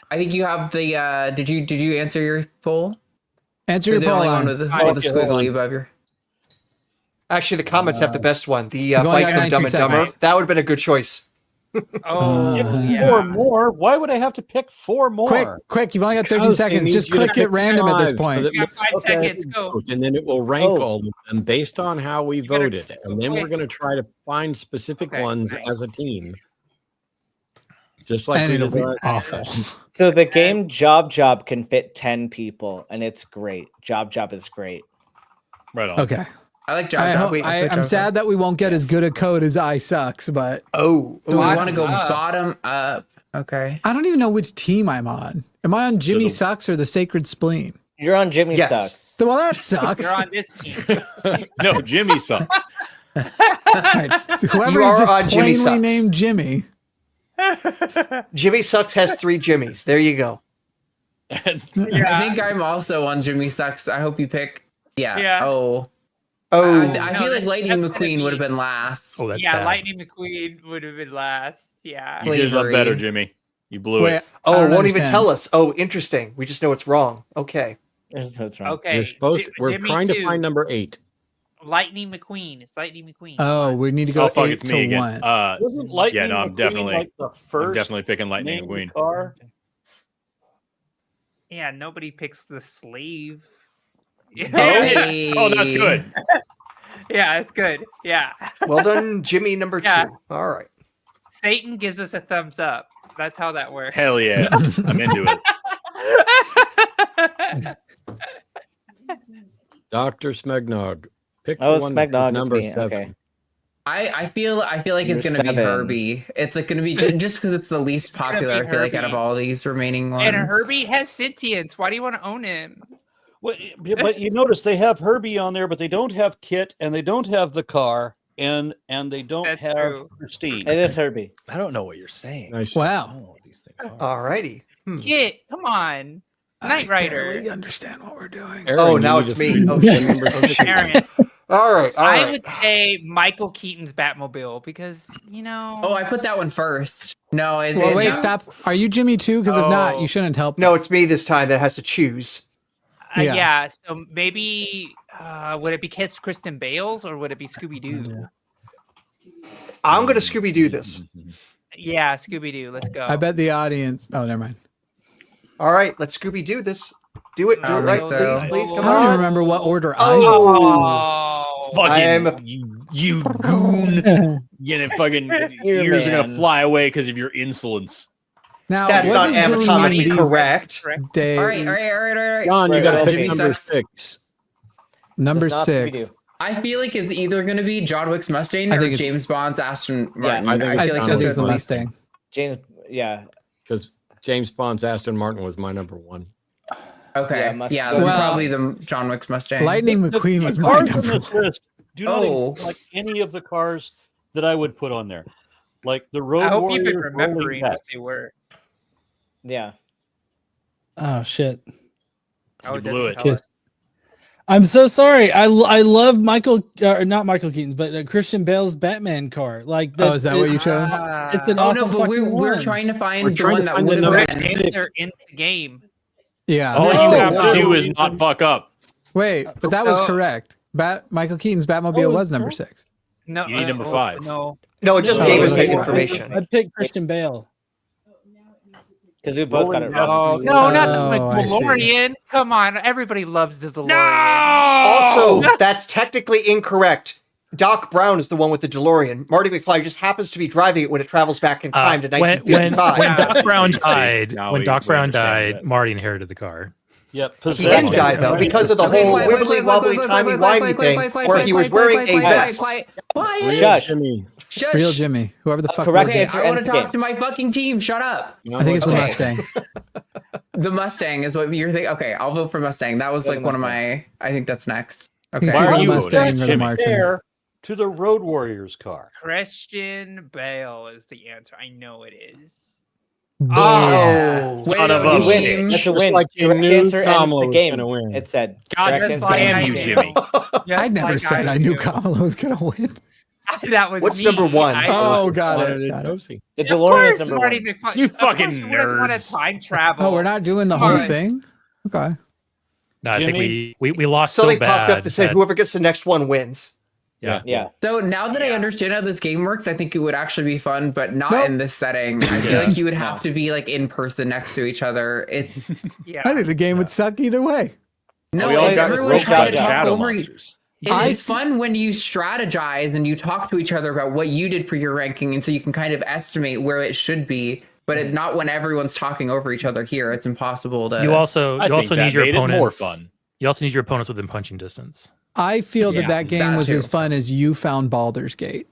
S2: I think you have the. Did you answer your poll?
S1: Answer
S2: You're
S1: your
S2: the
S1: poll.
S2: only one
S1: Aaron.
S2: with the squiggly above your.
S5: Actually, the comments have the best one. The
S1: only
S5: bike
S1: got
S5: from Dumb
S1: 92
S5: and Dumber.
S1: seconds.
S5: That would have been a good choice.
S10: Oh, yeah.
S9: 4 more? Why would I have to pick 4 more?
S1: Quick, you've only got 13
S3: Because it
S1: seconds.
S3: needs
S1: Just
S3: you to
S1: click it
S3: pick
S1: random at this
S3: 5
S1: point.
S3: so that
S10: You got 5 seconds. Go.
S3: And then it will rank all of them based on how we voted. And then we're going to try to find specific ones as a team. Just like
S1: And
S3: we
S1: it'll be
S3: did.
S1: awful.
S7: So the game Job can fit 10 people, and it's great. Job is great.
S6: Right on.
S1: Okay.
S2: I like Job.
S1: I'm sad that we won't get as good a code as I Sucks, but
S5: Oh,
S2: Do we want to go bottom up? Okay.
S1: I don't even know which team I'm on. Am I on Jimmy Sucks or the Sacred Spleen?
S7: You're on Jimmy
S5: Yes.
S7: Sucks.
S1: Well, that sucks.
S10: You're on this team.
S6: No, Jimmy sucks.
S1: Right, whoever
S5: You
S1: is
S5: are on
S1: just
S5: Jimmy
S1: plainly
S5: Sucks.
S1: named Jimmy.
S5: Jimmy Sucks has 3 Jimmys. There you go.
S2: I think I'm also on Jimmy Sucks. I hope you pick. Yeah.
S10: Yeah.
S2: Oh.
S5: Oh,
S2: I feel like Lightning
S10: that's gonna
S2: McQueen would have
S10: be-
S2: been last.
S11: Oh, that's
S10: Yeah,
S11: bad.
S10: Lightning McQueen would have been last. Yeah.
S6: You should have done
S2: Slavery.
S6: better, Jimmy. You blew
S1: Wait,
S6: it.
S1: I
S5: oh,
S1: don't
S5: won't even
S1: understand.
S5: tell us. Oh, interesting. We just know it's wrong. Okay.
S7: That's wrong.
S10: Okay.
S3: We're
S10: Jimmy
S3: trying to
S10: 2.
S3: find number 8.
S10: Lightning McQueen. It's Lightning McQueen.
S1: Oh, we need to go
S6: Oh fuck,
S1: 8
S6: it's me
S1: to
S6: again.
S1: 1.
S9: Wasn't Lightning
S6: yeah, no, I'm
S9: McQueen
S6: definitely
S9: like the first
S6: I'm definitely picking Lightning
S9: named
S6: McQueen.
S9: car?
S10: Yeah, nobody picks the slave.
S2: Hey.
S6: Oh, that's good.
S10: Yeah, it's good. Yeah.
S5: Well done, Jimmy number 2.
S10: Yeah.
S5: All right.
S10: Satan gives us a thumbs up. That's how that works.
S6: Hell yeah. I'm into it.
S3: Dr. Smegnog. Pick
S7: Oh,
S3: the one that
S7: Smegnog,
S3: is
S7: it's
S3: number
S7: me.
S3: 7.
S7: Okay.
S2: I feel like it's
S7: You're
S2: gonna be
S7: 7.
S2: Herbie. It's like gonna be just because it's the least
S10: gonna
S2: popular.
S10: be
S2: I feel like out of
S10: Herbie.
S2: all these remaining ones.
S10: And Herbie has sentience. Why do you want to own him?
S9: Well, but you notice they have Herbie on there, but they don't have Kit and they don't have the car. and they don't
S10: That's
S9: have
S10: true.
S9: Christine.
S7: It is Herbie.
S6: I don't know what you're saying.
S3: Nice.
S1: Wow.
S6: These things are.
S5: Alrighty.
S10: Kit, come on. Knight
S1: I
S10: Rider.
S1: barely understand what we're doing.
S3: Aaron,
S5: Oh,
S3: you
S5: now
S3: need
S5: it's
S3: to
S5: me.
S3: read
S5: Oh,
S3: the
S5: shit.
S3: number
S5: Oh, shit.
S10: Aaron,
S5: All right.
S10: I would say Michael Keaton's Batmobile because
S2: Oh, I put that one first. No,
S1: Well, wait, stop. Are you Jimmy too? Because if not,
S10: Oh.
S1: you shouldn't help.
S5: No, it's me this time that has to choose.
S1: Yeah.
S10: yeah. So maybe would it be Kristen Bales or would it be Scooby Doo?
S5: I'm gonna Scooby Doo this.
S10: Yeah, Scooby Doo. Let's go.
S1: I bet the audience. Oh, never mind.
S5: All right, let's Scooby Doo this. Do it.
S2: I
S5: Do it
S2: don't
S5: right,
S2: think so.
S5: please. Come
S1: I don't
S5: on.
S1: even remember what order I.
S5: Oh,
S10: Oh,
S5: I am a-
S6: you goon. Gonna fucking ears are gonna
S7: man.
S6: fly away because of your insolence.
S1: Now
S5: That's
S1: what
S5: not
S1: does Goon
S5: anatomically
S1: mean these
S5: correct.
S1: days?
S2: All right.
S3: John, you
S7: Right,
S3: got to
S7: right.
S3: pick
S2: Jimmy
S3: number
S2: sucks.
S3: 6.
S1: Number
S7: It's not
S1: 6.
S7: Scooby-Doo.
S2: I feel like it's either going to be John Wick's Mustang
S1: I
S2: or
S1: think it's-
S2: James Bond's Aston Martin.
S3: I think
S2: I feel like
S1: I
S2: those
S1: think
S2: are
S1: it's
S2: the
S1: the
S2: least.
S1: Mustang.
S7: James, yeah.
S3: Because James Bond's Aston Martin was my number 1.
S2: Okay.
S7: Yeah,
S2: Yeah,
S7: Mustang.
S2: that's
S1: Well,
S2: probably the John Wick's Mustang.
S1: Lightning McQueen was
S9: The
S1: my
S9: cars on
S1: number
S9: this
S1: 1.
S9: list do not
S2: Oh.
S9: include, like any of the cars that I would put on there. Like the Road
S10: I hope you've been
S9: Warriors
S10: remembering
S9: rolling
S10: what
S9: back.
S10: they were.
S7: Yeah.
S8: Oh shit.
S10: Oh,
S6: You blew it.
S10: tell us.
S8: I'm so sorry. I love Michael, not Michael Keaton, but Christian Bale's Batman car. Like,
S1: Oh, is that what you chose?
S8: It's an
S2: Oh
S8: awesome
S2: no, but
S8: fucking
S2: we're
S8: one.
S2: trying to find
S3: We're
S2: the
S3: trying
S2: one
S3: to
S2: that
S3: find the
S2: would
S3: number
S2: have
S10: Red
S2: been.
S10: Panther into the game.
S1: Yeah.
S6: All
S1: No,
S6: you have
S1: wow.
S6: to do is not fuck up.
S1: Wait, but that was
S10: Oh.
S1: correct. Michael Keaton's Batmobile was number 6.
S10: No,
S6: You need number 5.
S10: No,
S5: No, it just
S1: No,
S5: gave us
S1: no,
S5: that
S1: no.
S5: information.
S8: I picked Christian Bale.
S7: Because we both got it
S10: no,
S7: wrong.
S10: no, not
S1: Oh,
S10: the
S1: I see.
S10: DeLorean. Come on, everybody loves the DeLorean.
S5: Also, that's technically incorrect. Doc Brown is the one with the DeLorean. Marty McFly just happens to be driving it when it travels back in time to
S11: When
S5: 1955.
S11: Doc Brown
S6: See,
S11: died,
S6: now
S11: when
S6: we
S11: Doc Brown
S6: understand
S11: died,
S6: that.
S11: Marty inherited the car.
S9: Yep.
S5: He didn't die though because of the whole wibbly wobbly timey wimey thing where he was wearing a vest.
S3: Real
S7: Shush.
S3: Jimmy.
S2: Shush.
S1: Real Jimmy. Whoever the fuck.
S7: correct
S1: was
S2: Okay,
S1: it.
S7: answer
S2: I want
S7: ends
S2: to
S7: the
S2: talk
S7: game.
S2: to my fucking team. Shut up.
S1: I think it's the
S2: Okay.
S1: Mustang.
S2: The Mustang is what you're thinking. Okay, I'll vote for Mustang. That was
S7: Go
S2: like
S7: to
S2: one of
S7: Mustang.
S2: my. I think that's next.
S1: It's
S2: Okay.
S6: Why
S1: either
S6: are
S1: the
S6: you
S1: Mustang or the
S6: Jimmy?
S1: Martin.
S9: Fair to the Road Warriors car.
S10: Christian Bale is the answer. I know it is.
S5: Oh,
S6: Son of
S2: Way
S6: a
S2: to
S7: You win.
S2: team.
S7: That's a
S3: Just
S7: win.
S3: like you
S7: Correct
S3: knew
S7: answer ends
S3: Kamala
S7: the
S3: was
S7: game.
S3: gonna win.
S7: It said.
S6: God
S7: Correct
S10: just
S7: answer
S10: like
S6: damn
S10: I
S6: you,
S10: knew.
S6: Jimmy.
S1: I never
S10: like
S1: said I knew Kamala was gonna win.
S10: That was
S5: What's
S10: me.
S5: number 1?
S1: Oh, got it. Got it.
S3: Josie.
S7: The
S10: Of
S7: DeLorean is
S10: course,
S7: number
S10: Marty
S7: 1.
S10: McFly.
S6: You
S10: Of course
S6: fucking
S10: who doesn't want to
S6: nerds.
S10: time travel.
S1: Oh, we're not doing the
S10: Come
S1: whole
S10: on.
S1: thing? Okay.
S11: No, I think
S9: Jimmy?
S11: we lost
S5: Something
S11: so
S5: popped
S11: bad.
S5: up that said
S11: that-
S5: whoever gets the next one wins.
S11: yeah.
S7: Yeah.
S2: So now that I understand how this game works, I think it would actually be fun, but not
S1: Nope.
S2: in this setting. I feel like you would have to be like in person next to each other. It's
S10: Yeah.
S1: I think the game would suck either way.
S2: no,
S7: we all
S2: it's
S7: got
S2: everyone
S7: this
S2: trying to
S7: robot
S2: talk
S6: Shadow
S2: over.
S6: monsters.
S2: It's fun when you strategize and you talk to each other about what you did for your ranking, and so you can kind of estimate where it should be. But not when everyone's talking over each other here. It's impossible to.
S11: You also
S6: I think that
S11: need your
S6: made it
S11: opponents
S6: more fun.
S11: You also need your opponents within punching distance.
S1: I feel
S2: Yeah,
S1: that game
S2: that
S1: was
S2: too.
S1: as fun as you found Baldur's Gate.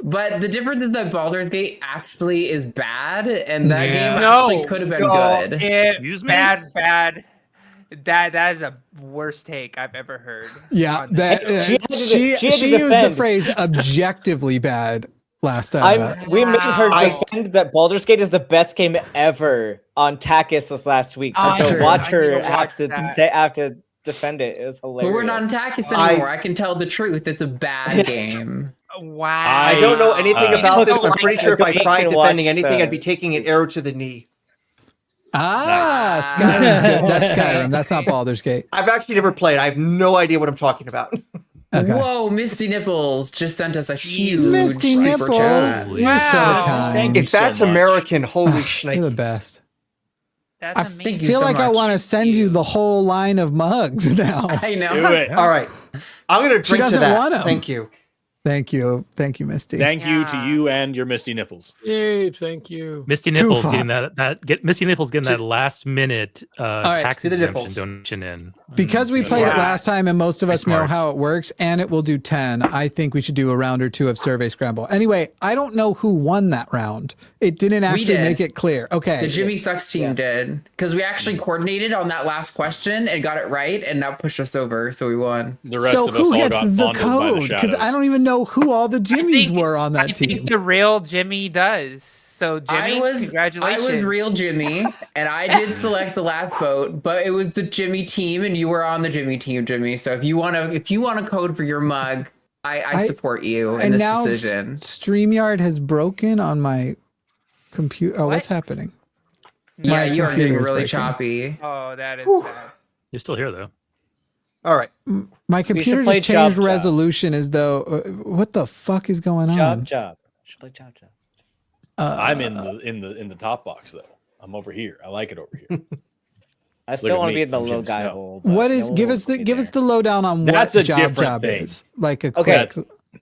S2: But the difference is that Baldur's Gate actually is bad, and that
S1: Yeah.
S2: game actually could have been good.
S11: Excuse me?
S10: Bad. That is a worst take I've ever heard.
S1: Yeah,
S10: on
S1: that
S10: this.
S1: she
S7: had to
S1: used the
S7: defend.
S1: phrase objectively bad last time.
S7: We made her
S10: Wow.
S7: defend that Baldur's Gate is the best game ever on TACIS this last week. So
S10: Oh,
S7: to
S2: sure.
S7: watch
S10: I need
S7: her
S10: to
S7: have
S10: watch
S7: to
S10: that.
S7: have to defend it. It was hilarious.
S2: But we're not on TACIS anymore. I can tell the truth. It's a bad game.
S10: Wow.
S5: I don't know anything about this, but I'm pretty sure if I
S7: Go
S5: tried
S7: and
S5: defending
S7: watch
S5: anything,
S7: the-
S5: I'd be taking an arrow to the knee.
S1: Skyrim's good. That's Skyrim. That's not Baldur's Gate.
S5: I've actually never played. I have no idea what I'm talking about.
S1: Okay.
S2: Whoa, Misty Nipples just sent us a huge
S1: Misty
S2: super
S1: Nipples.
S2: chat.
S1: You're so
S10: Wow.
S1: kind.
S9: Thank you
S5: If that's
S9: so much.
S5: American, holy
S1: You're the
S5: shnikes.
S1: best.
S10: That's
S1: I
S10: amazing.
S2: you
S1: feel
S2: so
S1: like I
S2: much.
S1: want to send you the whole line of mugs now.
S2: I know.
S6: Do it.
S5: All right. I'm going to
S1: She
S5: drink to
S1: doesn't
S5: that.
S1: want 'em.
S5: Thank you.
S1: Thank you, Misty.
S6: Thank you to you and your Misty nipples.
S3: Yay! Thank you,
S11: Misty Nipples getting Misty Nipples getting that last minute tax exemption donation in.
S1: Because we played it last time and most of us know how it works, and it will do 10. I think we should do a round or two of Survey Scramble. Anyway, I don't know who won that round. It didn't actually make it clear. Okay,
S2: the Jimmy Sucks team did, because we actually coordinated on that last question and got it right, and that pushed us over, so we won.
S6: The rest of us all got bonded by the
S1: because I don't even know who all the Jimmys were on that team.
S10: I think the real Jimmy does. So Jimmy, congratulations.
S2: I was real Jimmy, and I did select the last vote, but it was the Jimmy team, and you were on the Jimmy team, Jimmy. So if you want to code for your mug, I support you in this decision.
S1: StreamYard has broken on my computer. Oh, what's happening?
S2: Yeah, you are getting really choppy.
S10: Oh, that is bad.
S11: You're still here though.
S5: All right.
S1: My computer just changed resolution as though. What the fuck is going on?
S7: Job. Should play job.
S6: I'm in the top box though. I'm over here. I like it over here.
S7: I still want to be in the low guy hole.
S1: What is? Give us the lowdown on what job is. Like a quick.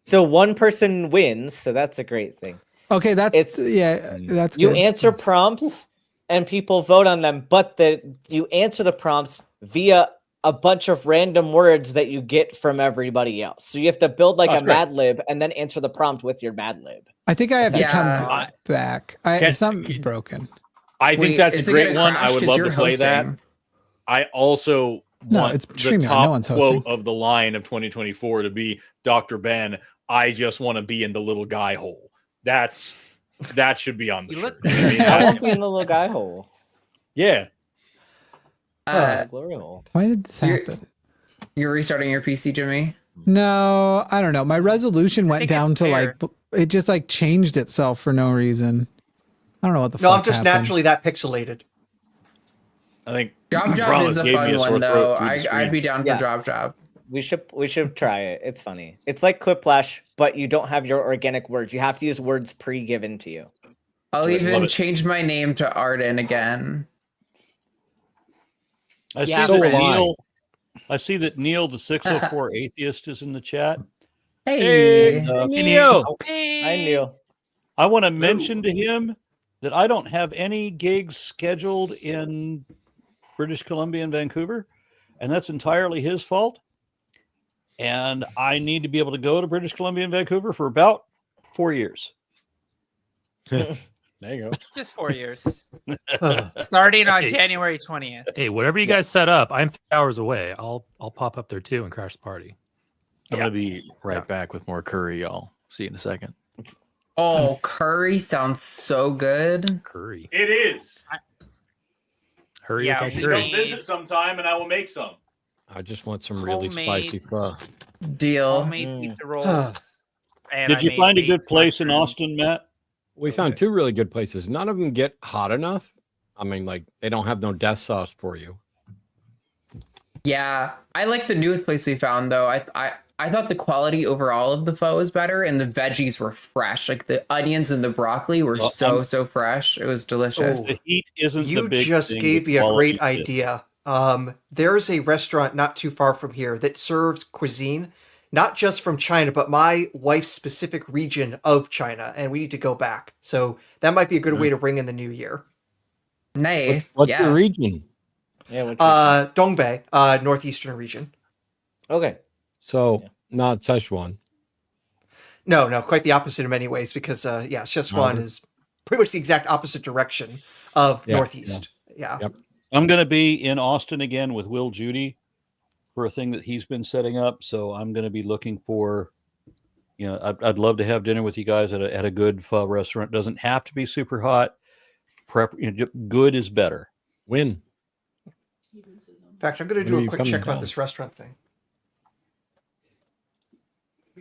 S7: So one person wins, so that's a great thing.
S1: Okay, that's that's
S7: you
S1: good.
S7: answer prompts and people vote on them, but you answer the prompts via a bunch of random words that you get from everybody else. So you have to build like a Mad Lib and then answer the prompt with your Mad Lib.
S1: I think I have to come back. Something's broken.
S6: I think that's a great one. I would love to play that. I also want the top quote of the line of 2024 to be Dr. Ben, I just want to be in the little guy hole. That should be on the shirt.
S7: I won't be in the little guy hole.
S6: Yeah.
S7: Glory hole.
S1: Why did this happen?
S2: You're restarting your PC, Jimmy?
S1: No, I don't know. My resolution went down to it just like changed itself for no reason. I don't know what the fuck
S5: No, I'm just
S1: happened.
S5: naturally that pixelated.
S6: I think
S2: Job is a fun one though. I'd be down for Job.
S7: We should try it. It's funny. It's like Quiplash, but you don't have your organic words. You have to use words pre-given to you.
S2: I'll even change my name to Arden again.
S9: I see that Neil, the 604 atheist, is in the chat.
S2: Hey,
S7: Neil. Hi, Neil.
S9: I want to mention to him that I don't have any gigs scheduled in British Columbia and Vancouver, and that's entirely his fault. And I need to be able to go to British Columbia and Vancouver for about 4 years.
S6: There you go.
S10: Just 4 years. Starting on January 20th.
S11: Hey, whatever you guys set up, I'm 3 hours away. I'll pop up there too and crash the party.
S6: I'm gonna be right back with more curry, y'all. See you in a second.
S2: Oh, curry sounds so good.
S11: Curry.
S6: It is.
S11: Hurry
S10: Yeah,
S11: up,
S10: we
S11: curry.
S6: Come visit sometime, and I will make some.
S3: I just want some really spicy pho.
S2: Deal.
S10: Homemade pizza rolls.
S9: Did you find a good place in Austin, Matt?
S3: We found 2 really good places. None of them get hot enough. I mean, like they don't have no death sauce for you.
S2: Yeah, I like the newest place we found though. I thought the quality overall of the pho was better, and the veggies were fresh. Like the onions and the broccoli were so fresh. It was delicious.
S9: The heat isn't
S5: You
S9: the big
S5: just
S9: thing,
S5: gave
S9: the
S5: me a
S9: quality
S5: great
S9: is.
S5: idea. There's a restaurant not too far from here that serves cuisine, not just from China, but my wife's specific region of China, and we need to go back. So that might be a good way to bring in the new year.
S2: Nice.
S3: What's your region?
S7: Yeah.
S5: Dongbei, northeastern region.
S7: Okay.
S3: So not Szechuan.
S5: No, quite the opposite in many ways, because Szechuan is pretty much the exact opposite direction of northeast. Yeah.
S3: Yep.
S9: I'm going to be in Austin again with Will Judy for a thing that he's been setting up. So I'm going to be looking for, I'd love to have dinner with you guys at a good pho restaurant. Doesn't have to be super hot. Good is better.
S3: Win.
S5: In fact, I'm going to do a quick check about this restaurant thing.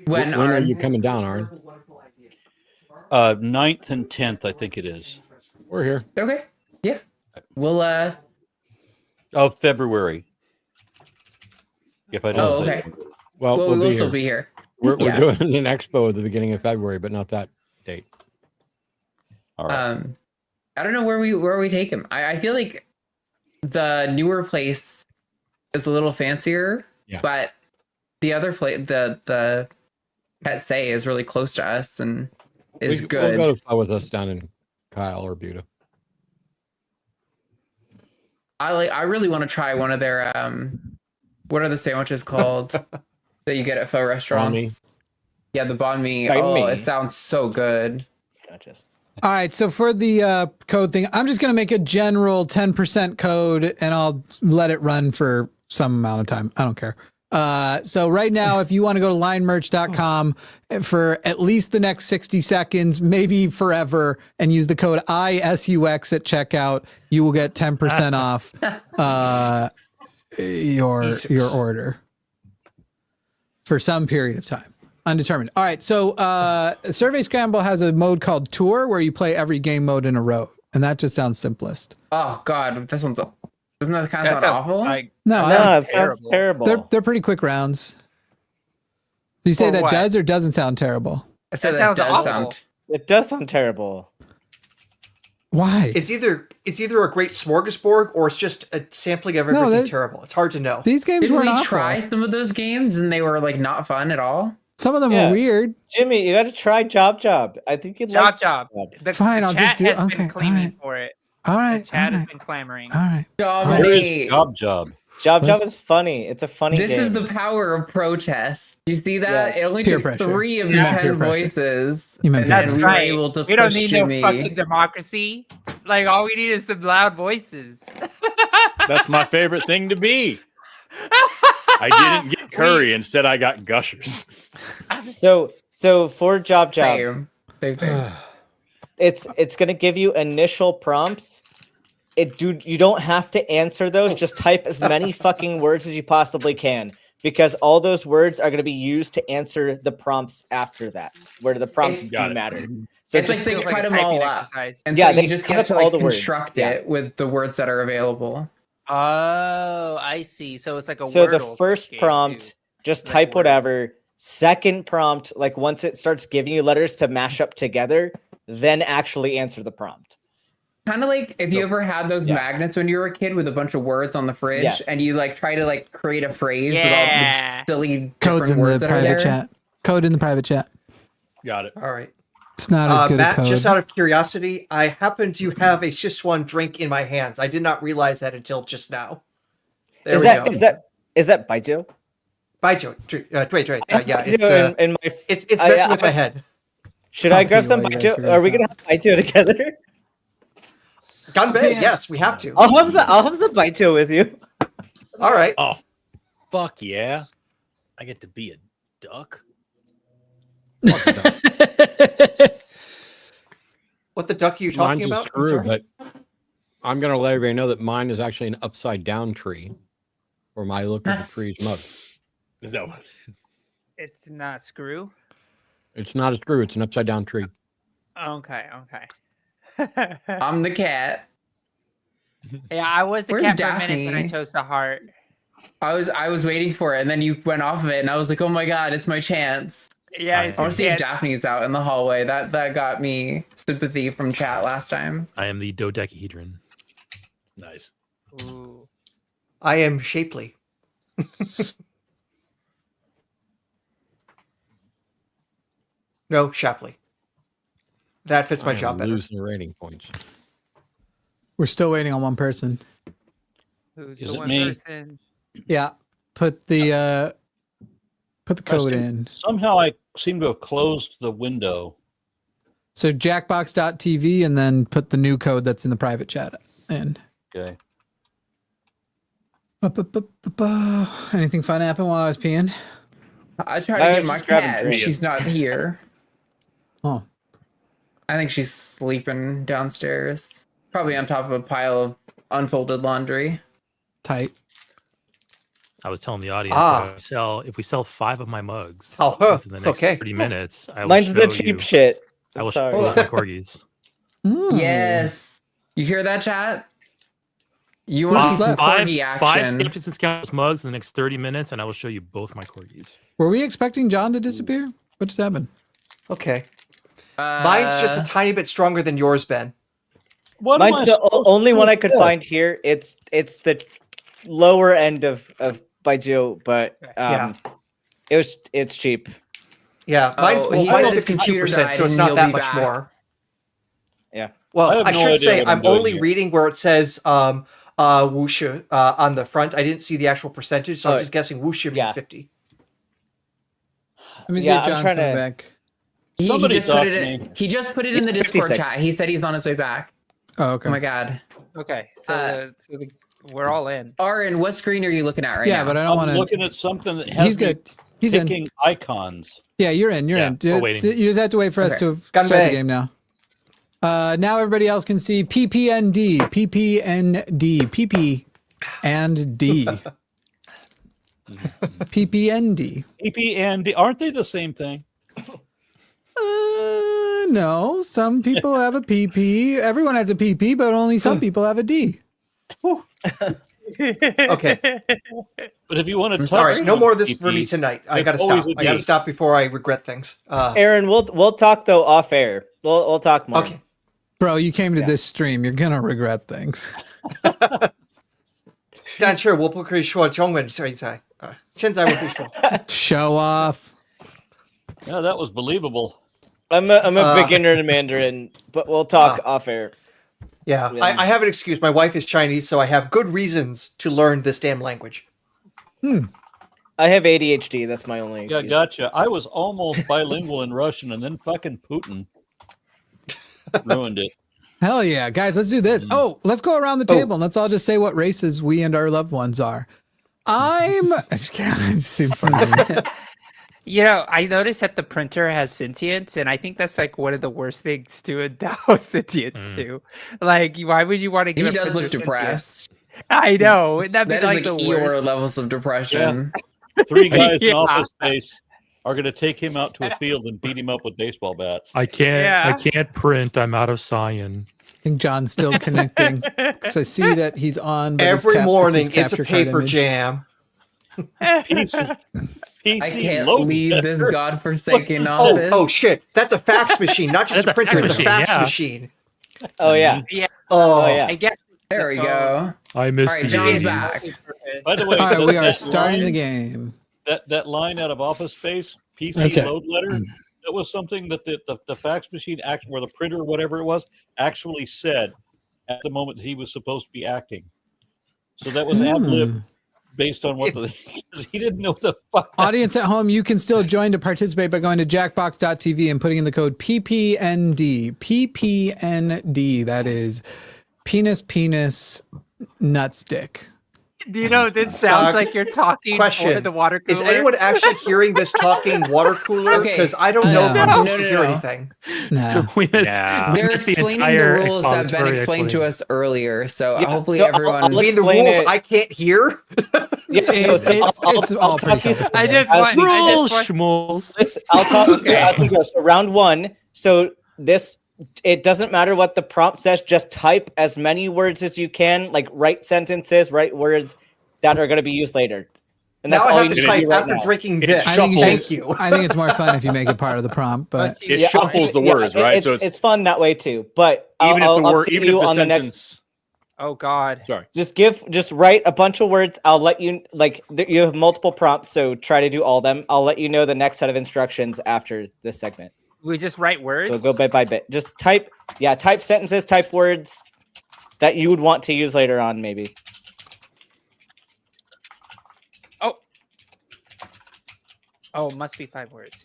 S3: When are you coming down, Aaron?
S9: 9th and 10th, I think it is.
S3: We're here.
S2: Okay. Yeah. We'll
S9: Of February. If I don't say
S2: okay.
S3: Well,
S2: we'll still be here.
S3: We're doing an expo at the beginning of February, but not that date.
S9: All right.
S2: I don't know where we take him. I feel like the newer place is a little fancier, but the other place, the pet say is really close to us and is good.
S3: We'll go with us down in Kyle or Buda.
S2: I really want to try one of their what are the sandwiches called that you get at pho restaurants? Yeah, the banh mi. It sounds so good.
S7: Gotcha.
S1: All right, so for the code thing, I'm just going to make a general 10% code, and I'll let it run for some amount of time. I don't care. So right now, if you want to go to linemerch.com for at least the next 60 seconds, maybe forever, and use the code ISUX at checkout, you will get 10% off your order for some period of time. Undetermined. All right, so Survey Scramble has a mode called Tour where you play every game mode in a row, and that just sounds simplest.
S2: Oh God, that sounds. Doesn't that kind of sound awful?
S7: No, it sounds terrible.
S1: They're pretty quick rounds. You say that does or doesn't sound terrible?
S2: I said that does sound.
S7: It does sound terrible.
S1: Why?
S5: It's either a great smorgasbord or it's just a sampling of everything terrible. It's hard to know.
S1: These games
S2: Didn't
S1: weren't
S2: we
S1: awful.
S2: try some of those games and they were like not fun at all?
S1: Some of them were weird.
S7: Jimmy, you got to try Job. I think you'd like
S10: Job.
S1: Fine, I'll just do it.
S10: Chat has been claiming for it.
S1: All right.
S10: The chat has been clamoring.
S1: All right.
S2: Dominate.
S9: Job.
S7: Job is funny. It's a funny game.
S2: This is the power of protest. You see that?
S7: Yes.
S2: It only
S1: Peer
S2: took
S1: pressure.
S2: 3 of
S1: You
S2: the
S1: meant peer
S2: 10
S1: pressure.
S2: voices.
S1: You meant
S2: and
S1: peer
S2: then
S10: That's
S2: we
S10: right.
S2: were able to
S10: We don't
S2: push
S10: need
S2: Jimmy.
S10: no fucking democracy. Like, all we need is some loud voices.
S6: That's my favorite thing to be. I didn't get curry. Instead, I got gushers.
S7: So for Job,
S2: Same.
S7: it's gonna give you initial prompts. You don't have to answer those. Just type as many fucking words as you possibly can, because all those words are gonna be used to answer the prompts after that, where the prompts do matter. So
S2: It's like they cut them all up, and
S7: yeah,
S2: so
S7: they
S2: you just
S7: cut
S2: get
S7: up
S2: to
S7: all
S2: like
S7: the words.
S2: construct
S7: Yeah.
S2: it with the words that are available.
S10: Oh, I see. So it's like a
S7: So the
S10: Wordle
S7: first
S10: game,
S7: prompt,
S10: too.
S7: just
S10: Like
S7: type
S10: Wordle.
S7: whatever. Second prompt, like once it starts giving you letters to mash up together, then actually answer the prompt.
S2: Kind of like if you ever had those magnets when you were a kid with a bunch of words on the fridge,
S7: Yes.
S2: and you like try to like create a phrase with all the silly
S1: Codes
S2: different
S1: in the
S2: words that are
S1: private
S2: there.
S1: chat. Code in the private chat.
S6: Got it.
S5: All right.
S1: It's not as good
S5: Matt,
S1: a code.
S5: just out of curiosity, I happen to have a Sichuan drink in my hands. I did not realize that until just now. There
S7: Is
S5: we go.
S7: that Baijiu?
S5: Baijiu. Wait. Yeah, it's
S7: it's
S5: messing with my head.
S7: Should I grab some
S1: While you guys
S7: Baijiu?
S1: figure
S7: Are we
S1: this
S7: gonna have Baijiu together?
S5: Ganbei, yes, we have to.
S7: I'll have some Baijiu with you.
S5: All right.
S6: Oh, fuck yeah! I get to be a duck.
S5: What the duck are you talking
S3: Mine's
S5: about?
S3: a
S5: I'm
S3: screw,
S5: sorry.
S3: but I'm going to let everybody know that mine is actually an upside down tree, or my look of the tree's mug.
S6: Is that what?
S10: It's not screw.
S3: It's not a screw; it's an upside down tree.
S10: Okay.
S2: I'm the cat.
S10: Yeah, I was the
S2: Where's
S10: cat for a minute, but I
S2: Daphne?
S10: chose the heart.
S2: I was waiting for it, and then you went off of it, and I was like, oh my god, it's my chance.
S10: Yeah,
S11: I
S2: I want to see if Daphne's out in the hallway. That got me sympathy from chat last time.
S11: I am the dodecahedron.
S6: Nice.
S10: Ooh.
S5: I am shapely. No, Shapley. That fits my
S3: I am
S5: job better.
S3: losing rating points.
S1: We're still waiting on one person.
S10: Who's
S9: Is
S10: the
S9: it
S10: one
S9: me?
S10: person?
S1: Yeah. Put the code in.
S9: Somehow I seem to have closed the window.
S1: So jackbox.tv and then put the new code that's in the private chat in.
S9: Okay.
S1: Anything fun happen while I was peeing?
S2: I tried
S7: I
S2: to
S7: was
S2: get my
S7: just grabbing
S2: cat, and
S7: drinks.
S2: she's not here.
S1: Oh.
S2: I think she's sleeping downstairs, probably on top of a pile of unfolded laundry.
S1: Tight.
S11: I was telling the audience if we sell 5 of my mugs within the next 30 minutes, I will
S7: Mine's the
S11: show
S7: cheap
S11: you-
S7: shit.
S11: I will
S7: Sorry.
S11: show you my corgis.
S2: Yes, you hear that, chat? You want to see some corgi action?
S11: 5 Skeptics and Scouts mugs in the next 30 minutes, and I will show you both my corgis.
S1: Were we expecting John to disappear? What just happened?
S5: Okay. Mine's just a tiny bit stronger than yours, Ben.
S7: Mine's the only one I could find here. It's the lower end of Baijiu, but it's cheap.
S5: Yeah, mine's
S2: he
S5: mine's
S2: said his computer
S5: 52%,
S2: died
S5: so it's
S2: and
S5: not
S2: he'll
S5: that
S2: be
S5: much
S2: back.
S5: more.
S7: Yeah.
S5: Well, I
S3: no
S5: should
S3: idea
S5: say
S3: what I'm
S5: I'm
S3: doing
S5: only
S3: here.
S5: reading where it says wuxia on the front. I didn't see the actual percentage, so I'm just guessing wuxia means 50.
S1: Let me see if John's coming back.
S2: He just
S3: talk
S2: put it
S3: to
S2: in.
S3: me.
S2: He just put it in the Discord
S7: 56.
S2: chat. He said he's on his way back.
S1: Oh, okay.
S2: Oh my god.
S10: Okay, so we're all in.
S2: Aaron, what screen are you looking at right now?
S1: Yeah, but I don't want
S3: I'm
S1: to.
S3: looking at something that has
S1: He's good. He's
S3: picking
S1: in.
S3: icons.
S1: Yeah, you're in. You're in.
S11: we're waiting.
S1: You just have to wait for us to start the game now. Now everybody else can see PPND, PPND, PP and D. PPND.
S9: PP and D, aren't they the same thing?
S1: No, some people have a PP. Everyone has a PP, but only some people have a D.
S5: Okay.
S9: But if you want to,
S5: Sorry, no more of this for me tonight. I gotta stop. I gotta stop before I regret things.
S7: Aaron, we'll talk though off air. We'll talk more.
S5: Okay.
S1: Bro, you came to this stream. You're gonna regret things.
S5: 但是我不可以说中文，现在现在我可以说。
S1: Show off.
S3: Yeah, that was believable.
S7: I'm a beginner in Mandarin, but we'll talk off air.
S5: Yeah, I have an excuse. My wife is Chinese, so I have good reasons to learn this damn language.
S7: I have ADHD. That's my only excuse.
S9: Yeah, gotcha. I was almost bilingual in Russian, and then fucking Putin ruined it.
S1: Hell yeah, guys, let's do this. Oh, let's go around the table and let's all just say what races we and our loved ones are. I'm just kidding. I just see in front of me.
S10: You know, I noticed that the printer has sentience, and I think that's like one of the worst things to endow sentience to. Like, why would you want to give?
S2: He does look depressed.
S10: I know. That'd be
S2: That
S10: like
S2: is
S10: the
S2: like Eeyore
S10: worst.
S2: levels of depression.
S9: Yeah. 3 guys
S10: Yeah.
S9: in Office Space are going to take him out to a field and beat him up with baseball bats.
S11: I can't print. I'm out of cyan.
S1: I think John's still connecting. So I see that he's on. But
S5: Every morning, it's a
S1: capture card
S5: paper
S1: image.
S5: jam.
S9: PC
S2: I can't
S9: load
S2: leave
S9: better.
S2: this godforsaken office.
S5: Oh shit! That's a fax machine, not just
S11: That's
S5: a
S11: a
S5: printer.
S11: fax
S5: It's a fax
S11: machine,
S5: machine.
S7: Oh yeah.
S10: Yeah.
S5: Oh
S7: yeah.
S10: I guess.
S2: There we go.
S11: I missed
S2: All right,
S11: the
S2: John's
S11: 80s.
S2: back.
S9: By the way,
S1: All right, we are
S9: that
S1: starting the
S9: line-
S1: game.
S9: That line out of Office Space, PC
S8: Okay.
S9: load letter, that was something that the fax machine, or the printer, whatever it was, actually said at the moment that he was supposed to be acting. So that was ad lib based on what he didn't know the fuck.
S1: Audience at home, you can still join to participate by going to jackbox.tv and putting in the code PPND. PPND. That is penis nutstick.
S10: Do you know, this sounds like you're talking for
S5: Question:
S10: the water cooler.
S5: Is anyone actually hearing this talking water cooler?
S2: Okay.
S5: Because I don't know if I'm
S1: No.
S5: supposed to hear anything.
S1: No.
S11: We missed,
S6: Nah.
S11: we
S2: They're
S11: missed the
S2: explaining the
S11: entire
S2: rules that Ben
S11: expository
S2: explained to
S11: explanation.
S2: us earlier. So
S7: Yeah,
S2: hopefully
S7: so I'll
S2: everyone.
S5: I mean, the
S7: explain
S5: rules
S7: it.
S5: I can't hear.
S1: It's all pretty self-explanatory.
S10: I just
S7: As
S10: want.
S7: we-
S10: I
S11: Rules,
S10: just want
S11: schmools.
S7: I'll talk.
S2: Okay.
S7: As we go. So round 1. So this, it doesn't matter what the prompt says. Just type as many words as you can, like write sentences, write words that are going to be used later. And
S5: Now
S7: that's
S5: I
S7: all
S5: have
S7: you
S5: to
S7: need to
S5: type
S7: do right
S5: after
S7: now.
S5: drinking
S6: It
S5: this.
S1: I think,
S5: Thank you.
S1: I think it's more fun if you make it part of the prompt, but
S6: It
S10: Yeah,
S6: shuffles the
S7: Yeah,
S6: words, right?
S7: It's,
S6: So
S7: it's fun that way too. But
S6: even
S7: I'll
S6: if the word,
S7: update
S6: even
S7: you
S6: if the
S7: on the
S6: sentence.
S7: next.
S10: Oh God.
S6: Sorry.
S7: Just write a bunch of words. I'll let you you have multiple prompts, so try to do all of them. I'll let you know the next set of instructions after this segment.
S10: We just write words.
S7: So go bit by bit. Just type sentences, type words that you would want to use later on, maybe.
S10: Oh, must be 5 words.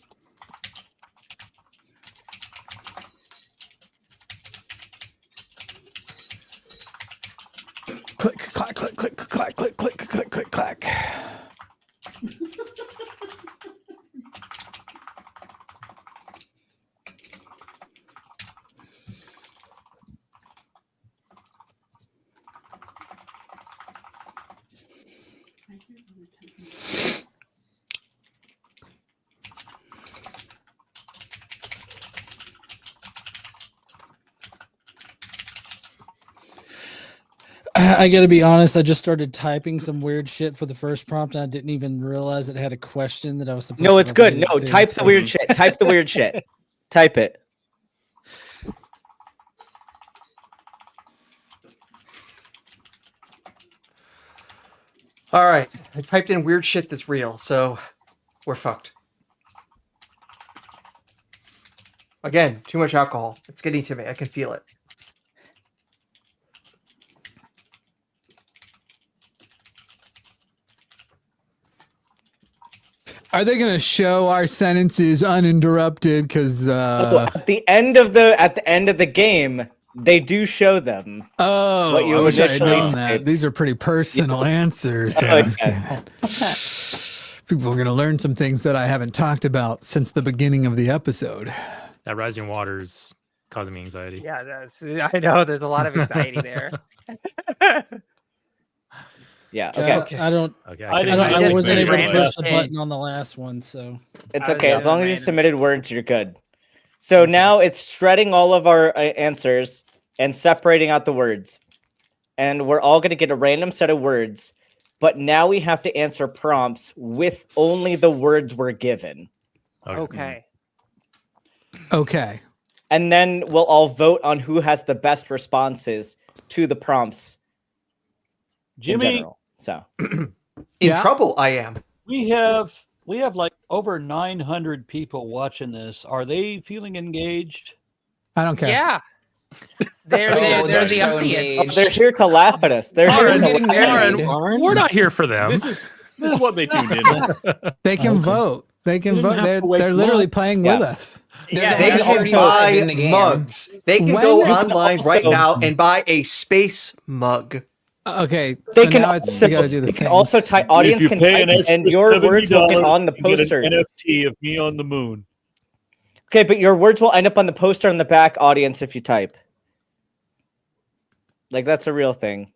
S1: click, clack, click, click, clack, click, click, click, click, clack.
S8: I gotta be honest. I just started typing some weird shit for the first prompt, and I didn't even realize it had a question that I was supposed.
S7: No,
S8: to
S7: it's good.
S8: relate
S7: No,
S8: to,
S7: type the
S8: so-
S7: weird shit. Type the weird shit. Type it.
S5: All right, I typed in weird shit that's real, so we're fucked. Again, too much alcohol. It's getting to me. I can feel it.
S1: Are they going to show our sentences uninterrupted? Because
S7: at the end of the game, they do show them.
S1: Oh,
S7: what you
S1: I wish I had
S7: initially
S1: known that.
S7: typed.
S1: These are pretty personal answers.
S7: Oh, yeah.
S1: People are going to learn some things that I haven't talked about since the beginning of the episode.
S11: That rising water's causing me anxiety.
S10: Yeah, I know. There's a lot of anxiety there.
S7: Yeah.
S8: Okay.
S7: Okay.
S8: I don't.
S11: Okay,
S8: I wasn't able to
S10: random
S8: push the
S10: thing.
S8: button on the last one, so
S7: It's
S10: I was
S7: okay.
S10: just
S7: As long as you
S10: random.
S7: submitted words, you're good. So now it's shredding all of our answers and separating out the words. And we're all going to get a random set of words. But now we have to answer prompts with only the words we're given.
S10: Okay.
S1: Okay.
S7: And then we'll all vote on who has the best responses to the prompts. In
S9: Jimmy,
S7: general. So
S5: In trouble, I am.
S9: we have like over 900 people watching this. Are they feeling engaged?
S1: I don't care.
S10: Yeah. They're
S2: they're
S10: the
S2: so
S10: audience.
S2: engaged.
S7: they're here to laugh at us. They're here
S2: Aaron,
S7: to
S2: getting
S7: laugh.
S2: married.
S11: We're not here for them.
S6: This is what they tuned in.
S1: They can vote. They can vote. They're literally playing with us.
S10: Yeah,
S5: They
S2: There's
S5: can
S2: already
S5: buy
S2: in the game.
S5: mugs. They can
S1: When
S5: go
S1: they can
S5: online
S7: also-
S5: right now and buy a space mug.
S1: Okay.
S7: They
S1: So
S7: can
S1: now it's
S7: also,
S1: you got to do the
S7: they
S1: things.
S7: can also type. Audience
S9: If you
S7: can
S9: pay
S7: type,
S9: an extra
S7: and your words will get
S9: $70,
S7: on the
S9: you get
S7: poster.
S9: an NFT of me on the moon.
S7: Okay, but your words will end up on the poster in the back, audience, if you type. Like that's a real thing.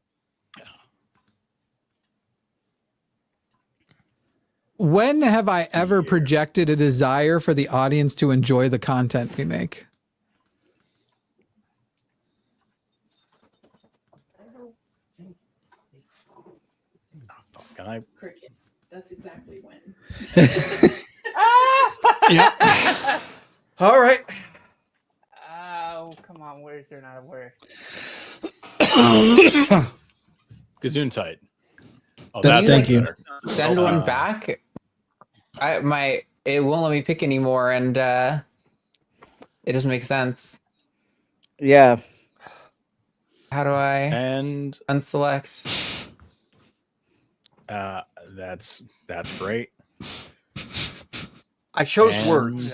S1: When have I ever projected a desire for the audience to enjoy the content we make?
S6: Can I?
S12: Crickets. That's exactly when.
S1: Yeah.
S5: All right.
S10: Oh, come on. Where's there not a word?
S6: Gesundheit. Oh,
S1: Thank
S6: that's
S8: you.
S6: better.
S2: Send one back. It won't let me pick anymore, and it doesn't make sense.
S7: Yeah.
S2: How do I
S6: And
S2: unselect?
S6: that's great.
S5: I chose
S6: And-
S5: words.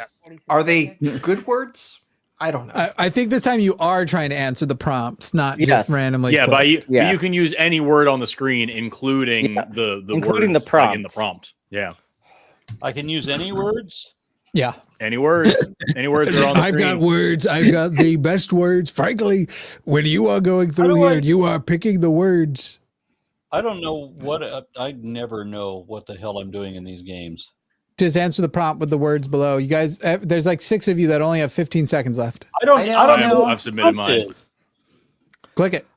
S5: Are they good words? I don't know.
S1: I think this time you are trying to answer the prompts, not
S7: Yes.
S1: just randomly.
S6: Yeah,
S1: click.
S6: but you can use any word on the screen, including
S7: Yeah.
S6: the
S7: Including
S6: words
S7: the prompt.
S6: like in the prompt. Yeah,
S9: I can use any words.
S1: Yeah.
S6: any words. Any words are on the
S1: I've
S6: screen.
S1: got words. I've got the best words. Frankly, when you are going through
S9: do
S1: here,
S9: I-
S1: and you are picking the words.
S9: I don't know what I never know what the hell I'm doing in these games.
S1: Just answer the prompt with the words below. You guys, there's like 6 of you that only have 15 seconds left.
S9: I don't know.
S6: I've submitted mine.
S1: Click it.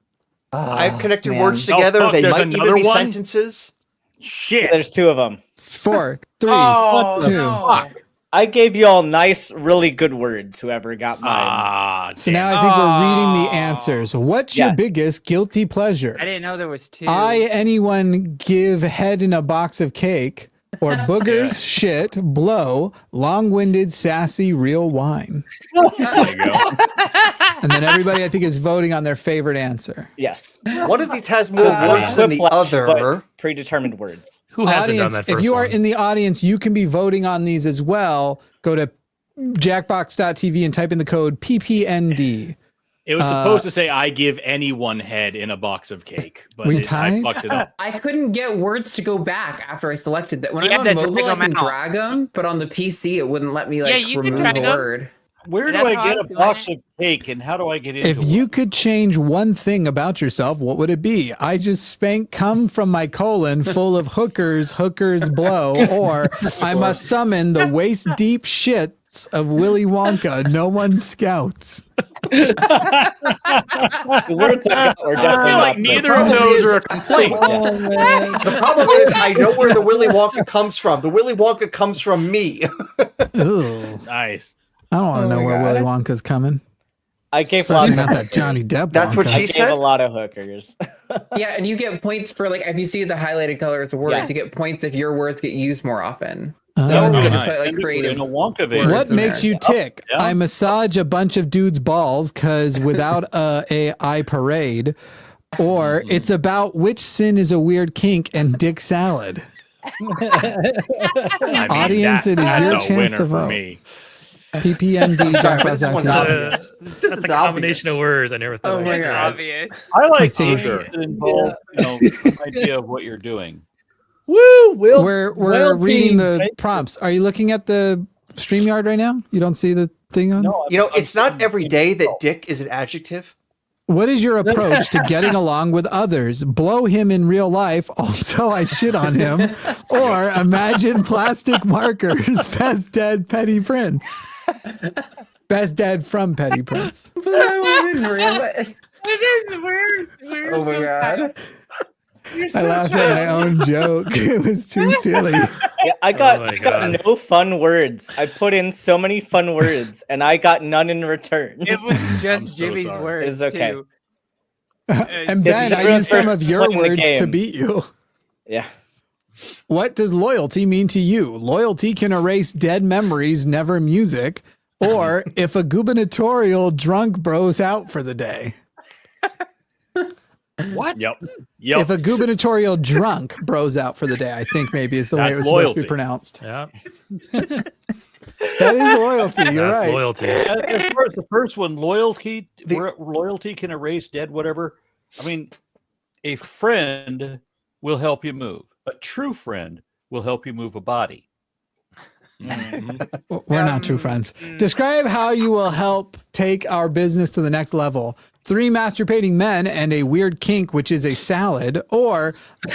S5: I've connected
S2: man.
S5: words
S6: Oh,
S5: together.
S6: fuck,
S5: They
S6: there's
S5: might even
S6: another
S5: be
S6: one?
S5: sentences.
S6: Shit.
S7: There's 2 of them.
S1: 4, 3,
S10: Oh,
S1: 2.
S10: no.
S7: I gave you all nice, really good words. Whoever got mine.
S6: Ah,
S1: So
S6: damn.
S1: now I think we're reading the
S10: Oh.
S1: answers. What's your
S7: Yeah.
S1: biggest guilty pleasure?
S10: I didn't know there was 2.
S1: Anyone give head in a box of cake, or boogers, shit, blow, long-winded, sassy, real wine.
S6: There you go.
S1: And then everybody, I think, is voting on their favorite answer.
S7: Yes.
S5: One of these has more
S7: This is
S5: words than the
S7: whiplash,
S5: other.
S7: but predetermined words.
S11: Who hasn't done
S1: Audience,
S11: that
S1: if
S11: first
S1: you are
S11: one?
S1: in the audience, you can be voting on these as well. Go to jackbox.tv and type in the code PPND.
S6: It was supposed to say I give anyone head in a box of cake, but
S1: We
S6: I
S1: tied?
S6: fucked it up.
S2: I couldn't get words to go back after I selected that. When
S10: You
S2: I'm
S10: had
S2: on
S10: to
S2: mobile, I
S10: drag 'em
S2: can
S10: out.
S2: drag them, but on the PC, it wouldn't let me like
S10: Yeah, you can
S2: remove
S10: drag
S2: a
S10: 'em.
S2: word.
S9: Where do
S10: That's
S9: I
S10: how I
S9: get
S10: was
S9: a
S10: doing
S9: box
S10: it.
S9: of cake, and how do I get into
S1: If
S9: it?
S1: you could change one thing about yourself, what would it be? I just spank cum from my colon full of hookers blow, or I must summon the waist deep shits of Willy Wonka. No one scouts.
S7: The words I got were
S6: I
S7: definitely
S6: feel like
S7: not
S6: neither
S7: this.
S6: of those are a complaint.
S5: The problem is, I know where the Willy Wonka comes from. The Willy Wonka comes from me.
S1: Ooh,
S6: Nice.
S1: I don't want to know
S2: my
S1: where
S2: God.
S1: Willy Wonka's coming.
S7: I gave
S1: Especially
S7: lots.
S1: not that Johnny Depp.
S5: That's what
S1: Wonka.
S7: I
S5: she
S7: gave
S5: said.
S7: a lot of hookers.
S2: Yeah, and you get points for like if you see the highlighted colors of words,
S7: Yeah.
S2: you get points if your words get used more often. That was good to
S6: nice.
S2: put like creative.
S9: In a Wonka video.
S2: words
S1: What
S2: in
S1: makes
S2: there.
S1: you tick?
S9: Yeah.
S1: I massage a bunch of dudes' balls because without a eye parade, or it's about which sin is a weird kink and dick salad.
S6: I mean,
S1: Audience, it is
S6: that's
S1: your
S6: a
S1: chance
S6: winner
S1: to
S6: for
S1: vote.
S6: me.
S1: PPND.
S5: Sorry, but this one's
S1: Jackbox.
S5: obvious.
S11: That's
S5: This
S11: like
S5: is
S11: a combination
S5: obvious.
S11: of words. I never thought.
S2: Oh
S11: I'd
S2: my
S11: get
S2: God.
S10: Obvious.
S9: I like
S1: Sure.
S9: games that involve, some idea of what you're doing.
S8: Woo! Will
S1: We're
S8: well
S1: reading
S8: team.
S1: the prompts. Are you looking at the StreamYard right now? You don't see the thing on?
S9: No,
S5: You know, it's not every day that dick is an adjective.
S1: What is your approach to getting along with others? Blow him in real life. Also, I shit on him. Or imagine plastic markers. Best dead Petty Prince. Best dead from Petty Prince.
S10: It is weird.
S2: Oh my God.
S1: I laughed at my own joke. It was too silly.
S7: Yeah, I got,
S11: my
S7: I got
S11: God.
S7: no fun words. I put in so many fun words, and I got none in return.
S10: It was
S6: I'm
S10: just
S6: so
S10: Jimmy's
S6: sorry.
S10: words
S7: It's okay.
S10: too.
S1: And Ben, I
S7: everyone's
S1: used some
S7: first
S1: of your
S7: play in the
S1: words to
S7: game.
S1: beat you.
S7: Yeah.
S1: What does loyalty mean to you? Loyalty can erase dead memories, never music. Or if a gubernatorial drunk bros out for the day.
S9: What?
S6: Yep.
S1: If a gubernatorial drunk bros out for the day, I think maybe is the way it
S6: That's
S1: was supposed to
S6: loyalty.
S1: be pronounced.
S11: Yeah,
S1: That is loyalty. You're
S11: that's
S1: right.
S11: loyalty.
S9: As far as the first one, loyalty can erase dead, whatever. I mean, a friend will help you move. A true friend will help you move a body.
S1: We're not true friends. Describe how you will help take our business to the next level. 3 masturbating men and a weird kink, which is a salad, or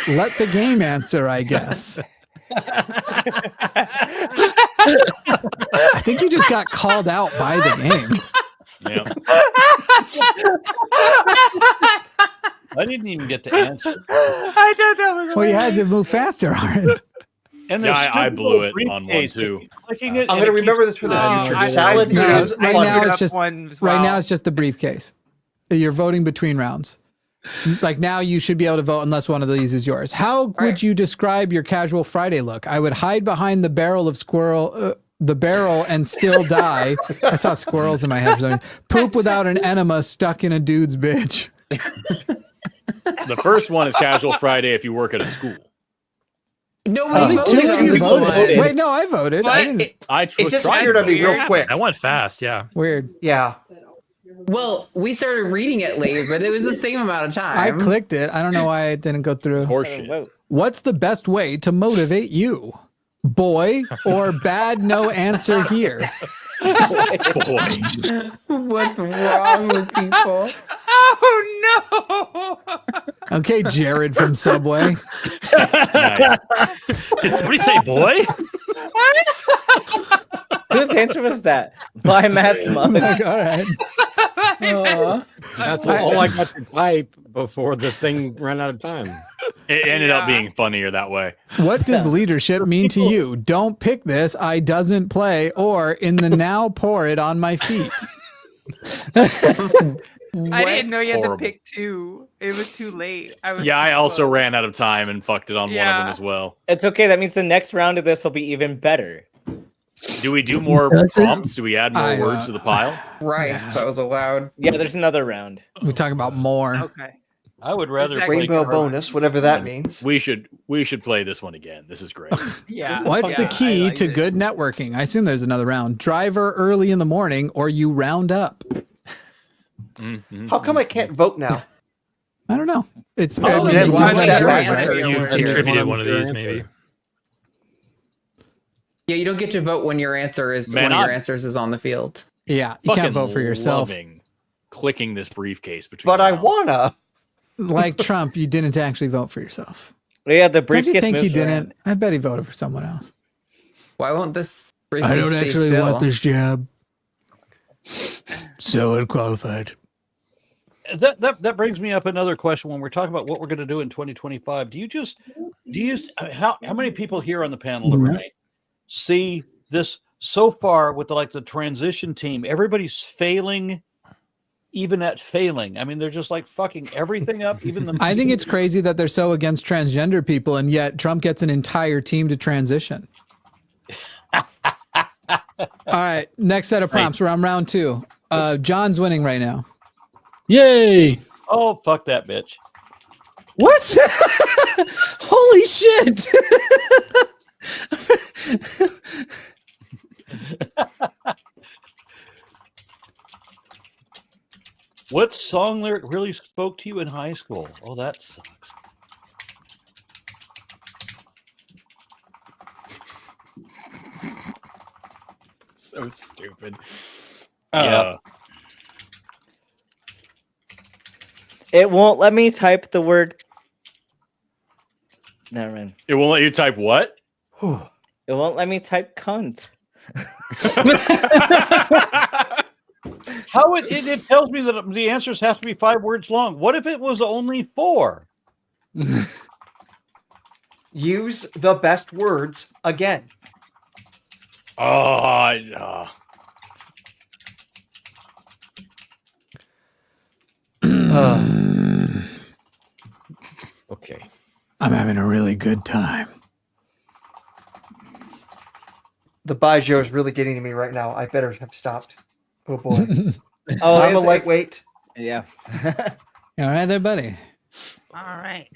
S1: let the game answer, I guess. I think you just got called out by the game.
S6: Yeah.
S9: I didn't even get to answer.
S10: I thought that was.
S1: Well, you had to move faster, Aaron.
S9: And
S6: Yeah,
S9: there's
S6: I
S9: stupid
S6: blew
S9: little
S6: it on one
S9: briefcase that
S6: too.
S9: keeps clicking it,
S5: I'm
S9: and
S5: going to
S9: it
S5: remember
S9: keeps-
S5: this for the
S10: Oh,
S5: future.
S10: I-
S5: Salad
S1: No,
S5: is
S1: right
S10: I
S1: now
S10: screwed
S1: it's
S10: up
S1: just
S10: one as
S1: right now
S10: well.
S1: it's just the briefcase. You're voting between rounds. Like now you should be able to vote unless one of these is yours. How would
S2: Right.
S1: you describe your casual Friday look? I would hide behind the barrel and still die. I saw squirrels in my head. For some reason. Poop without an enema stuck in a dude's bitch.
S6: The first one is Casual Friday if you work at a school.
S2: Nobody
S1: Only
S2: voted
S1: 2 of
S2: on
S1: you
S2: this
S1: voted.
S2: one.
S1: Wait, no, I voted. I didn't.
S5: It
S6: I was
S5: just
S6: trying
S5: appeared
S6: to
S5: on me
S6: vote.
S5: real quick.
S11: I went fast. Yeah.
S1: Weird.
S5: Yeah.
S2: Well, we started reading it late, but it was the same amount of time.
S1: I clicked it. I don't know why it didn't go through.
S6: Horseshit.
S7: Vote.
S1: What's the best way to motivate you? Boy or bad no answer here?
S6: Boy.
S2: What's wrong with people?
S10: Oh no!
S1: Okay, Jared from Subway.
S6: Nice.
S11: Did somebody say boy?
S7: Whose answer was that? By Matt's mom.
S1: All right.
S3: That's all I got to type before the thing ran out of time.
S6: It ended up being funnier that way.
S1: What does leadership mean to you? Don't pick this. I doesn't play. Or in the now, pour it on my feet.
S10: I didn't know you had
S6: Horrible.
S10: to pick 2. It was too late.
S6: Yeah, I
S10: too
S6: also
S10: close.
S6: ran out of time and fucked it on one of
S10: Yeah.
S6: them as well.
S7: It's okay. That means the next round of this will be even better.
S6: Do we do more
S8: Does it?
S6: prompts? Do we add more
S1: I,
S6: words to the pile?
S2: Rice, that was allowed.
S7: Yeah, there's another round.
S1: We talk about more.
S10: Okay.
S9: I would rather
S10: Exactly.
S9: play
S5: Rainbow
S9: card-
S5: bonus, whatever that means.
S6: We should play this one again. This is great.
S10: Yeah.
S1: What's
S10: yeah,
S1: the key
S10: I liked
S1: to
S10: it.
S1: good networking? I assume there's another round. Driver early in the morning or you round up.
S6: Mhm.
S5: How come I can't vote now?
S1: I don't know. It's
S2: Oh,
S1: it means
S2: yeah,
S1: you
S2: why
S1: want
S2: would
S1: to
S2: that
S1: drive,
S2: answer
S1: right?
S2: is
S11: You
S2: here.
S11: contributed one of these, maybe.
S2: Yeah, you don't get to vote when your answer is
S6: Man,
S2: one of your
S6: I'm-
S2: answers is on the field.
S1: Yeah, you can't
S6: Fucking
S1: vote for yourself.
S6: loving clicking this briefcase between.
S5: But I
S6: rounds.
S5: wanna.
S1: Like Trump, you didn't actually vote for yourself.
S7: Yeah, the
S1: Don't
S7: briefcase
S1: you think he
S7: moves around.
S1: didn't? I bet he voted for someone else.
S2: Why won't this
S1: I
S2: briefcase
S1: don't
S2: stay
S1: actually
S2: still?
S1: want this job. So unqualified.
S9: That brings me up another question when we're talking about what we're going to do in 2025. How many people here on the panel every night see this so far with the transition team? Everybody's failing, even at failing. I mean, they're just like fucking everything up. Even the
S1: I think it's crazy that they're so against transgender people, and yet Trump gets an entire team to transition. All right, next set of prompts. We're on round 2. John's winning right now.
S8: Yay!
S9: Oh, fuck that bitch.
S8: What? Holy shit!
S9: What song lyric really spoke to you in high school? Oh, that sucks.
S6: So stupid.
S9: Yeah.
S7: It won't let me type the word. Never mind.
S6: It won't let you type what?
S7: It won't let me type cunt.
S9: How it tells me that the answers have to be 5 words long. What if it was only 4?
S5: Use the best words again.
S6: Oh,
S3: Okay.
S1: I'm having a really good time.
S5: The Baijiu is really getting to me right now. I better have stopped. Oh boy.
S7: Oh,
S5: I'm a lightweight.
S7: Yeah.
S1: All right there, buddy.
S10: All right.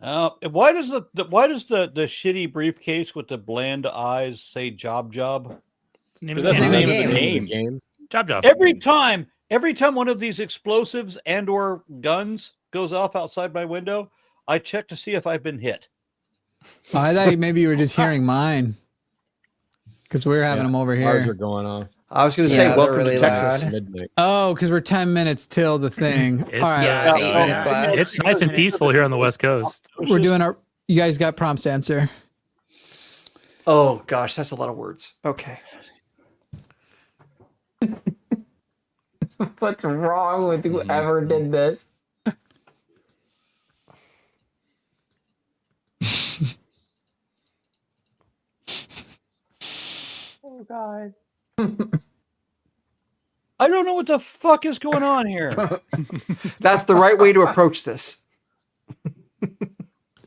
S9: Why does the shitty briefcase with the bland eyes say job?
S6: Because that's the name of the game.
S11: Job.
S9: Every time one of these explosives and or guns goes off outside my window, I check to see if I've been hit.
S1: Oh, I thought maybe you were just hearing mine. Because we're having them over
S3: Ours
S1: here.
S3: are going on.
S5: I was going to say, welcome
S2: really
S5: to Texas.
S3: Midnight.
S1: Oh, because we're 10 minutes till the thing.
S11: It's,
S1: All right.
S2: 8 minutes left.
S11: It's nice and peaceful here on the West Coast.
S1: We're doing our. You guys got prompts to answer.
S5: Oh gosh, that's a lot of words. Okay.
S2: What's wrong with whoever did this? Oh God.
S9: I don't know what the fuck is going on here.
S5: That's the right way to approach this.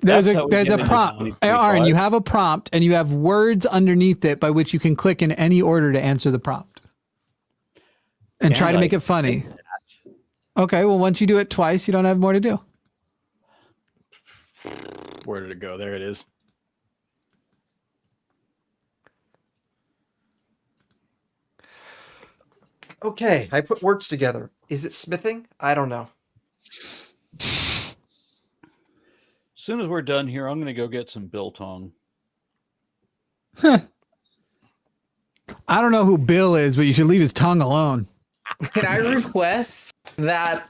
S1: There's a prompt. Aaron, you have a prompt and you have words underneath it by which you can click in any order to answer the prompt. And try to make it funny. Okay, well, once you do it twice, you don't have more to do.
S6: Where did it go? There it is.
S5: Okay, I put words together. Is it smithing? I don't know.
S9: As soon as we're done here, I'm going to go get some biltong.
S1: I don't know who Bill is, but you should leave his tongue alone.
S2: Can I request that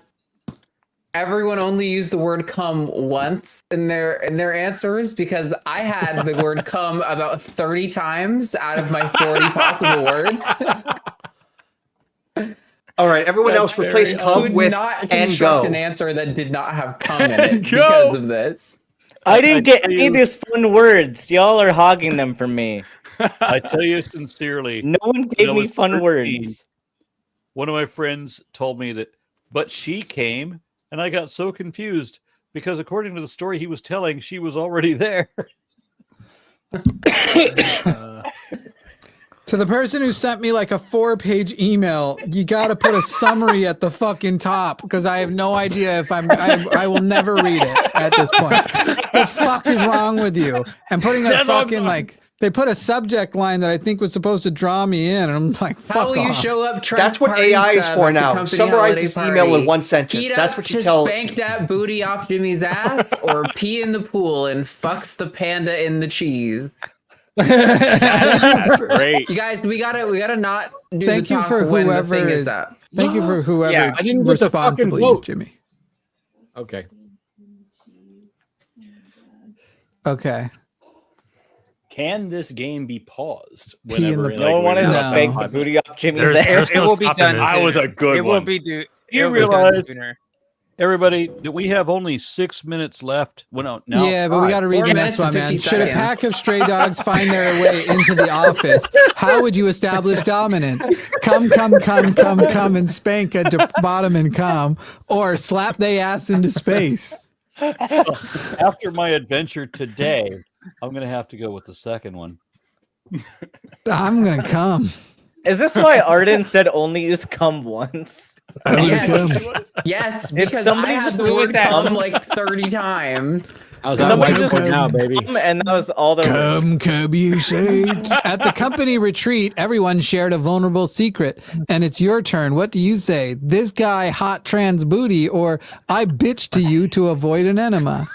S2: everyone only use the word "come" once in their answers? Because I had the word "come" about 30 times out of my 40 possible words.
S5: All right, everyone else replace "come" with "and go."
S2: An answer that did not have "come" in it because of this.
S7: I didn't get any of these fun words. Y'all are hogging them from me.
S9: I tell you sincerely.
S7: No one gave me fun words.
S9: One of my friends told me that, but she came, and I got so confused because according to the story he was telling, she was already there.
S1: To the person who sent me like a 4-page email, you got to put a summary at the fucking top because I have no idea if I will never read it at this point. The fuck is wrong with you? And putting a fucking like, they put a subject line that I think was supposed to draw me in, and I'm like, fuck
S2: How will you
S1: off.
S2: show up?
S5: That's what AI is for now. Summarize this email in one sentence. That's what you tell.
S2: Spank that booty off Jimmy's ass, or pee in the pool and fucks the panda in the cheese.
S6: Great.
S2: You guys, we gotta not do
S1: Thank
S2: the
S1: you
S2: talk
S1: for
S2: when
S1: whoever
S2: the thing
S1: is.
S2: is up.
S1: Thank you for whoever
S3: Yeah, I didn't get the fucking
S1: responsibly
S3: vote.
S1: used Jimmy.
S3: Okay.
S1: Okay.
S6: Can this game be paused
S1: Pee in
S6: whenever?
S1: the
S7: No one wanted to
S1: No.
S7: spank the booty off Jimmy's
S11: There's-
S7: ass.
S11: there's
S10: It
S11: no
S10: will be
S11: stopping
S10: done.
S11: this.
S6: I was a good
S10: It
S6: one.
S10: will be
S9: You
S10: it'll be done
S9: realize-
S10: sooner.
S9: Everybody, that we have only 6 minutes left. Well, no,
S1: Yeah, but we got to read
S2: 4
S1: the
S2: minutes
S1: next one,
S2: and 50
S1: man. Should a
S2: seconds.
S1: pack of stray dogs find their way into the office? How would you establish dominance? Come, and spank at the bottom and come, or slap they ass into space.
S9: after my adventure today, I'm going to have to go with the second one.
S1: I'm gonna come.
S7: Is this why Arden said only use come once?
S2: Yes, because
S7: somebody
S2: I had
S7: just
S2: the
S7: do
S2: word
S7: that.
S2: come like 30 times.
S7: Somebody just now, baby. And that was all the
S1: come Kirby shades. At the company retreat, everyone shared a vulnerable secret, and it's your turn. What do you say? This guy hot trans booty, or I bitch to you to avoid an enema?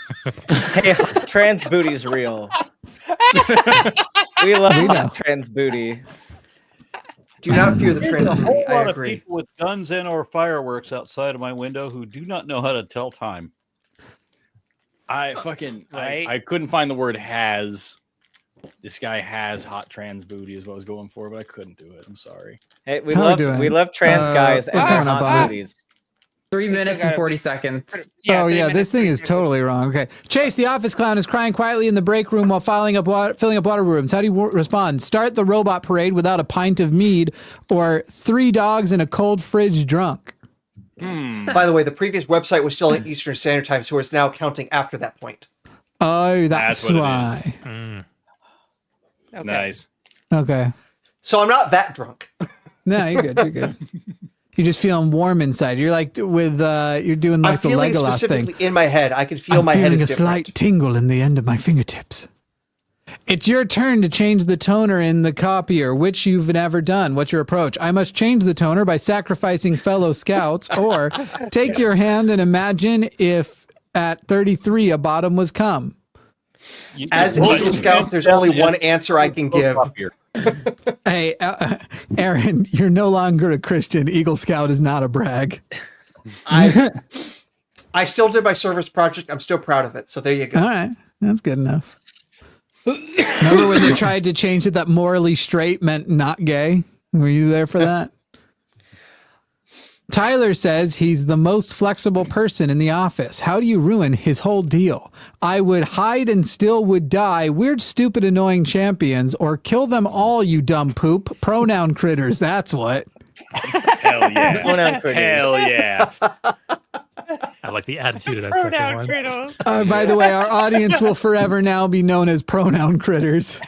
S7: Hey, trans booty's real. we love trans booty.
S5: Do not fear the
S9: There's a
S5: trans
S9: whole
S5: booty. I
S9: lot of
S5: agree.
S9: people with guns and or fireworks outside of my window who do not know how to tell time.
S6: I couldn't find the word has. This guy has hot trans booty is what I was going for, but I couldn't do it. I'm sorry.
S7: Hey, we love trans guys and hot booties.
S2: 3 minutes and 40 seconds.
S1: Oh yeah, this thing is totally wrong. Okay, Chase, the office clown, is crying quietly in the break room while filling up water rooms. How do you respond? Start the robot parade without a pint of mead, or 3 dogs in a cold fridge drunk.
S5: By the way, the previous website was still at Eastern Standard Time, so it's now counting after that point.
S1: Oh, that's
S6: what
S1: why.
S6: it is.
S10: Okay.
S6: Nice.
S1: Okay.
S5: So I'm not that drunk.
S1: No, you're good. You're good. You're just feeling warm inside. You're like with you're doing like
S5: I'm
S1: the
S5: feeling
S1: Legolas
S5: specifically
S1: thing.
S5: in my head. I can feel my head
S1: feeling
S5: is
S1: a slight
S5: different.
S1: tingle in the end of my fingertips. It's your turn to change the toner in the copier, which you've never done. What's your approach? I must change the toner by sacrificing fellow scouts, or take your hand and imagine if at 33 a bottom was cum.
S5: As an Eagle Scout, there's only one answer I can give.
S1: Hey, Aaron, you're no longer a Christian. Eagle Scout is not a brag.
S5: I still did my service project. I'm still proud of it. So there you go.
S1: All right. That's good enough. Remember when they tried to change it that morally straight meant not gay? Were you there for that? Tyler says he's the most flexible person in the office. How do you ruin his whole deal? I would hide and still would die. Weird, stupid, annoying champions, or kill them all, you dumb poop. Pronoun critters, that's what.
S6: Hell yeah.
S7: Pronoun critters.
S6: Hell yeah.
S11: I like the attitude of that second one.
S1: By the way, our audience will forever now be known as pronoun critters.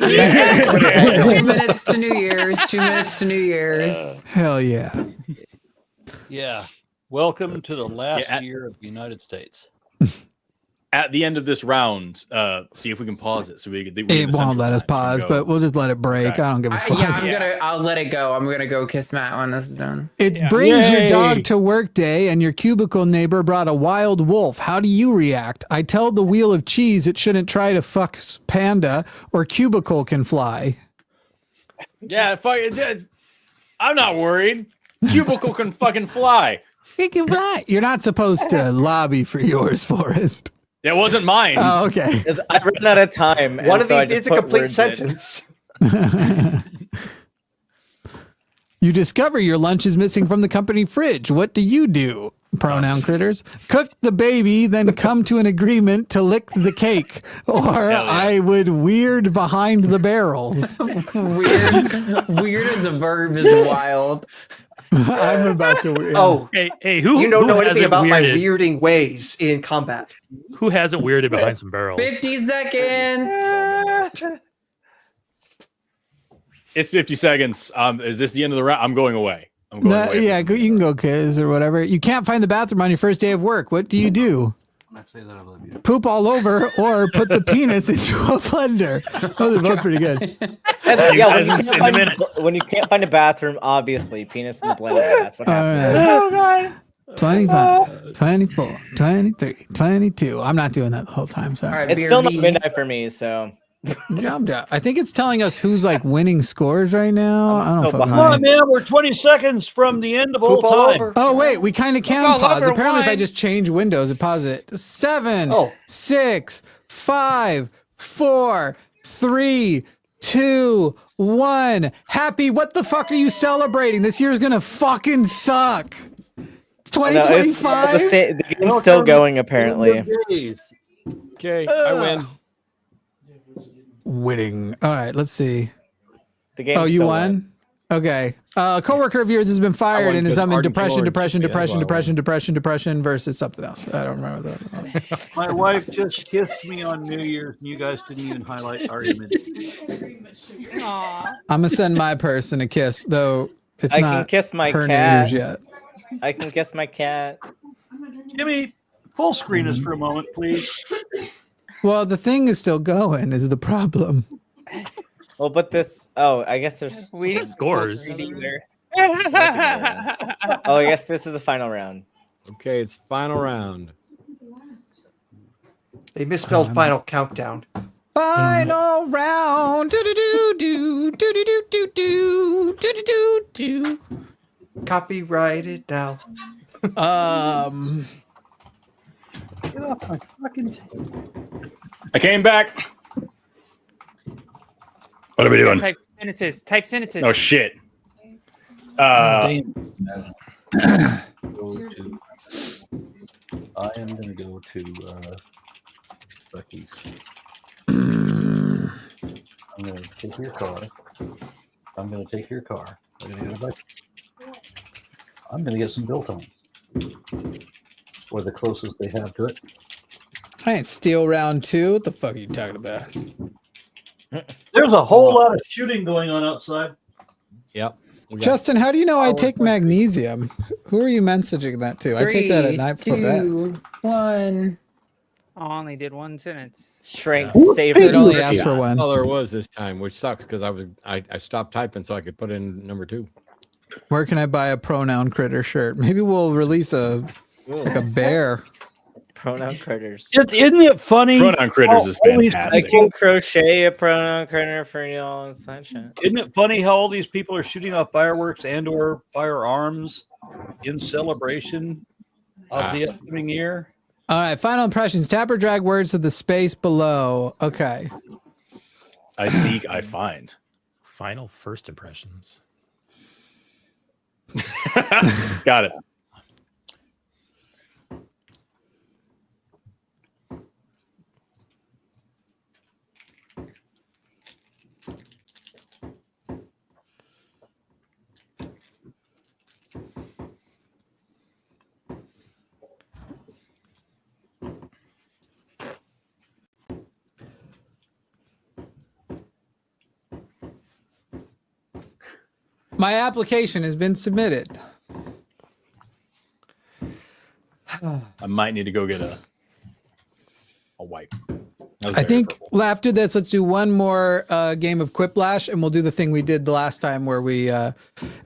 S2: Yes. 2 minutes to New Year's. 2 minutes to New Year's.
S1: Hell yeah.
S9: Yeah. Welcome to the last year of the United States.
S6: At the end of this round, see if we can pause it so we get.
S1: It won't let us pause, but we'll just let it break. Okay. I don't give a fuck.
S2: I'll let it go. I'm gonna go kiss Matt when this is done.
S1: It brings your dog to work day, and your cubicle neighbor brought a wild wolf. How do you react? I tell the wheel of cheese it shouldn't try to fuck panda, or cubicle can fly.
S6: Yeah, fuck it. I'm not worried. Cubicle can fucking fly.
S1: It can fly. You're not supposed to lobby for yours, Forrest.
S6: That wasn't mine.
S1: Oh, okay.
S7: I ran out of time.
S5: One of these is a complete sentence.
S1: You discover your lunch is missing from the company fridge. What do you do? Pronoun critters. Cook the baby, then come to an agreement to lick the cake. Or I would weird behind the barrels.
S2: Weird the verb is wild.
S1: I'm about to weird.
S5: Oh,
S11: hey, who
S5: you don't know anything about
S11: weirded?
S5: my weirding ways in combat.
S11: Who hasn't weirded behind some barrels?
S2: 50 seconds.
S6: It's 50 seconds. Is this the end of the round? I'm going away. I'm going away.
S1: Yeah, you can go, kids, or whatever. You can't find the bathroom on your first day of work. What do you do? Poop all over, or put the penis into a blender. Those are both pretty good.
S7: When you can't find a bathroom, obviously, penis in the blender. That's what happens.
S10: Oh, God.
S1: 25, 24, 23, 22. I'm not doing that the whole time. Sorry.
S2: All right,
S7: It's still not midnight for me, so.
S1: I think it's telling us who's like winning scores right now. I don't know.
S9: Come on, man. We're 20 seconds from the end of all time.
S1: Oh, wait. We kind of can pause. Apparently, if I just change windows and pause it. 7, 6, 5, 4, 3, 2, 1. Happy. What the fuck are you celebrating? This year's going to fucking suck. It's 2025.
S7: The game's still going, apparently.
S3: Okay, I win.
S1: Winning. All right, let's see.
S7: The game's
S1: you
S7: still
S1: won? Okay. A coworker of yours has been fired and is in
S3: Arden
S1: depression
S3: George.
S1: versus something else. I don't remember that.
S9: My wife just kissed me on New Year's, and you guys didn't even highlight our image.
S1: I'm gonna send my person a kiss, though it's
S7: I
S1: not
S7: can kiss my
S1: her
S7: cat.
S1: news yet.
S7: I can kiss my cat.
S9: Jimmy, full screen us for a moment, please.
S1: Well, the thing is still going. Is the problem?
S7: Well, but this. Oh, I guess there's.
S10: We didn't
S11: scores.
S10: either.
S7: Oh, I guess this is the final round.
S3: Okay, it's final round.
S5: They misspelled final countdown.
S1: Final round. Do-do-do-do. Do-do-do-do-do. Do-do-do-do.
S5: Copyrighted now.
S9: Get off my fucking.
S6: I came back. What are we doing?
S10: Type sentences. Type sentences.
S6: Oh shit.
S9: I am going to go to Bucky's. I'm going to take your car. I'm going to take your car. I'm going to go to Bucky's. I'm going to get some biltong. Or the closest they have to it.
S1: I ain't steal round 2. What the fuck are you talking about?
S9: There's a whole lot of shooting going on outside.
S3: Yep.
S1: Justin, how do you know I take magnesium? Who are you messaging that to? I take that at night for bed.
S2: 3, 1.
S10: I only did one sentence.
S7: Strength
S1: It
S7: saver.
S1: only asked for one.
S3: That's all there was this time, which sucks because I stopped typing so I could put in number 2.
S1: Where can I buy a pronoun critter shirt? Maybe we'll release a bear.
S7: Pronoun critters.
S9: Isn't it funny?
S6: Pronoun critters is
S7: I
S6: fantastic.
S7: can crochet a pronoun critter for y'all. Sunshine.
S9: Isn't it funny how all these people are shooting off fireworks and/or firearms in celebration of the upcoming year?
S1: All right, final impressions. Tap or drag words to the space below. Okay.
S6: I seek, I find.
S11: Final first impressions.
S6: Got it.
S1: My application has been submitted.
S6: I might need to go get a wipe.
S1: I think after this, let's do one more game of Quiplash, and we'll do the thing we did the last time where we.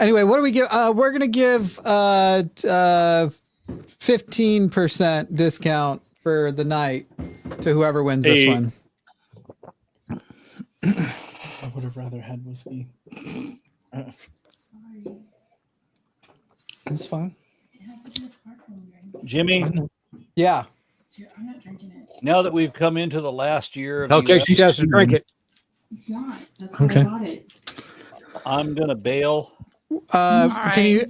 S1: Anyway, what do we give? We're gonna give 15% discount for the night to whoever wins this one.
S8: I would have rather had whiskey.
S12: Sorry.
S8: It's fine.
S12: It has to be a sparkling drink.
S9: Jimmy,
S1: Yeah.
S12: I'm not drinking it.
S9: now that we've come into the last year of
S3: Okay,
S9: the
S3: she has to drink it.
S12: It's not. That's why
S8: Okay.
S12: I bought it.
S9: I'm gonna bail.
S1: Can you?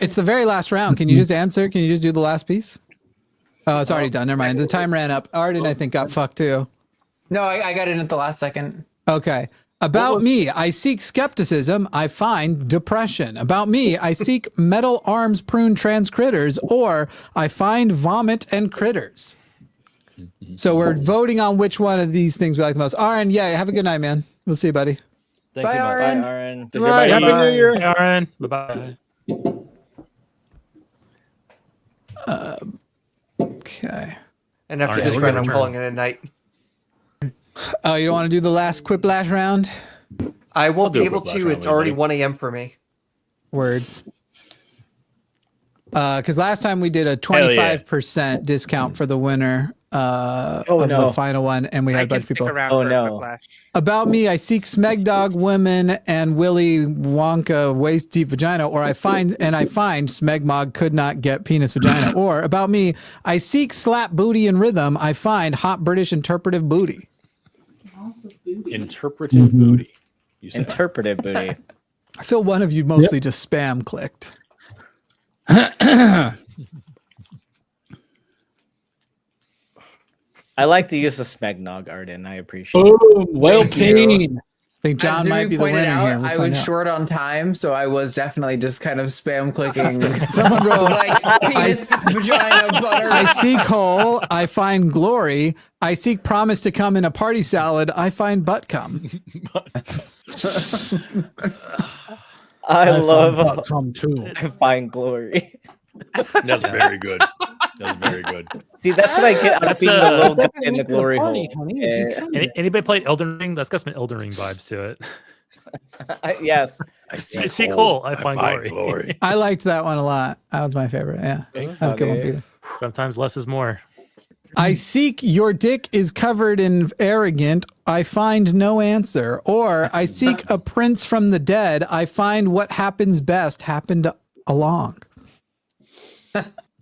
S1: It's the very last round. Can you just answer? Can you just do the last piece? Oh, it's already done. Never mind. The time ran up. Arden, I think, got fucked too.
S2: No, I got in at the last second.
S1: Okay. About me, I seek skepticism. I find depression. About me, I seek metal arms prune trans critters, or I find vomit and critters. So we're voting on which one of these things we like the most. Aaron, yeah, have a good night, man. We'll see you, buddy.
S9: Thank
S2: Bye,
S9: you, Mike.
S2: Aaron.
S7: Bye, Aaron.
S3: Goodbye. Happy New Year.
S11: Hey, Aaron. Bye-bye.
S1: Okay.
S5: And after
S11: All right,
S5: this
S11: we're
S5: round,
S11: gonna
S5: I'm
S11: turn.
S5: calling it a night.
S1: Oh, you don't want to do the last Quiplash round?
S5: I won't
S6: do
S5: be
S6: a
S5: able
S6: Quiplash
S5: to.
S6: round
S5: It's
S6: with
S5: already
S6: you.
S5: 1 a.m. for me.
S1: Word. Because last time we did a 25% discount for the winner of the final one, and we had
S10: I
S1: a bunch
S10: can
S1: of people.
S10: stick around
S7: Oh,
S10: for
S7: no.
S10: Quiplash.
S1: About me, I seek Smegdog women and Willy Wonka waist deep vagina, or I find Smegmog could not get penis vagina. Or about me, I seek slap booty and rhythm. I find hot British interpretive booty.
S12: Lots of booty.
S6: Interpretive booty. You said.
S7: Interpretive booty.
S1: I feel one of you mostly just spam clicked.
S7: I like the use of Smegnog, Arden. I appreciate it.
S8: Oh, well,
S1: Thank you.
S8: Payne.
S1: I think John might be the winner here.
S2: I was short on time, so I was definitely just kind of spam clicking.
S1: Someone wrote,
S2: like penis, vagina, butter.
S1: I seek hole, I find glory. I seek promise to come in a party salad. I find butt cum.
S7: I love
S8: butt cum too.
S7: I find glory.
S6: That's very good. That's very good.
S7: See, that's what I get out of being the little guy in the glory hole.
S11: Anybody played Elden Ring? That's got some Elden Ring vibes to it.
S7: Yes.
S11: I see cool. I find glory.
S1: I liked that one a lot. That was my favorite. Yeah. That's a good one, Penis.
S11: Sometimes less is more.
S1: I seek your dick is covered in arrogant. I find no answer. Or I seek a prince from the dead. I find what happens best happened along.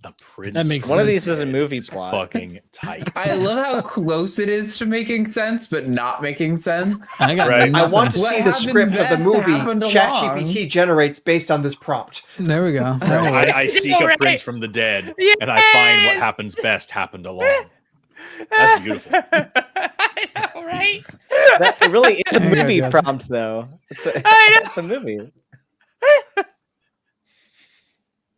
S6: A prince.
S8: That makes
S7: One
S8: sense.
S7: of these is a movie plot.
S6: Fucking tight.
S2: I love how close it is to making sense, but not making sense.
S1: I got
S6: Right.
S5: I want to
S2: What
S5: see the
S2: happens
S5: script of the
S2: best
S5: movie
S2: happened along.
S5: ChatGPT generates based on this prompt.
S1: There we go.
S6: I seek a prince from the dead, and I find what happens best happened along. That's beautiful.
S10: I know, right?
S7: That really is a
S1: There you go,
S7: movie
S1: Justin.
S7: prompt, though. It's a movie.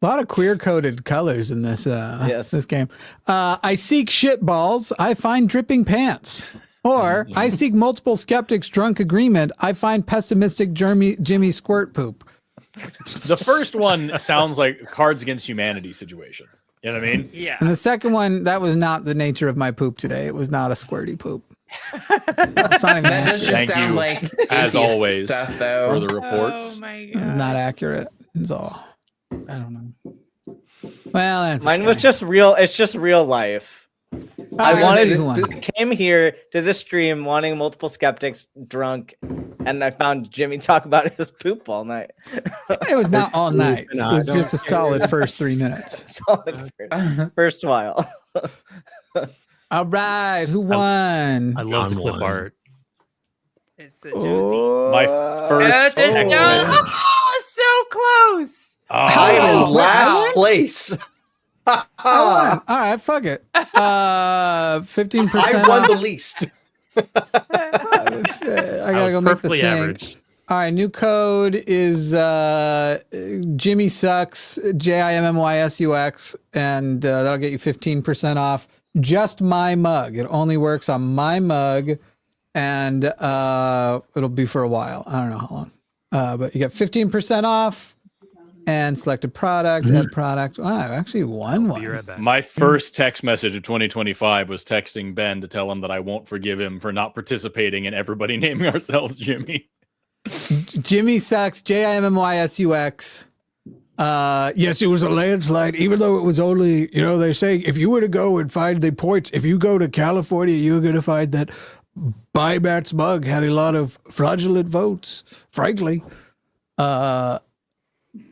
S1: A lot of queer-coded colors in this this game. I seek shit balls. I find dripping pants. Or I seek multiple skeptics drunk agreement. I find pessimistic Jimmy squirt poop.
S6: The first one sounds like Cards Against Humanity situation. You know what I mean?
S10: Yeah.
S1: And the second one, that was not the nature of my poop today. It was not a squirty poop. So it's not even
S2: That does just
S6: Thank
S2: sound
S6: you,
S2: like
S6: as
S2: atheist
S6: accurate
S2: stuff, though.
S6: for the reports.
S10: Oh my
S1: it's
S10: god.
S1: not accurate. It's all. I don't know. Well, that's
S7: Mine
S1: okay.
S7: was just real. It's just real life. I
S1: right,
S7: wanted.
S1: this one.
S7: I came here to this stream wanting multiple skeptics drunk, and I found Jimmy talk about his poop all night.
S1: It was not all night. It
S3: No, I
S1: was
S3: don't
S1: just a solid first 3 minutes.
S7: Solid first while.
S1: All right, who won?
S11: I love the
S3: I'm
S11: clip
S3: one.
S11: art.
S10: It's a juicy.
S6: My first
S10: Oh,
S6: text message.
S10: oh, so close.
S5: I am in
S6: Oh,
S5: last place.
S1: I won. All right, fuck it. 15%.
S5: I won the
S1: off.
S5: least.
S1: I gotta go make the
S11: perfectly
S1: thing.
S11: average.
S1: All right, new code is Jimmy Sucks, JIMMYSUX, and that'll get you 15% off. Just my mug. It only works on my mug, and it'll be for a while. I don't know how long, but you get 15% off. And selected product, add product. Wow, I actually won
S11: Be
S1: one.
S11: right back.
S6: My first text message of 2025 was texting Ben to tell him that I won't forgive him for not participating in everybody naming ourselves Jimmy.
S1: Jimmy Sucks, JIMMYSUX. Yes, it was a landslide, even though it was only, they say if you were to go and find the points, if you go to California, you're going to find that Matt's mug had a lot of fraudulent votes, frankly.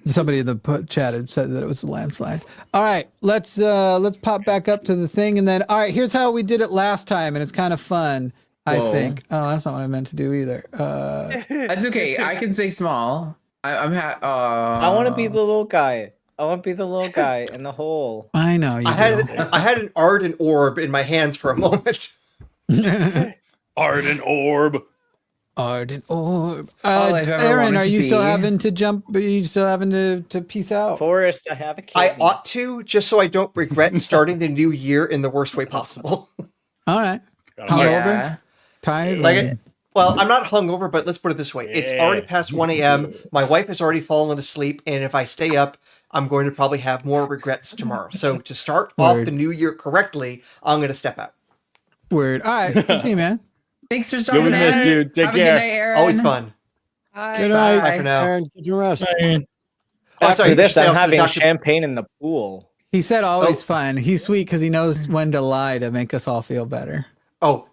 S1: Somebody in the chat had said that it was a landslide. All right, let's pop back up to the thing, and then all right, here's how we did it last time, and it's kind of fun, I think. Oh, that's not what I meant to do either.
S2: That's okay. I can say small. I
S7: want to be the little guy. I want to be the little guy in the hole.
S1: I know.
S5: I had an ardent orb in my hands for a moment.
S6: Ardent orb.
S1: Ardent orb.
S2: All I've ever
S1: Aaron,
S2: wanted
S1: are
S2: to
S1: you still
S2: be.
S1: having to jump? Are you still having to peace out?
S7: Forrest, I have a kid.
S5: I ought to, just so I don't regret starting the new year in the worst way possible.
S1: All right.
S6: Got it.
S1: Hungover? Tired?
S5: Well, I'm not hungover, but let's put it this way. It's already past 1 a.m. My wife has already fallen asleep, and if I stay up, I'm going to probably have more regrets tomorrow. So to start off the new year correctly, I'm going to step out.
S1: Word. All right. See you, man.
S2: Thanks for stopping
S6: Good
S2: in.
S6: miss, dude. Take
S2: Have
S6: care.
S2: a good night, Aaron.
S5: Always fun.
S3: Good night.
S5: Bye for now.
S3: Aaron, get your rest.
S7: After
S5: sorry,
S7: this,
S5: you
S7: I'm
S5: also
S7: having
S5: Dr.
S7: champagne in the pool.
S1: He said always fun. He's sweet because he knows when to lie to make us all feel better.
S5: Oh,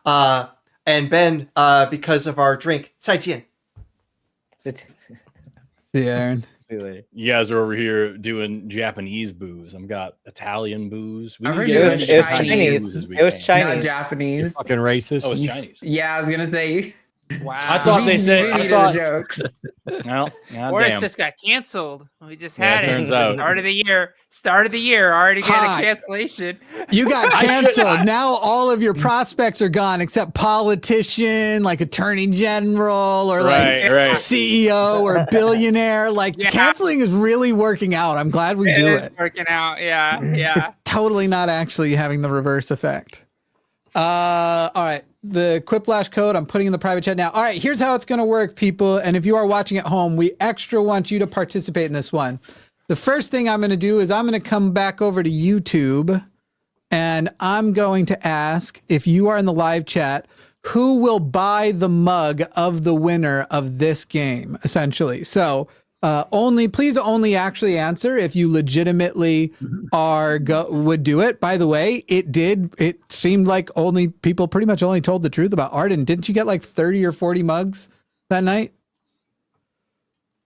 S5: and Ben, because of our drink, 再见.
S1: See you, Aaron.
S7: See you later.
S6: You guys are over here doing Japanese booze. I've got Italian booze. We
S2: I've
S6: can
S2: heard
S6: get
S2: it
S6: as
S2: was
S6: many
S7: Chinese.
S6: booze as we
S7: It was
S6: can.
S7: Chinese.
S2: Not Japanese.
S3: Fucking racist.
S6: Oh, it's Chinese.
S2: Yeah, I was gonna say.
S10: Wow.
S9: I thought they said. I thought.
S6: Well,
S10: Boris just got canceled. We just
S6: Yeah,
S10: had
S6: it
S10: it.
S6: turns out.
S10: Start of the year. Already get
S1: Hi.
S10: a cancellation.
S1: You got canceled. Now all of your prospects are gone except politician, like attorney general, or like CEO or billionaire. Like canceling is really working out. I'm glad we do it.
S10: Working out. Yeah.
S1: It's totally not actually having the reverse effect. All right. The Quiplash code I'm putting in the private chat now. All right, here's how it's going to work, people. And if you are watching at home, we extra want you to participate in this one. The first thing I'm going to do is I'm going to come back over to YouTube and I'm going to ask, if you are in the live chat, who will buy the mug of the winner of this game, essentially. So please only actually answer if you legitimately would do it. By the way, it seemed like people pretty much only told the truth about Arden. Didn't you get like 30 or 40 mugs that night?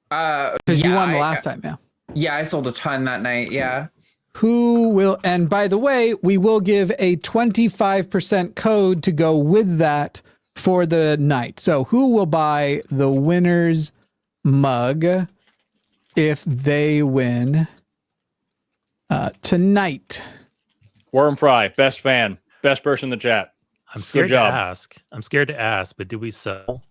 S1: Because you won the last time, yeah.
S2: Yeah, I sold a ton that night, yeah.
S1: Who will, and by the way, we will give a 25% code to go with that for the night. So who will buy the winner's mug if they win tonight?
S6: Worm Fry, best fan, best person in the chat.
S11: I'm scared to ask. But do we sell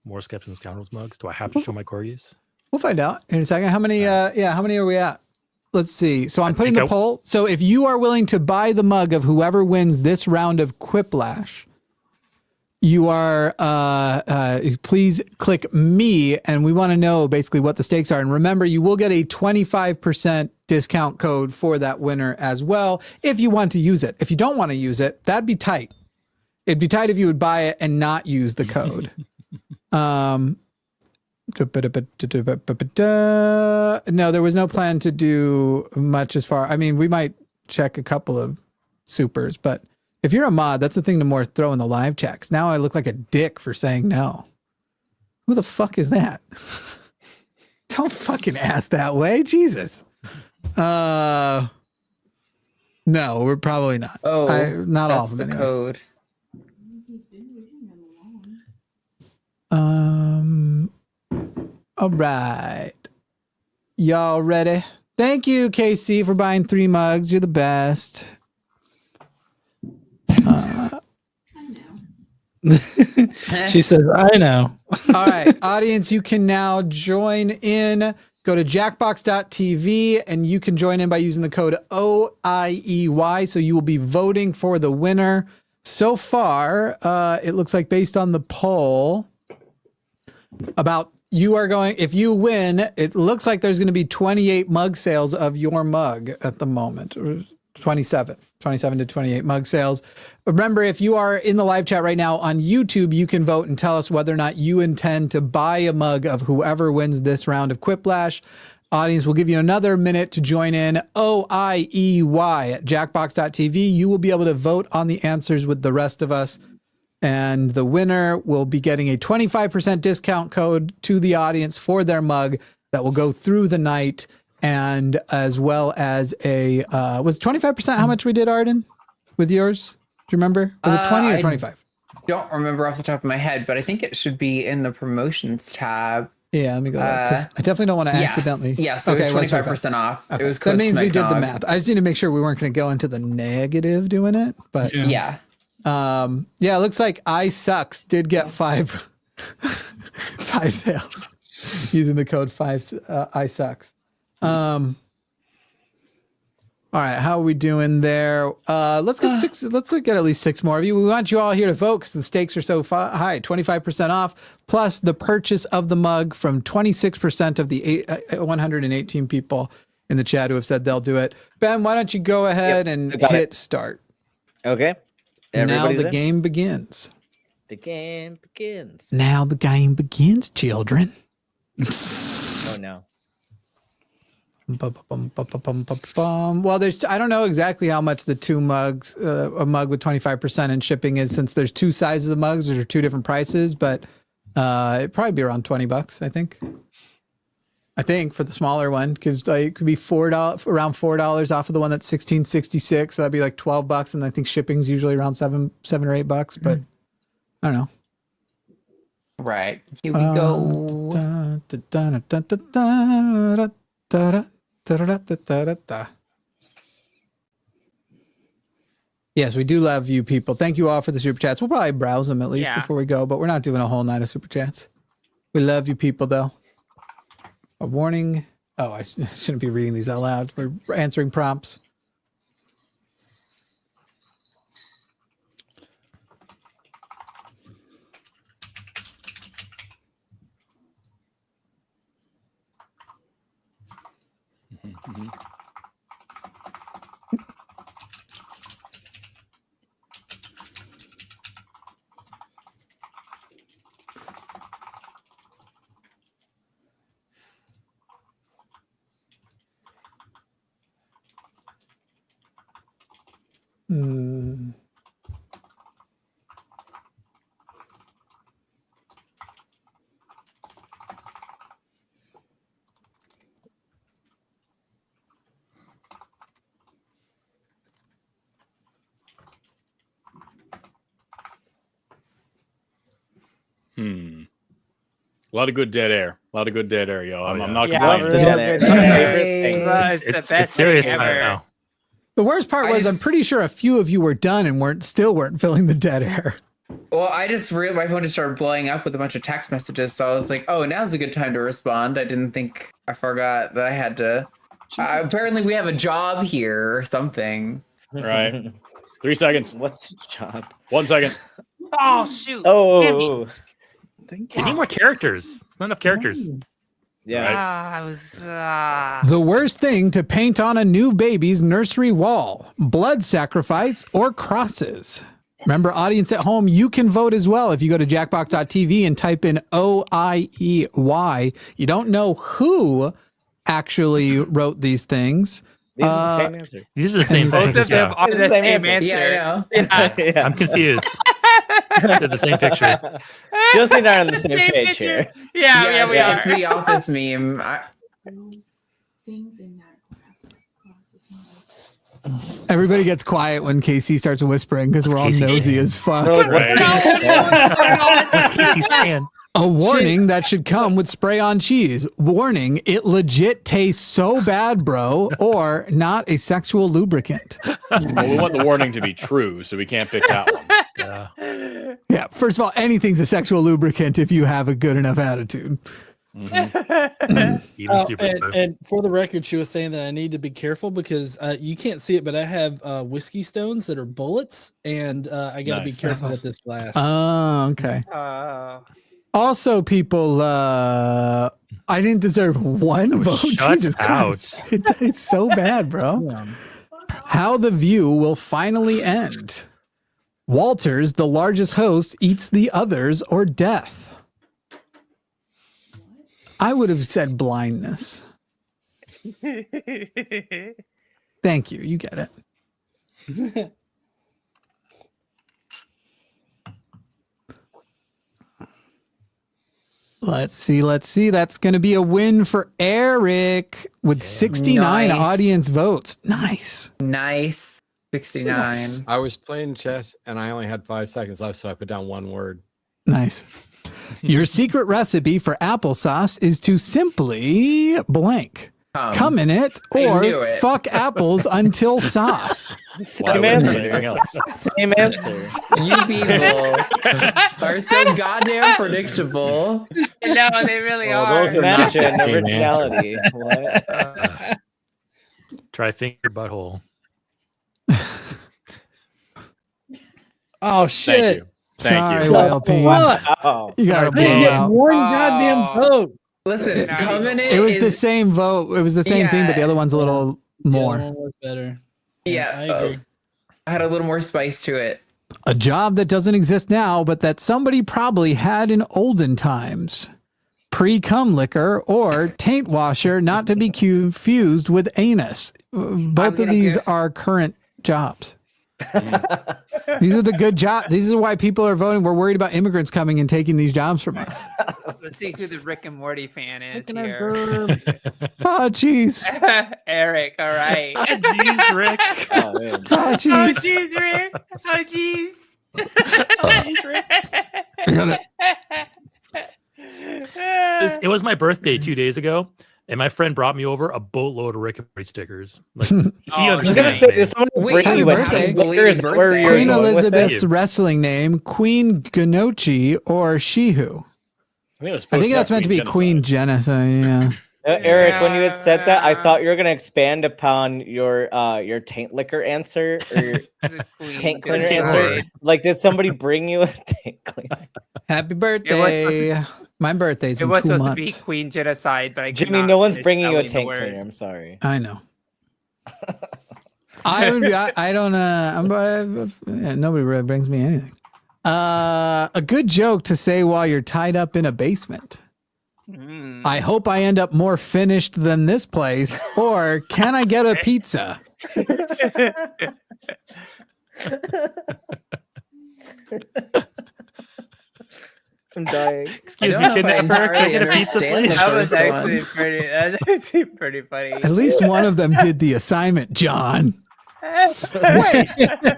S11: more Skeptics and Scoundrels mugs? Do I have to show my corgis?
S1: We'll find out in a second. How many? How many are we at? Let's see. So I'm putting the poll. So if you are willing to buy the mug of whoever wins this round of Quiplash, you are, please click me, and we want to know basically what the stakes are. And remember, you will get a 25% discount code for that winner as well, if you want to use it. If you don't want to use it, that'd be tight. It'd be tight if you would buy it and not use the code. No, there was no plan to do much as far. I mean, we might check a couple of supers, but if you're a mod, that's the thing to more throw in the live checks. Now I look like a dick for saying no. Who the fuck is that? Don't fucking ask that way. Jesus. No, we're probably not.
S2: Oh,
S1: not all
S2: that's
S1: of them.
S2: the
S1: Anyway.
S2: code.
S1: All right. Y'all ready? Thank you, KC, for buying 3 mugs. You're the best.
S8: She says, I know.
S1: All right, audience, you can now join in. Go to jackbox.tv and you can join in by using the code OIEY. So you will be voting for the winner. So far, it looks like based on the poll, if you win, it looks like there's going to be 28 mug sales of your mug at the moment. 27 to 28 mug sales. Remember, if you are in the live chat right now on YouTube, you can vote and tell us whether or not you intend to buy a mug of whoever wins this round of Quiplash. Audience, will give you another minute to join in. OIEY at jackbox.tv. You will be able to vote on the answers with the rest of us. And the winner will be getting a 25% discount code to the audience for their mug that will go through the night, and as well as a was 25% how much we did, Arden, with yours? Do you remember? Was it 20 or 25?
S2: Don't remember off the top of my head, but I think it should be in the promotions tab.
S1: Yeah, let me go there, 'cause I definitely don't want to accidentally.
S2: Yes, so it was 25% off.
S1: Okay.
S2: It was
S1: that means we did the math. I just need to make sure we weren't going to go into the negative doing it, but
S2: yeah.
S1: It looks like I Sucks did get 5 sales using the code 5 I Sucks. All right, how are we doing there? Let's get 6. Let's get at least 6 more of you. We want you all here to vote because the stakes are so high. 25% off, plus the purchase of the mug from 26% of the 118 people in the chat who have said they'll do it. Ben, why don't you go ahead and hit start?
S7: Okay.
S1: Now the game begins.
S7: The game begins.
S1: Now the game begins, children.
S7: Oh no.
S1: Well, I don't know exactly how much the 2 mugs, a mug with 25% in shipping is, since there's 2 sizes of mugs, there's 2 different prices, but it'd probably be around $20, I think. For the smaller one, because it could be around $4 off of the one that's $16.66, so that'd be like $12, and I think shipping's usually around $7 or $8, but I don't know.
S2: Right. Here we go.
S1: Yes, we do love you people. Thank you all for the super chats. We'll probably browse them at least before we go, but we're not doing a whole night of super chats. We love you people, though. A warning. Oh, I shouldn't be reading these out loud. We're answering prompts. Hmm.
S6: A lot of good dead air. A lot of good dead air, yo. I'm not
S10: Yeah,
S6: complaining.
S10: It's the best
S11: serious
S10: thing
S11: time
S10: ever.
S11: now.
S1: The worst part was I'm pretty sure a few of you were done and still weren't filling the dead air.
S2: Well, I just my phone just started blowing up with a bunch of text messages, so I was like, "Oh, now's a good time to respond." I forgot that I had to. Apparently, we have a job here or something.
S6: Right. 3 seconds.
S7: What's the job?
S6: 1 second.
S10: Oh shoot!
S7: Oh,
S11: We need more characters. Not enough characters.
S7: yeah.
S10: I was.
S1: The worst thing to paint on a new baby's nursery wall: blood sacrifice or crosses. Remember, audience at home, you can vote as well. If you go to jackbox.tv and type in OIEY, you don't know who actually wrote these things.
S7: These are the same answer.
S11: These are the same
S10: Both
S11: things.
S10: of them are the same answer.
S2: Yeah, I know.
S11: I'm confused. They're the same picture.
S7: Josie and I are on the same page here.
S10: Yeah, we are.
S2: It's the office meme.
S12: Those things in that class is not
S1: Everybody gets quiet when Casey starts whispering because we're all nosy as fuck. A warning that should come with spray on cheese. Warning, it legit tastes so bad, bro, or not a sexual lubricant.
S6: Well, we want the warning to be true, so we can't pick that one.
S1: Yeah, first of all, anything's a sexual lubricant if you have a good enough attitude.
S11: Mm-hmm.
S8: And for the record, she was saying that I need to be careful because you can't see it, but I have whiskey stones that are bullets, and I got to be careful with this glass.
S1: Oh, okay. Also, people, I didn't deserve one vote. Jesus Christ. It's so bad, bro. How the View will finally end. Walters, the largest host, eats the others or death. I would have said blindness. Thank you. You get it. Let's see. That's going to be a win for Eric with 69 audience votes. Nice.
S2: 69.
S3: Nice. I was playing chess and I only had 5 seconds left, so I put down one word.
S1: Nice. Your secret recipe for applesauce is to simply blank. Come in it or fuck apples until sauce.
S7: Same answer. Same answer.
S2: You people are so goddamn predictable.
S10: No, they really are.
S7: Those are not an originality. What?
S11: Try finger butthole.
S8: Oh shit!
S6: Thank
S1: you. YLP.
S7: Wow.
S1: You gotta blow
S8: get
S1: out.
S8: one goddamn vote.
S2: Listen, coming in.
S1: It was the same vote. It was the same thing, but the other one's a little more.
S8: The other one was better.
S2: Yeah,
S8: I agree.
S2: I had a little more spice to it.
S1: A job that doesn't exist now, but that somebody probably had in olden times. Pre-cum liquor or taint washer, not to be confused with anus. Both of these are current jobs. These are the good jobs. These is why people are voting. We're worried about immigrants coming and taking these jobs from us.
S10: Let's see who the Rick and Morty fan is here.
S1: Oh, jeez.
S10: Eric, all right.
S11: Jeez, Rick.
S1: Oh, jeez.
S10: Oh, jeez, Rick. Oh, jeez.
S1: I got it.
S11: It was my birthday 2 days ago, and my friend brought me over a boatload of Rick and Morty stickers. Like, he
S7: I was gonna say, did someone
S2: Wait,
S7: bring
S2: happy
S7: you
S2: birthday.
S7: a Lickers where you're
S1: Queen
S7: going with
S1: Elizabeth's
S7: it?
S1: wrestling name, Queen Ganochi or Shihu? I think that's meant to be Queen Genocide. Yeah.
S7: Eric, when you had said that, I thought you were gonna expand upon your taint liquor answer or your taint cleaner answer. Like, did somebody bring you a taint cleaner?
S1: Happy birthday! My birthday's
S10: It
S1: in
S10: was
S1: 2
S10: supposed
S1: months.
S10: to be Queen Genocide, but I could
S7: Jimmy,
S10: not
S7: no one's
S10: finish
S7: bringing you a
S10: spelling the
S7: taint
S10: word.
S7: cleaner. I'm sorry.
S1: I know. I don't. Nobody really brings me anything. A good joke to say while you're tied up in a basement. I hope I end up more finished than this place, or can I get a pizza?
S7: I'm dying.
S11: Excuse me, kidnapper, can I get a pizza, please?
S10: That was actually pretty funny.
S1: At least one of them did the assignment, John. Wait,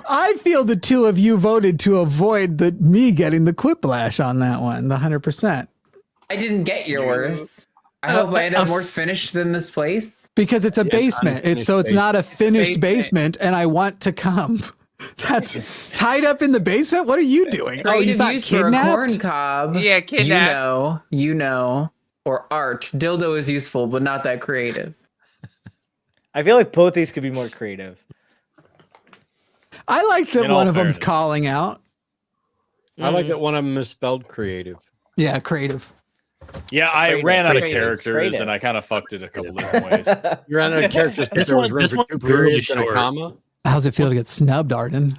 S1: I feel the two of you voted to avoid me getting the quiplash on that one, the 100%.
S2: I didn't get yours. I hope I end up more finished than this place.
S1: Because it's a basement. It's not a finished basement, and I want to come. That's tied up in the basement? What are you doing?
S2: Creative
S1: you thought
S2: use for a
S1: kidnapped?
S2: corn cob.
S10: Yeah, kidnap.
S2: You know. Or art. Dildo is useful, but not that creative.
S7: I feel like both these could be more creative.
S1: I like that
S3: In
S1: one
S3: all
S1: of them's
S3: fairness.
S1: calling out.
S3: I like that one of them is spelled creative.
S1: Yeah, creative.
S6: Yeah, I
S7: Creative,
S6: ran out of
S7: creative,
S6: characters
S7: creative.
S6: and I kind of fucked it a couple different ways.
S3: You ran out of characters because
S11: This
S3: there was
S11: one-
S3: room
S11: this
S3: for
S11: one
S3: 2
S11: brutally
S3: periods and a
S11: short.
S3: comma.
S1: How's it feel to get snubbed, Arden?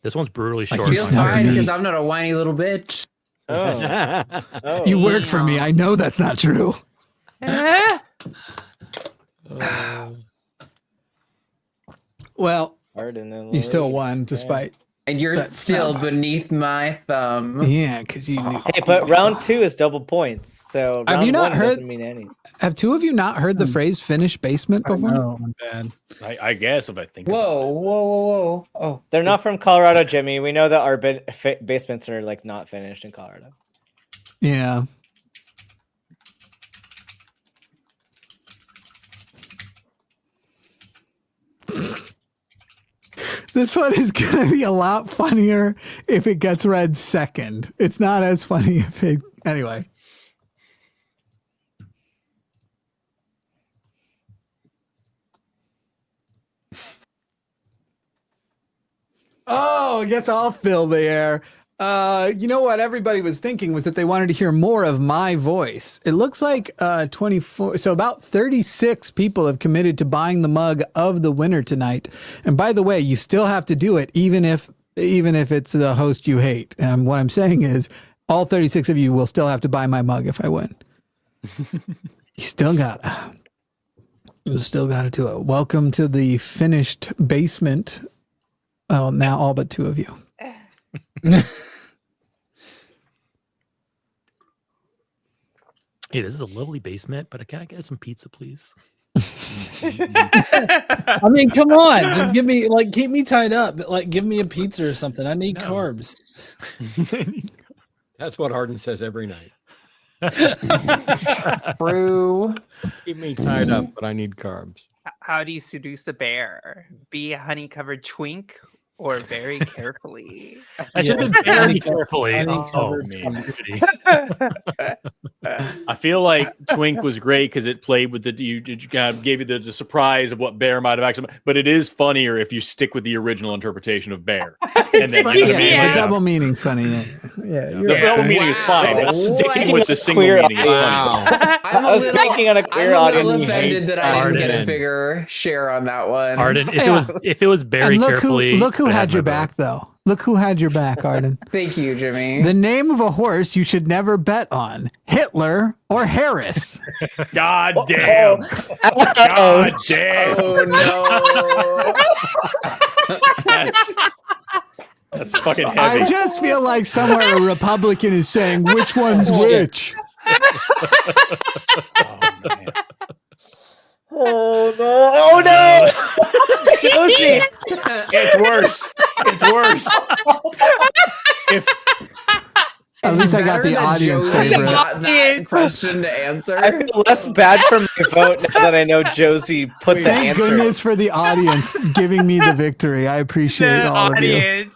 S11: This one's brutally
S1: Like
S11: short.
S1: you
S2: Feels
S1: snubbed
S2: fine
S1: me.
S2: because I'm not a whiny little bitch.
S7: Oh. Oh.
S1: You work for me. I know that's not true. Well,
S7: Arden and
S1: you still
S7: Lori.
S1: won despite.
S2: And you're
S1: That
S2: still
S1: snub.
S2: beneath my thumb.
S1: Yeah, because you knew.
S7: Hey, but round 2 is double points. So
S1: Have
S7: round
S1: you not
S7: 1
S1: heard-
S7: doesn't mean anything.
S1: Have two of you not heard the phrase finished basement before?
S8: No, I'm bad.
S6: I guess if I think
S2: Whoa. Oh.
S7: They're not from Colorado, Jimmy. We know that our basements are like not finished in Colorado.
S1: Yeah. This one is going to be a lot funnier if it gets read second. It's not as funny if it. Anyway. Oh, I guess I'll fill the air. You know what everybody was thinking was that they wanted to hear more of my voice. It looks like 24, so about 36 people have committed to buying the mug of the winner tonight. And by the way, you still have to do it even if it's the host you hate. And what I'm saying is all 36 of you will still have to buy my mug if I win. You still gotta do it. Welcome to the finished basement. Well, now all but two of you.
S11: Hey, this is a lovely basement, but can I get some pizza, please?
S8: I mean, come on, just give me keep me tied up, but give me a pizza or something. I need carbs.
S3: That's what Arden says every night.
S2: Brew.
S3: Keep me tied up, but I need carbs.
S10: How do you seduce a bear? Be a honey-covered twink or very carefully?
S11: I should have been very carefully.
S8: Oh,
S11: man.
S6: I feel like Twink was great because it played with gave you the surprise of what Bear might have actually. But it is funnier if you stick with the original interpretation of Bear. And then,
S1: The double meaning's funny. Yeah,
S6: the double meaning is fine, but sticking with the single meaning is funny.
S2: I'm
S7: I was thinking on a queer
S2: I'm a little
S7: audience.
S2: offended that I didn't get a
S3: Arden.
S2: bigger share on that one.
S11: Arden, if it was very
S1: and
S11: carefully.
S1: look who
S11: it
S1: had
S11: my
S1: your
S11: vote.
S1: back though. Look who had your back, Arden.
S2: Thank you, Jimmy.
S1: The name of a horse you should never bet on: Hitler or Harris.
S6: God damn. God damn.
S2: Oh no.
S6: That's fucking heavy.
S1: I just feel like somewhere a Republican is saying which one's which.
S6: Oh, man.
S7: Oh no! Oh no! Josie!
S6: It's worse. It's worse.
S1: At least I got the audience favorite.
S2: Got that question to answer.
S7: I feel less bad for my vote now that I know Josie put the
S1: Thank
S7: answer.
S1: goodness for the audience giving me the victory. I appreciate all of you.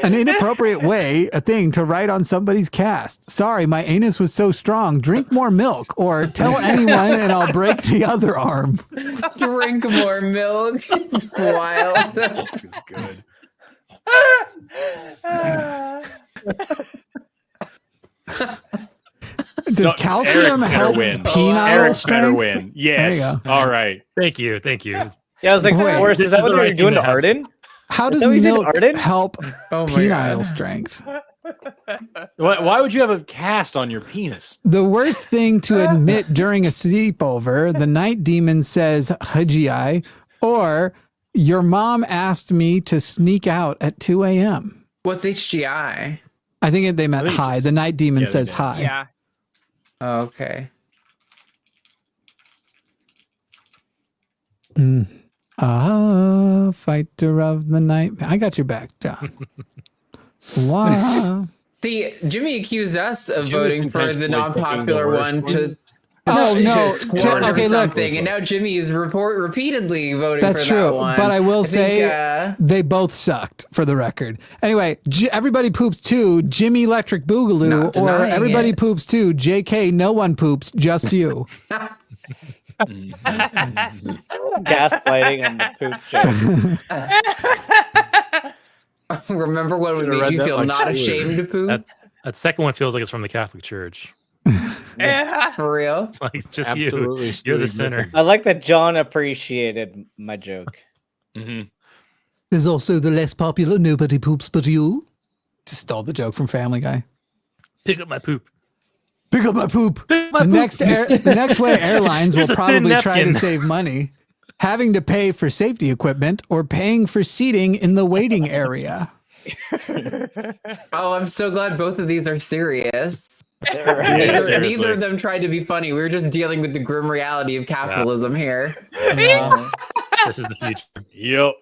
S1: An inappropriate a thing to write on somebody's cast. Sorry, my anus was so strong. Drink more milk, or tell anyone and I'll break the other arm.
S2: Drink more milk. It's wild.
S6: It's good.
S1: Does calcium help penile
S6: Eric
S1: strength?
S6: better win. Yes. All right.
S11: Thank you.
S7: Yeah, I was like, Forrest, is that what you're doing to Arden?
S1: How does milk help penile strength?
S6: Why would you have a cast on your penis?
S1: The worst thing to admit during a sleepover, the night demon says, Hajii, or your mom asked me to sneak out at 2 a.m.
S2: What's HGI?
S1: I think they meant hi. The night demon says hi.
S10: Yeah.
S2: Oh, okay.
S1: Fighter of the night. I got your back, John. Wow.
S2: See, Jimmy accused us of voting for the non-popular one to squirt or something, and now Jimmy is repeatedly voting for that one.
S1: That's true, but I will say they both sucked, for the record. Anyway, everybody poops too, Jimmy Electric Boogaloo, or everybody poops too, JK, no one poops, just you.
S7: Gaslighting on the poop joke.
S2: Remember when we made you feel not ashamed to poop?
S11: That second one feels like it's from the Catholic Church.
S2: Yeah, for real.
S11: It's like just absolutely you. You're the sinner.
S7: I like that John appreciated my joke.
S1: There's also the less popular nobody poops but you. Just stole the joke from Family Guy.
S11: Pick up my poop.
S1: Pick up my poop. The next way airlines will probably try to save money, having to pay for safety equipment or paying for seating in the waiting area.
S2: Oh, I'm so glad both of these are serious. Neither of them tried to be funny. We were just dealing with the grim reality of capitalism here.
S11: This is the future.
S6: Yep.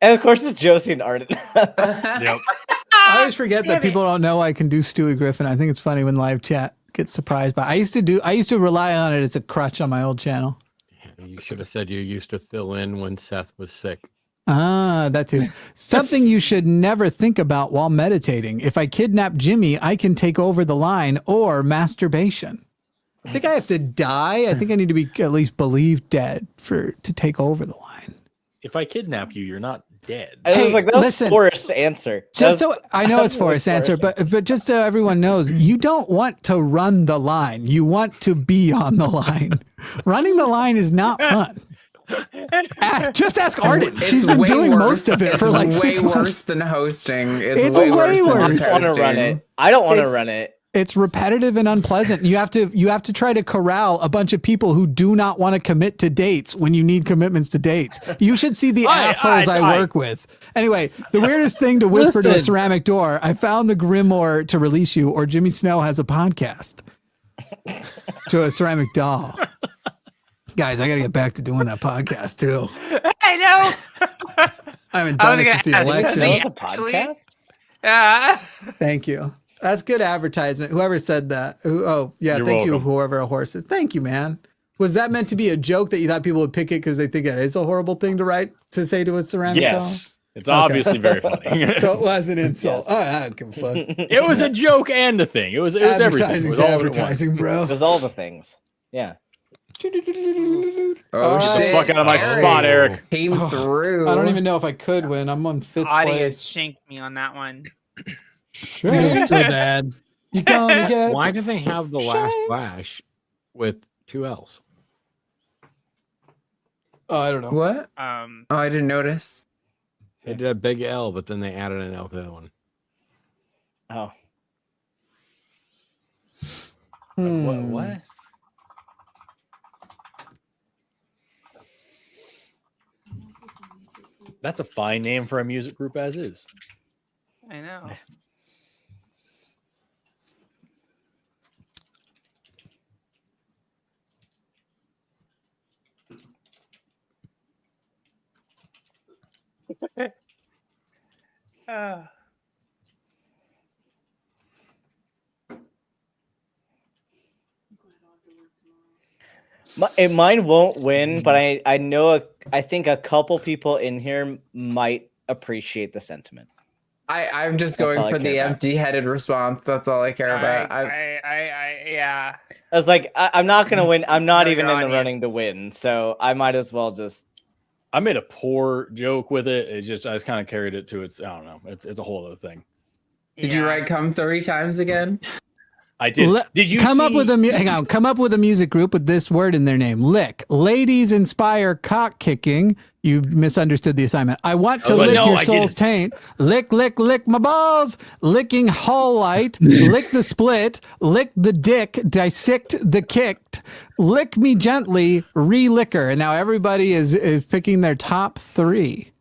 S7: And of course, it's Josie and Arden.
S6: Yep.
S1: I always forget that people don't know I can do Stewie Griffin. I think it's funny when live chat gets surprised by. I used to rely on it as a crutch on my old channel.
S3: You should have said you used to fill in when Seth was sick.
S1: Ah, that too. Something you should never think about while meditating. If I kidnap Jimmy, I can take over the line, or masturbation. I think I have to die. I think I need to be at least believed dead to take over the line.
S6: If I kidnap you, you're not dead.
S7: I was like, that was Forrest's answer.
S1: I know it's Forrest's answer, but just so everyone knows, you don't want to run the line. You want to be on the line. Running the line is not fun. Just ask Arden. She's been doing most of it for like 6 months.
S2: It's way worse than hosting.
S1: It's way worse.
S7: I want to run it. I don't want to run it.
S1: It's repetitive and unpleasant. You have to try to corral a bunch of people who do not want to commit to dates when you need commitments to dates. You should see the assholes I work with. Anyway, the weirdest thing to whisper to a ceramic door, I found the Grimoire to release you, or Jimmy Snow has a podcast. To a ceramic doll. Guys, I got to get back to doing that podcast too.
S10: I know.
S1: I haven't done it since the election.
S7: A podcast?
S1: Thank you. That's good advertisement. Whoever said that. Thank you, whoever a horse is. Thank you, man. Was that meant to be a joke that you thought people would pick it because they think it is a horrible thing to say to a ceramic doll?
S6: Yes. It's obviously very funny.
S1: So it was an insult. Yes. I don't give a fuck.
S6: It was a joke and a thing. It was everything. It was
S1: advertising, bro.
S7: It was all the things. Yeah.
S2: Oh shit!
S6: Fuck out of my spot, Eric.
S2: Came through.
S1: I don't even know if I could win. I'm on 5th
S10: Audience
S1: place.
S10: shanked me on that one.
S1: Sure. It's so bad. You're gonna get.
S3: Why do they have the last flash with 2 L's?
S1: Oh, I don't know.
S2: What? Oh, I didn't notice.
S3: They did a big L, but then they added an L to that one.
S7: Oh.
S3: What?
S6: That's a fine name for a music group as is.
S10: I know.
S7: Mine won't win, but I know I think a couple people in here might appreciate the sentiment.
S2: I'm just going for the empty-headed response. That's all I care about.
S10: Yeah.
S7: I was like, I'm not gonna win. I'm not even in the running to win, so I might as well just.
S6: I made a poor joke with it. I just kind of carried it to its. I don't know. It's a whole other thing.
S2: Did you write "come" 30 times again?
S6: I did. Did you
S1: come up with a music group with this word in their name? Lick. Ladies inspire cock kicking. You misunderstood the assignment. I want to lick your soul's taint. Lick, lick, lick my balls. Licking hall light. Lick the split. Lick the dick. Dissect the kicked. Lick me gently. Re-licker. And now everybody is picking their top 3.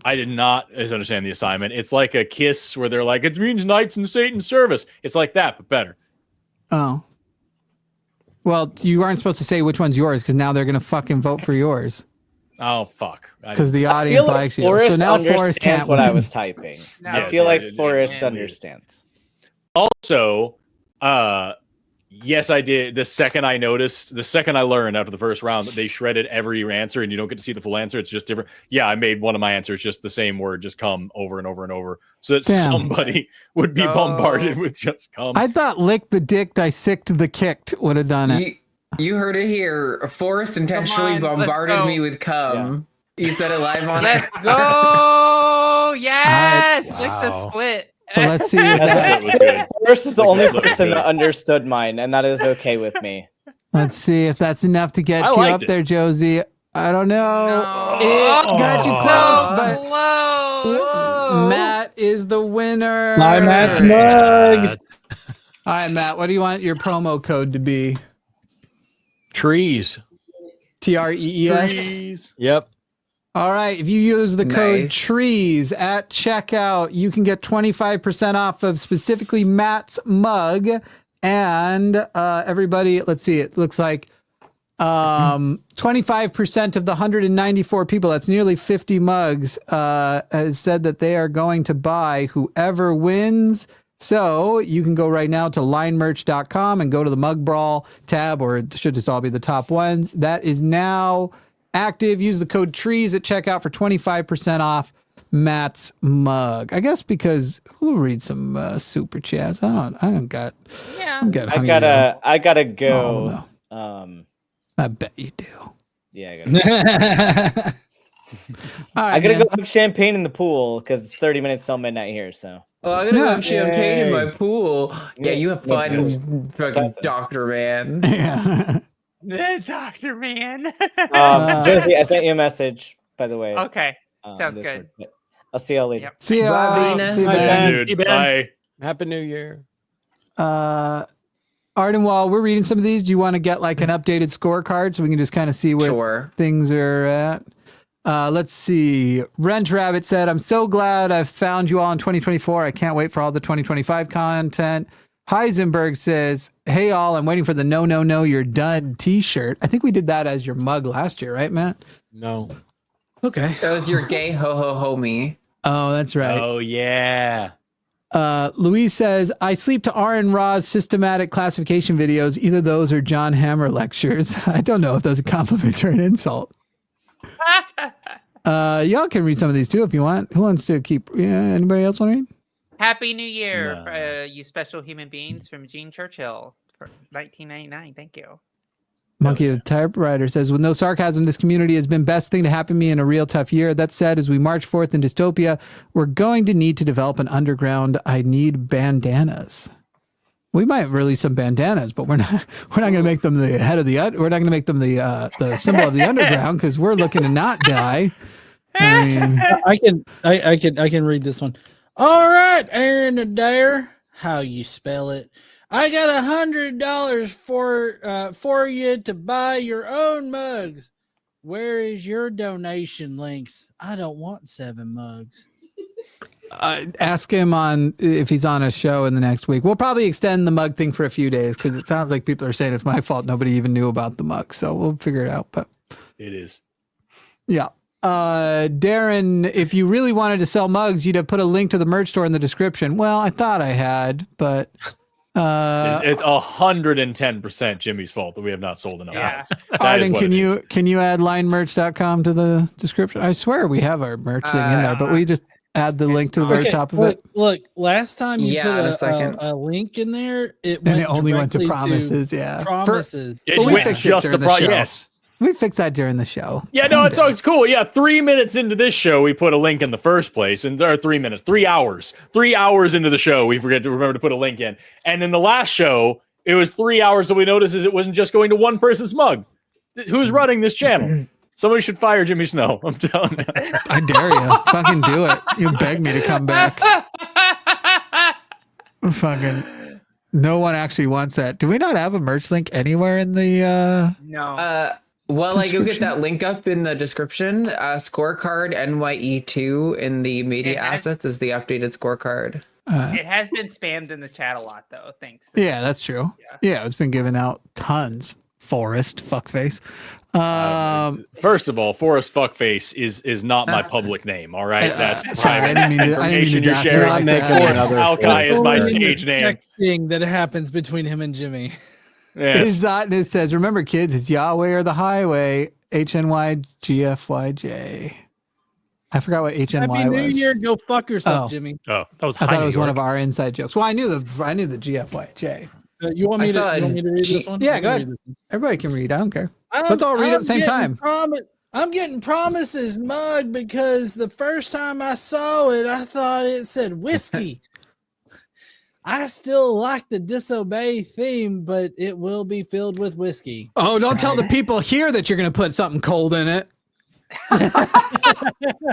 S6: I did not understand the assignment. It's like a kiss where they're like, it means knights in Satan's service. It's like that, but better.
S1: Oh. Well, you aren't supposed to say which one's yours because now they're going to fucking vote for yours.
S6: Oh, fuck.
S1: Because the audience likes you. So now Forrest can't
S7: what
S1: win.
S7: I was typing. I feel like Forrest understands.
S6: Also, yes, I did. The second I learned after the first round that they shredded every answer and you don't get to see the full answer, it's just different. Yeah, I made one of my answers just the same word, just come over and over and over, so that somebody would be bombarded with just come.
S1: I thought lick the dick, dissect the kicked would have done it.
S2: You heard it here. Forrest intentionally bombarded me with cum. Yeah. You said it live on
S10: Let's go! Yes! Lick the split.
S1: Well, let's see. If
S7: Forrest is the only person that understood mine, and that is okay with me.
S1: Let's see if that's enough to get you up there, Josie. I don't know. It got you close, but Matt is the winner.
S8: My Matt's mug.
S1: All right, Matt, what do you want your promo code to be?
S3: Trees.
S1: TREES?
S6: Trees.
S3: Yep.
S1: All right. If you use the code TREES at checkout, you can get 25% off of specifically Matt's mug. And everybody, let's see, it looks like 25% of the 194 people, that's nearly 50 mugs, has said that they are going to buy whoever wins. So you can go right now to linemerch.com and go to the Mug Brawl tab, or it should just all be the top ones. That is now active. Use the code TREES at checkout for 25% off Matt's mug. I guess because who reads some super chats? I gotta
S7: go.
S1: I bet you do.
S7: Yeah, I gotta I gotta go have champagne in the pool because it's 30 minutes till midnight here. So
S2: I gotta go have champagne in my pool. Yeah, you have fun, fucking doctor man.
S1: Yeah.
S10: Doctor man.
S7: Josie, I sent you a message, by the way.
S10: Okay, sounds good.
S7: I'll see y'all later.
S10: Yep.
S1: See you.
S6: Bye, dude. Bye.
S3: Happy New Year.
S1: Arden, while we're reading some of these, do you want to get like an updated scorecard so we can just kind of see where things are at? Let's see. Rent Rabbit said, I'm so glad I've found you all in 2024. I can't wait for all the 2025 content. Heisenberg says, hey all, I'm waiting for the no, you're done t-shirt. I think we did that as your mug last year, right, Matt?
S3: No.
S1: Okay.
S2: That was your gay homie.
S1: Oh, that's right.
S6: Oh, yeah.
S1: Louise says, I sleep to R and Ra's systematic classification videos. Either those or John Hammer lectures. I don't know if that's a compliment or an insult. Y'all can read some of these too if you want. Who wants to keep? Anybody else want to read?
S10: Happy New Year, you special human beings, from Gene Churchill, for 1999. Thank you.
S1: Monkey the Typewriter says, with no sarcasm, this community has been best thing to happen to me in a real tough year. That said, as we march forth in dystopia, we're going to need to develop an underground. I need bandanas. We might release some bandanas, but we're not going to make them the head of the. We're not going to make them the symbol of the underground because we're looking to not die. I mean,
S8: I can read this one. All right, Aaron Adair, how you spell it? I got $100 for you to buy your own mugs. Where is your donation links? I don't want 7 mugs.
S1: Ask him on if he's on a show in the next week. We'll probably extend the mug thing for a few days because it sounds like people are saying it's my fault. Nobody even knew about the mug, so we'll figure it out. But
S6: it is.
S1: Yeah. Darren, if you really wanted to sell mugs, you'd have put a link to the merch store in the description. Well, I thought I had, but
S6: It's 110% Jimmy's fault that we have not sold enough.
S10: Yeah.
S1: Arden, can you add linemerch.com to the description? I swear we have our merch thing in there, but we just add the link to the very top of it.
S8: Look, last time you put a link in there, it
S1: only went to promises.
S8: Promises.
S6: It went just to yes.
S1: We fixed that during the show.
S6: Yeah, no, it's cool. Yeah, 3 minutes into this show, we put a link in the first place, and there are 3 minutes, 3 hours, 3 hours into the show, we forget to remember to put a link in. And in the last show, it was 3 hours, so we noticed it wasn't just going to one person's mug. Who's running this channel? Somebody should fire Jimmy Snow. I'm telling you.
S1: I dare you. Fucking do it. You beg me to come back. Fucking. No one actually wants that. Do we not have a merch link anywhere in the?
S10: No.
S2: Well, you'll get that link up in the description. Scorecard NYE 2 in the media assets is the updated scorecard.
S10: It has been spammed in the chat a lot, though. Thanks.
S1: Yeah, that's true. Yeah, it's been given out tons. Forrest fuckface.
S6: First of all, Forrest fuckface is not my public name. All right, that's
S1: sorry. I didn't mean to
S6: you're sharing. Alki is my stage name.
S8: Thing that happens between him and Jimmy.
S6: Yes.
S1: It says, remember, kids, it's Yahweh or the highway. HNYGFYJ. I forgot what HNY was.
S8: Happy New Year. Go fuck yourself, Jimmy.
S11: Oh, that was.
S1: I thought it was one of our inside jokes. Well, I knew the GFYJ.
S8: You want me to read this one?
S1: Yeah, go ahead. Everybody can read. I don't care. Let's all read at the same time.
S8: I'm getting Promises mug because the first time I saw it, I thought it said whiskey. I still like the disobey theme, but it will be filled with whiskey.
S1: Oh, don't tell the people here that you're going to put something cold in it.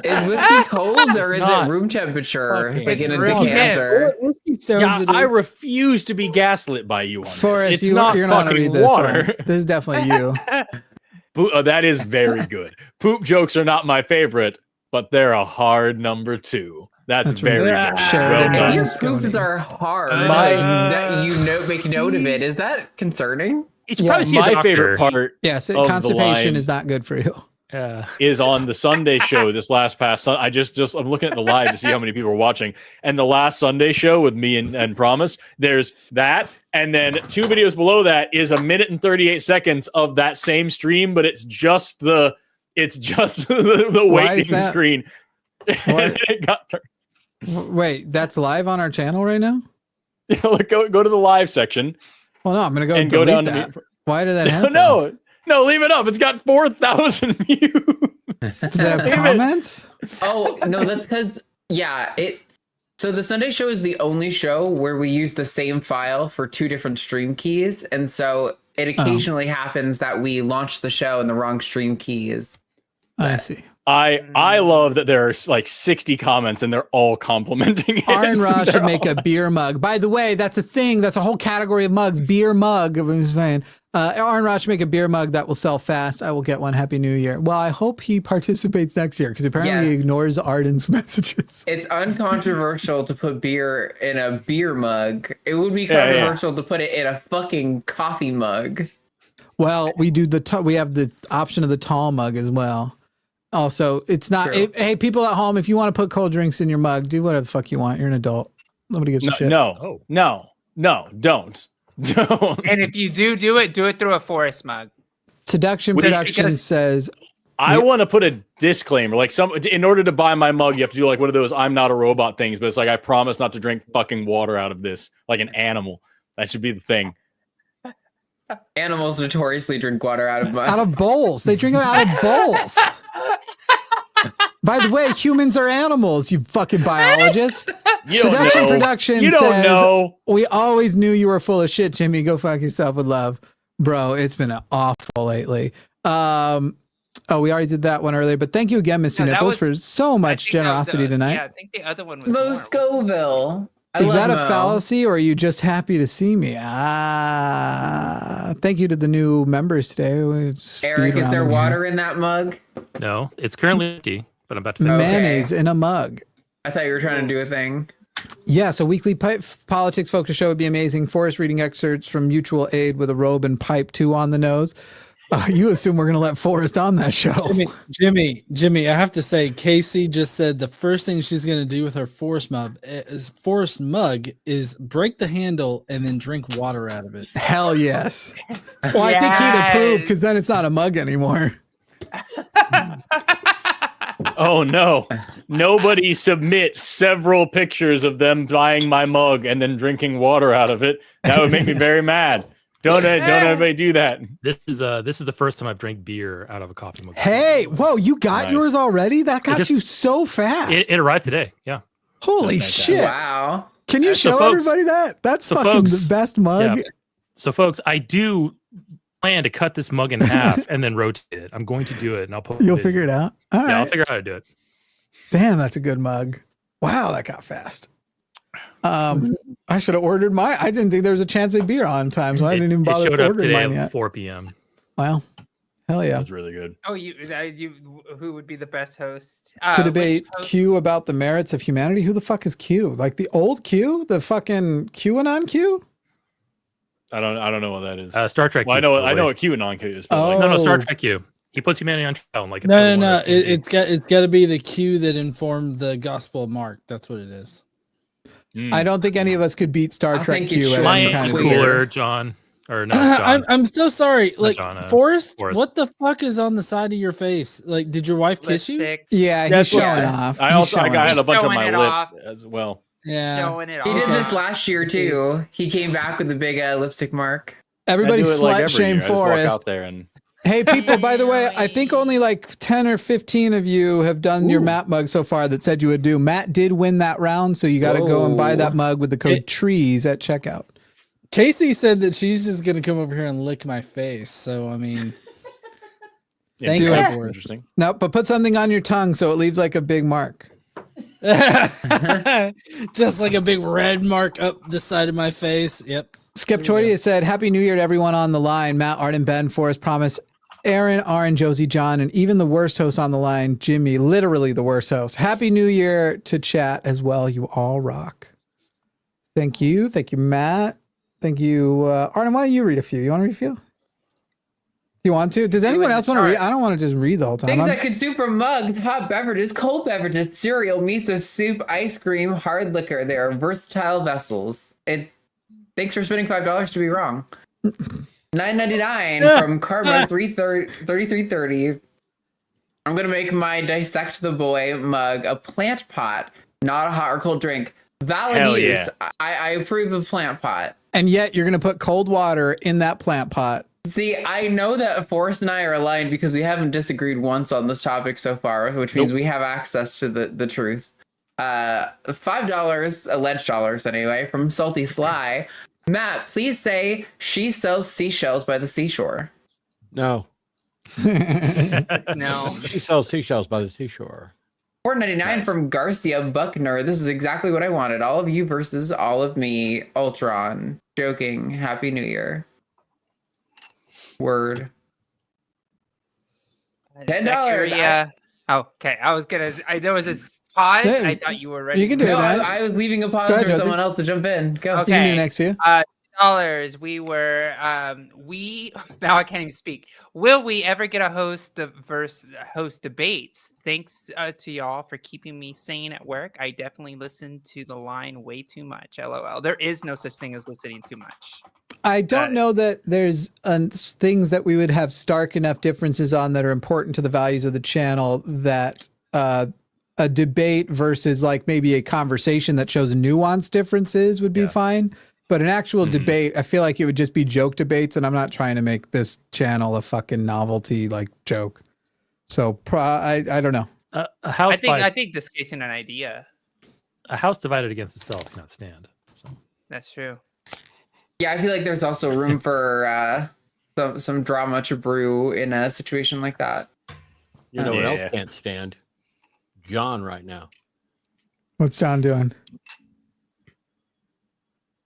S2: Is whiskey cold or is it room temperature? Like in a decanter?
S6: Yeah, I refuse to be gaslit by you on this.
S1: Forrest,
S6: It's not
S1: you're not going to read this
S6: water.
S1: one. This is definitely you.
S6: That is very good. Poop jokes are not my favorite, but they're a hard number 2. That's very good.
S2: Well, your poops are hard. That you make note of it. Is that concerning?
S6: My favorite part.
S1: Yes, constipation is not good for you.
S6: Is on the Sunday show this last past Sunday. I'm looking at the live to see how many people are watching. And the last Sunday show with me and Promise, there's that. And then 2 videos below that is 1 minute and 38 seconds of that same stream, but it's just the waiting screen. It got turned.
S1: Wait, that's live on our channel right now?
S6: Yeah, look, go to the live section.
S1: Well, no, I'm going to go and delete
S6: down
S1: that. Why did that happen?
S6: No, leave it up. It's got 4,000 views.
S1: Does it have comments?
S2: Oh, no, that's because, so the Sunday show is the only show where we use the same file for 2 different stream keys. And so it occasionally happens that we launch the show and the wrong stream key is.
S1: I see.
S6: I love that there are like 60 comments and they're all complimenting it.
S1: Aaron Ross should make a beer mug. By the way, that's a thing. That's a whole category of mugs. Beer mug. I'm just saying. Aaron Ross should make a beer mug that will sell fast. I will get one. Happy New Year. Well, I hope he participates next year because apparently he ignores Arden's messages.
S2: It's uncontroversial to put beer in a beer mug. It would be controversial to put it in a fucking coffee mug.
S1: Well, we have the option of the tall mug as well. Also, it's not. Hey, people at home, if you want to put cold drinks in your mug, do whatever the fuck you want. You're an adult. Nobody gives a shit.
S6: No, don't.
S10: And if you do it through a Forest mug.
S1: Seduction Production says,
S6: I want to put a disclaimer. Like in order to buy my mug, you have to do like one of those "I'm not a robot" things. But it's like I promise not to drink fucking water out of this, like an animal. That should be the thing.
S2: Animals notoriously drink water out of
S1: bowls. They drink them out of bowls. By the way, humans are animals, you fucking biologist. Seduction Production says, we always knew you were full of shit, Jimmy. Go fuck yourself with love. Bro, it's been awful lately. We already did that one earlier, but thank you again, Missy Nipples, for so much generosity tonight.
S10: Yeah, I think the other one was
S2: Mo Scoville.
S1: Is that a fallacy, or are you just happy to see me? Thank you to the new members today.
S2: Eric, is there water in that mug?
S11: No, it's currently empty, but I'm about to fix
S1: mayonnaise in a mug.
S2: I thought you were trying to do a thing.
S1: Yes, a weekly politics focused show would be amazing. Forrest reading excerpts from Mutual Aid with a robe and pipe too on the nose. You assume we're going to let Forrest on that show.
S8: Jimmy, I have to say, Casey just said the first thing she's going to do with her Forrest mug is break the handle and then drink water out of it.
S1: Hell yes. Well, I think he'd approve because then it's not a mug anymore.
S6: Oh no! Nobody submit several pictures of them buying my mug and then drinking water out of it. That would make me very mad. Don't everybody do that.
S11: This is the first time I've drank beer out of a coffee mug.
S1: Hey, whoa! You got yours already? That got you so fast.
S11: It arrived today. Yeah.
S1: Holy shit!
S2: Wow.
S1: Can you show everybody that? That's fucking the best mug.
S11: Yeah. So, folks, I do plan to cut this mug in half and then rotate it. I'm going to do it, and I'll post.
S1: You'll figure it out. All right.
S11: I'll figure out how to do it.
S1: Damn, that's a good mug. Wow, that got fast. I should have ordered mine. I didn't think there was a chance they'd be on time, so I didn't even bother ordering mine yet.
S11: 4 p.m.
S1: Wow. Hell yeah.
S6: That's really good.
S10: Oh, you who would be the best host?
S1: To debate Q about the merits of humanity? Who the fuck is Q? Like the old Q? The fucking QAnon Q?
S6: I don't know what that is.
S11: Star Trek.
S6: Well,
S11: Q,
S6: I know what QAnon Q is.
S1: Oh.
S11: No, Star Trek Q. He puts humanity on trial. Like
S8: No. It's got to be the Q that informed the Gospel of Mark. That's what it is.
S1: I don't think any of us could beat Star Trek Q.
S11: My is cooler, John. Or no, John.
S8: I'm so sorry. Like
S11: John,
S8: Forrest, what the fuck is on the side of your face? Like, did your wife kiss you?
S1: Yeah, he's showing off.
S6: I had a bunch on my lip as well.
S8: Yeah,
S2: he did this last year too. He came back with a big lipstick mark.
S1: Everybody slut shame Forrest.
S6: Out there and
S1: hey, people, by the way, I think only like 10 or 15 of you have done your Matt mug so far that said you would do. Matt did win that round, so you got to go and buy that mug with the code TREES at checkout.
S8: Casey said that she's just going to come over here and lick my face. So, I mean, thank you for it.
S6: Interesting.
S1: No, but put something on your tongue so it leaves like a big mark.
S8: Just like a big red mark up the side of my face. Yep.
S1: Skeptoidia said, Happy New Year to everyone on the line. Matt, Art, and Ben, Forrest, Promise, Aaron, Aaron, Josie, John, and even the worst host on the line, Jimmy, literally the worst host. Happy New Year to chat as well. You all rock. Thank you. Thank you, Matt. Thank you. Arden, why don't you read a few? You want to read a few? You want to? Does anyone else want to read? I don't want to just read the whole time.
S2: Things that consume from mugs, hot beverages, cold beverages, cereal, miso soup, ice cream, hard liquor. They are versatile vessels. Thanks for spending $5 to be wrong. $9.99 from Karma 3330. I'm gonna make my Dissect the Boy mug a plant pot, not a hot or cold drink. Valid use. Yeah. I approve of plant pot.
S1: And yet you're gonna put cold water in that plant pot.
S2: See, I know that Forrest and I are aligned because we haven't disagreed once on this topic so far, which means we have access to the truth. $5, alleged dollars anyway, from Salty Sly. Matt, please say she sells seashells by the seashore.
S3: No.
S10: No.
S3: She sells seashells by the seashore.
S2: $4.99 from Garcia Buckner. This is exactly what I wanted. All of you versus all of me. Ultron. Joking. Happy New Year. Word. $10.
S10: Yeah. Okay. There was a pause. I thought you were ready.
S1: You can do it.
S2: I was leaving a pause for someone else to jump in. Go.
S10: Okay.
S1: You can do next few.
S10: $10. We were now I can't even speak. Will we ever get a host debates? Thanks to y'all for keeping me sane at work. I definitely listen to the line way too much. LOL. There is no such thing as listening too much.
S1: I don't know that there's things that we would have stark enough differences on that are important to the values of the channel that a debate versus like maybe a conversation that shows nuanced differences would be fine. But an actual debate, I feel like it would just be joke debates, and I'm not trying to make this channel a fucking novelty like joke. So I don't know.
S11: A house.
S10: I think this gets in an idea.
S11: A house divided against itself cannot stand. So.
S10: That's true.
S2: Yeah, I feel like there's also room for some drama to brew in a situation like that.
S3: You know what else can't stand? John right now.
S1: What's John doing?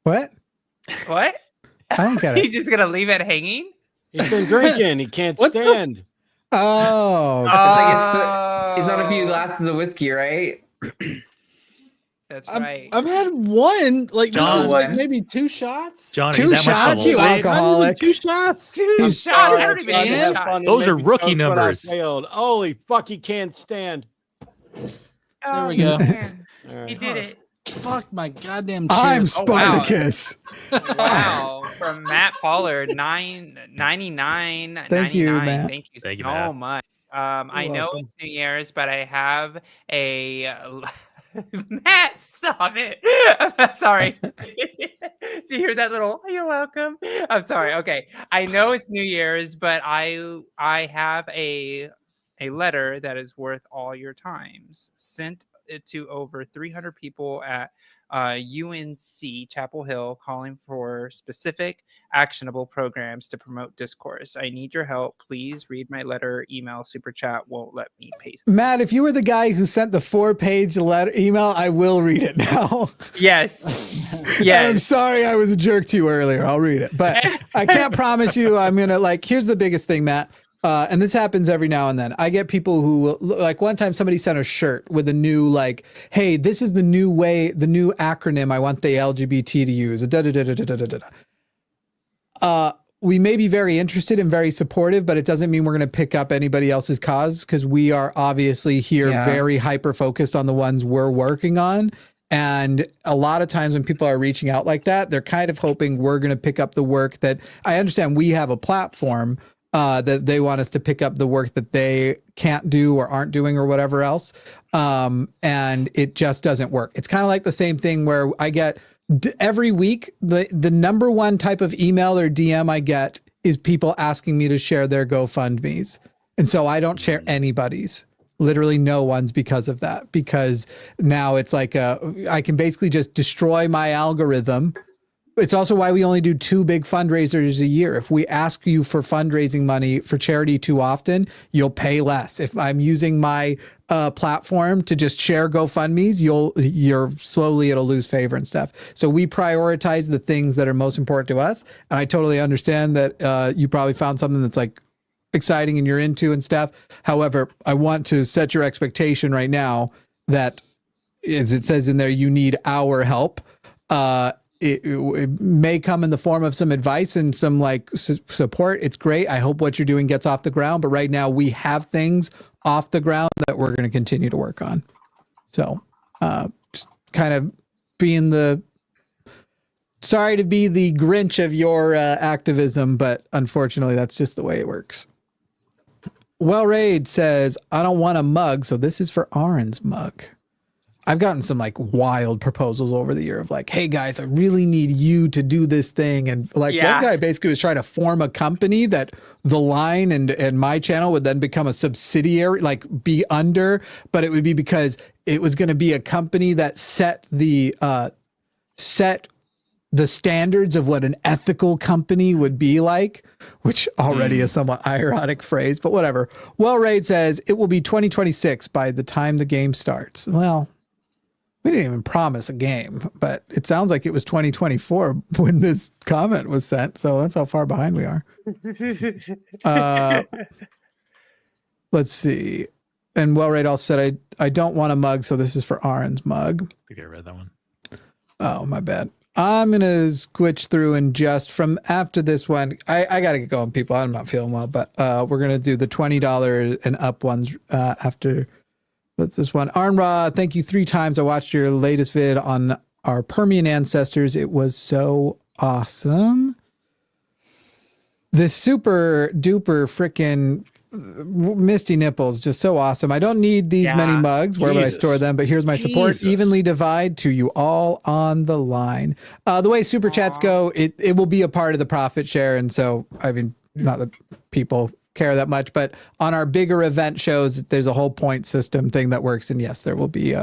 S1: What?
S10: What?
S1: I don't get it.
S10: He's just gonna leave it hanging?
S3: He's been drinking. He can't stand.
S1: Oh.
S2: It's like it's not a few glasses of whiskey, right?
S10: That's right.
S8: I've had one. Like this
S11: John,
S8: is like maybe 2 shots.
S11: John,
S1: Two shots, you alcoholic.
S8: 2 shots.
S10: 2 shots. I don't even need a shot.
S11: Those are rookie numbers.
S3: Holy fuck, he can't stand.
S8: There we go.
S10: Man.
S3: All
S10: He
S3: right.
S10: did it.
S8: Fuck my goddamn chairs.
S1: I'm Spartacus.
S10: Wow. From Matt Pollard, 999.
S1: Thank you, Matt.
S10: Thank you
S11: Thank you,
S10: so
S11: Matt.
S10: much. I know
S8: welcome.
S10: it's New Year's, but I have a Matt, stop it. I'm sorry. Do you hear that little you're welcome? I'm sorry. Okay. I know it's New Year's, but I have a letter that is worth all your times. Sent it to over 300 people at UNC Chapel Hill, calling for specific actionable programs to promote discourse. I need your help. Please read my letter. Email, super chat won't let me paste it.
S1: Matt, if you were the guy who sent the 4-page letter email, I will read it now.
S10: Yes.
S1: I'm sorry I was a jerk to you earlier. I'll read it. But I can't promise you I'm going to here's the biggest thing, Matt. And this happens every now and then. I get people who one time somebody sent a shirt with a new hey, this is the new way, the new acronym I want the LGBT to use. We may be very interested and very supportive, but it doesn't mean we're going to pick up anybody else's cause because we are obviously here very hyper focused on the ones we're working on. And a lot of times when people are reaching out like that, they're kind of hoping we're going to pick up the work that I understand we have a platform that they want us to pick up the work that they can't do or aren't doing or whatever else. And it just doesn't work. It's kind of like the same thing where I get every week, the number one type of email or DM I get is people asking me to share their GoFundMes. And so I don't share anybody's, literally no one's, because of that, because now it's like I can basically just destroy my algorithm. It's also why we only do 2 big fundraisers a year. If we ask you for fundraising money for charity too often, you'll pay less. If I'm using my platform to just share GoFundMes, you're slowly, it'll lose favor and stuff. So we prioritize the things that are most important to us. And I totally understand that you probably found something that's exciting and you're into and stuff. However, I want to set your expectation right now that, as it says in there, you need our help. It may come in the form of some advice and some support. It's great. I hope what you're doing gets off the ground. But right now we have things off the ground that we're going to continue to work on. So just kind of sorry to be the Grinch of your activism, but unfortunately that's just the way it works. Well, Raid says, I don't want a mug. So this is for Aaron's mug. I've gotten some wild proposals over the year of hey guys, I really need you to do this thing. And one guy basically was trying to form a company that the line and my channel would then become a subsidiary, be under, but it would be because it was going to be a company that set the standards of what an ethical company would be like, which already is somewhat ironic phrase, but whatever. Well, Raid says it will be 2026 by the time the game starts. Well, we didn't even promise a game, but it sounds like it was 2024 when this comment was sent. So that's how far behind we are. Let's see. And Wellraid also said, I don't want a mug. So this is for Aaron's mug.
S11: I think I read that one.
S1: Oh, my bad. I'm going to switch through and just from after this one, I got to get going, people. I'm not feeling well, but we're going to do the $20 and up ones after. That's this one. Arnra, thank you 3 times. I watched your latest vid on our Permian ancestors. It was so awesome. The super duper freaking misty nipples, just so awesome. I don't need these many mugs. Where would I store them? But here's my support. Evenly divide to you all on the line. The way super chats go, it will be a part of the profit share. And so, I mean, not that people care that much, but on our bigger event shows, there's a whole point system thing that works. And yes, there will be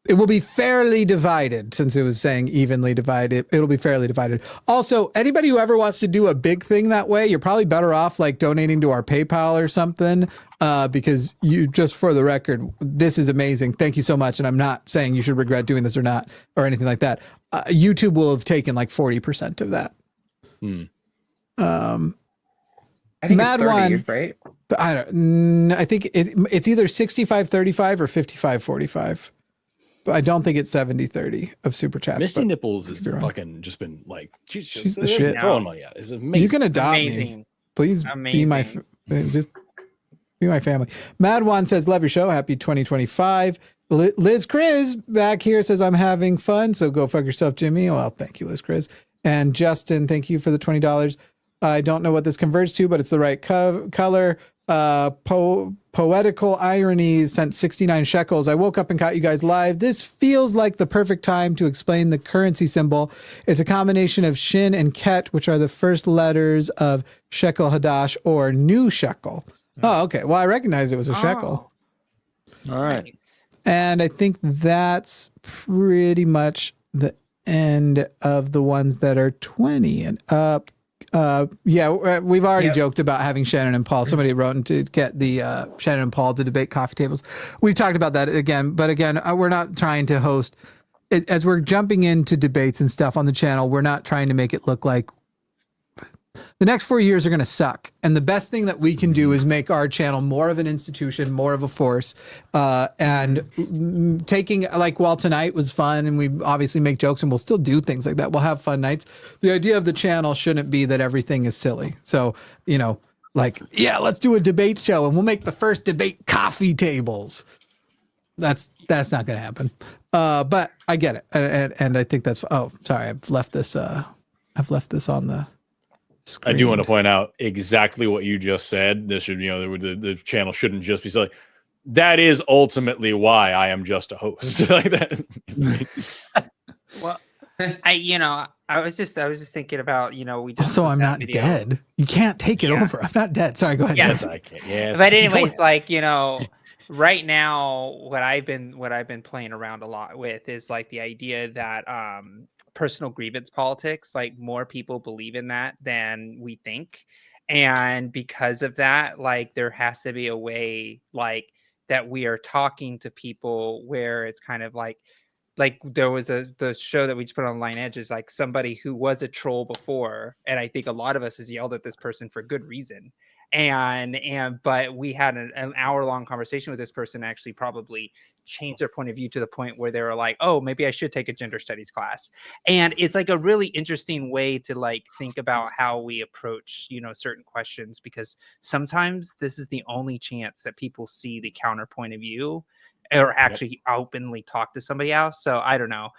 S1: it will be fairly divided, since it was saying evenly divided. It'll be fairly divided. Also, anybody who ever wants to do a big thing that way, you're probably better off donating to our PayPal or something, because just for the record, this is amazing. Thank you so much. And I'm not saying you should regret doing this or not, or anything like that. YouTube will have taken 40% of that.
S2: I think
S1: Mad
S2: it's 30,
S1: one,
S2: right?
S1: I think it's either 65-35 or 55-45. I don't think it's 70-30 of super chats.
S6: Misty Nipples has fucking just been like,
S1: she's the shit.
S6: Throwing money at it. It's amazing.
S1: You can adopt me. Please be my just be my family. Madwan says, love your show. Happy 2025. Liz Chris back here says, I'm having fun. So go fuck yourself, Jimmy. Well, thank you, Liz Chris. And Justin, thank you for the $20. I don't know what this converts to, but it's the right color. Poetical Irony sent 69 shekels. I woke up and caught you guys live. This feels like the perfect time to explain the currency symbol. It's a combination of shin and ket, which are the first letters of shekel hadash or new shekel. Oh, okay. Well, I recognized it was a shekel.
S6: All right.
S1: And I think that's pretty much the end of the ones that are 20 and up. We've already joked about having Shannon and Paul. Somebody wrote to get the Shannon and Paul to debate coffee tables. We've talked about that again, but again, we're not trying to host as we're jumping into debates and stuff on the channel. We're not trying to make it look like the next 4 years are going to suck. And the best thing that we can do is make our channel more of an institution, more of a force, and taking, like, while tonight was fun and we obviously make jokes and we'll still do things like that. We'll have fun nights. The idea of the channel shouldn't be that everything is silly. So, you know, like, yeah, let's do a debate show and we'll make the first debate coffee tables. That's not going to happen. But I get it. And I think that's, oh, sorry. I've left this on the screen.
S6: I do want to point out exactly what you just said. This should, you know, the channel shouldn't just be silly. That is ultimately why I am just a host. Like that.
S10: Well, I was just thinking about, we just
S1: also I'm not dead. You can't take it over. I'm not dead. Sorry, go ahead.
S10: Yes,
S1: Jesse.
S10: I can. Yes. But anyways, like, right now, what I've been playing around a lot with is like the idea that personal grievance politics, like more people believe in that than we think, and because of that, like there has to be a way like that we are talking to people where it's kind of like there was the show that we just put on Line Edge is like somebody who was a troll before, and I think a lot of us has yelled at this person for good reason. But we had an hour-long conversation with this person, actually probably changed their point of view to the point where they were like, oh, maybe I should take a gender studies class. And it's like a really interesting way to like think about how we approach, certain questions, because sometimes this is the only chance that people see the counter point of view or actually openly talk to somebody else. So I don't know.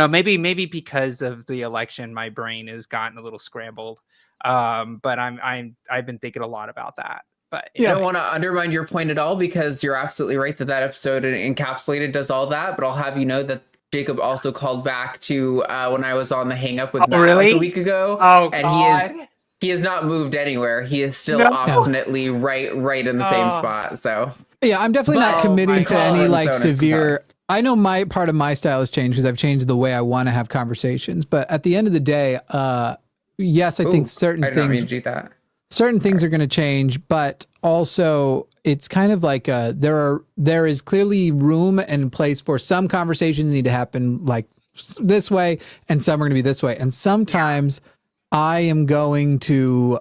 S10: Maybe because of the election, my brain has gotten a little scrambled. But I've been thinking a lot about that. But
S2: I don't want to undermine your point at all, because you're absolutely right that episode encapsulated does all that. But I'll have you know that Jacob also called back to when I was on the hang up with Matt like a week ago.
S10: Oh,
S2: and
S10: God.
S2: he has not moved anywhere. He is still obstinately right in the same spot. So
S1: yeah, I'm definitely not committing to any like severe. I know my part of my style has changed because I've changed the way I want to have conversations. But at the end of the day, yes, I think certain things are going to change, but also it's kind of like there is clearly room and place for some conversations need to happen like this way, and some are going to be this way. And sometimes I am going to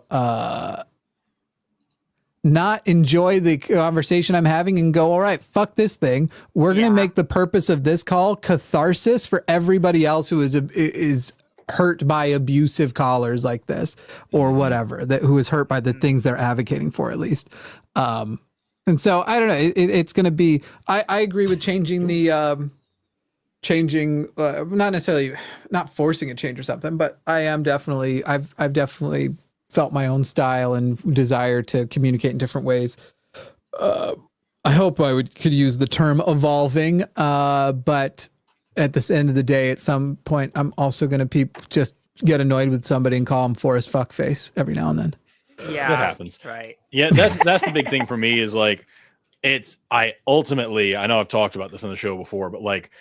S1: not enjoy the conversation I'm having and go, all right, fuck this thing. We're going to make the purpose of this call catharsis for everybody else who is hurt by abusive callers like this or whatever, who is hurt by the things they're advocating for, at least. And so I don't know, it's going to be, I agree with changing the, not necessarily not forcing a change or something, but I am definitely, I've definitely felt my own style and desire to communicate in different ways. I hope I could use the term evolving, but at the end of the day, at some point, I'm also going to just get annoyed with somebody and call them Forrest Fuckface every now and then.
S10: Yeah,
S6: that happens.
S10: Right.
S6: Yeah, that's the big thing for me is like, I know I've talked about this on the show before, but like,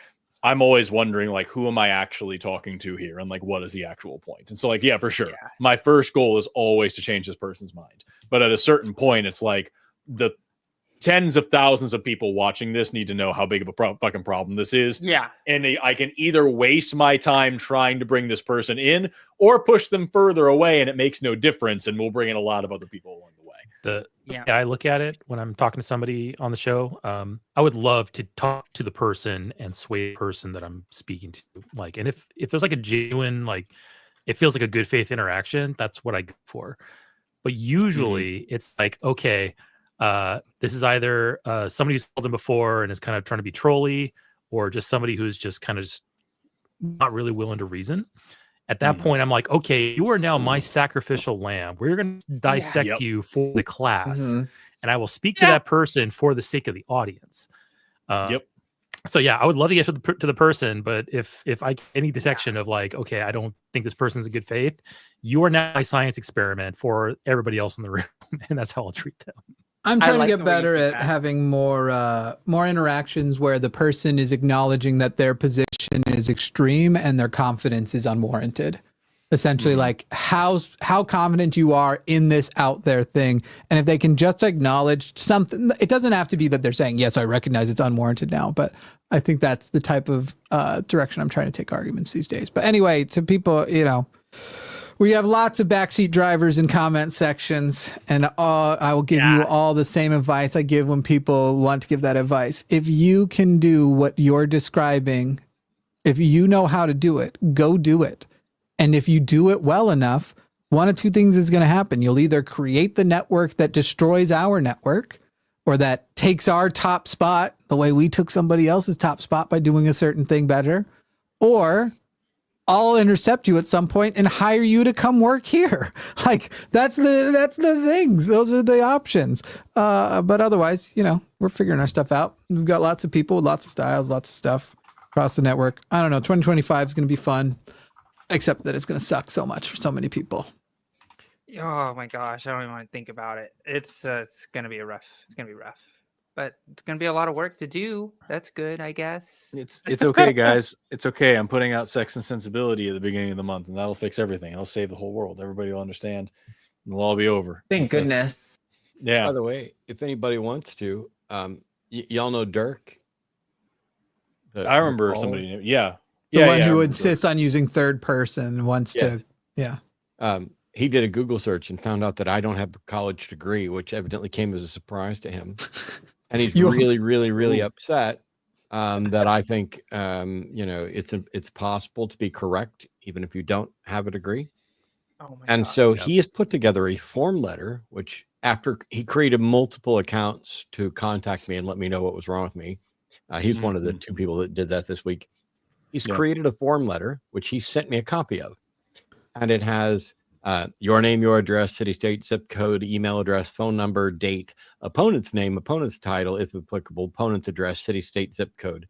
S6: I'm always wondering like, who am I actually talking to here? And like, what is the actual point? And so like, yeah, for sure. Yeah. My first goal is always to change this person's mind. But at a certain point, it's like the tens of thousands of people watching this need to know how big of a fucking problem this is.
S10: Yeah.
S6: And I can either waste my time trying to bring this person in or push them further away, and it makes no difference. And we'll bring in a lot of other people along the way.
S11: I look at it when I'm talking to somebody on the show. I would love to talk to the person and sway the person that I'm speaking to. Like, and if there's like a genuine, like, it feels like a good faith interaction, that's what I go for. But usually it's like, okay, this is either somebody who's called in before and is kind of trying to be trolly, or just somebody who's just kind of just not really willing to reason. At that point, I'm like, okay, you are now my sacrificial lamb. We're going to dissect you for the class, and I will speak to that person for the sake of the audience. So yeah, I would love to get to the person, but if I get any detection of like, okay, I don't think this person's a good faith, you are now my science experiment for everybody else in the room, and that's how I'll treat them.
S1: I'm trying to get better at having more interactions where the person is acknowledging that their position is extreme and their confidence is unwarranted. Essentially, like how confident you are in this out there thing, and if they can just acknowledge something, it doesn't have to be that they're saying, yes, I recognize it's unwarranted now, but I think that's the type of direction I'm trying to take arguments these days. But anyway, to people, you know, we have lots of backseat drivers in comment sections, and I will give you all the same advice I give when people want to give that advice. If you can do what you're describing, if you know how to do it, go do it. And if you do it well enough, one of two things is going to happen. You'll either create the network that destroys our network, or that takes our top spot the way we took somebody else's top spot by doing a certain thing better, or I'll intercept you at some point and hire you to come work here. Like that's the things. Those are the options. But otherwise, you know, we're figuring our stuff out. We've got lots of people, lots of styles, lots of stuff across the network. I don't know. 2025 is going to be fun, except that it's going to suck so much for so many people.
S10: Oh my gosh, I don't even want to think about it. It's gonna be rough. It's gonna be rough, but it's gonna be a lot of work to do. That's good, I guess.
S6: It's okay, guys. It's okay. I'm putting out Sex and Sensibility at the beginning of the month, and that'll fix everything. It'll save the whole world. Everybody will understand, and it'll all be over.
S2: Thank goodness.
S3: Yeah. By the way, if anybody wants to, y'all know Dirk.
S6: I remember somebody. Yeah.
S1: The one who insists on using third person wants to. Yeah.
S3: He did a Google search and found out that I don't have a college degree, which evidently came as a surprise to him. And he's really upset that I think, you know, it's possible to be correct, even if you don't have a degree.
S10: Oh my
S3: God. So he has put together a form letter, which after he created multiple accounts to contact me and let me know what was wrong with me. He's one of the two people that did that this week. He's created a form letter, which he sent me a copy of. And it has your name, your address, city, state, zip code, email address, phone number, date, opponent's name, opponent's title, if applicable, opponent's address, city, state, zip code.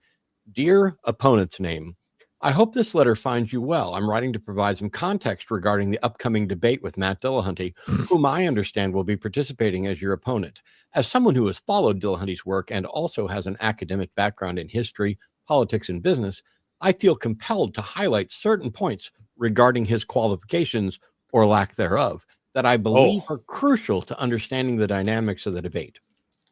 S3: Dear opponent's name, I hope this letter finds you well. I'm writing to provide some context regarding the upcoming debate with Matt Dillahunty, whom I understand will be participating as your opponent. As someone who has followed Dillahunty's work and also has an academic background in history, politics, and business, I feel compelled to highlight certain points regarding his qualifications or lack thereof that I believe are crucial to understanding the dynamics of the debate.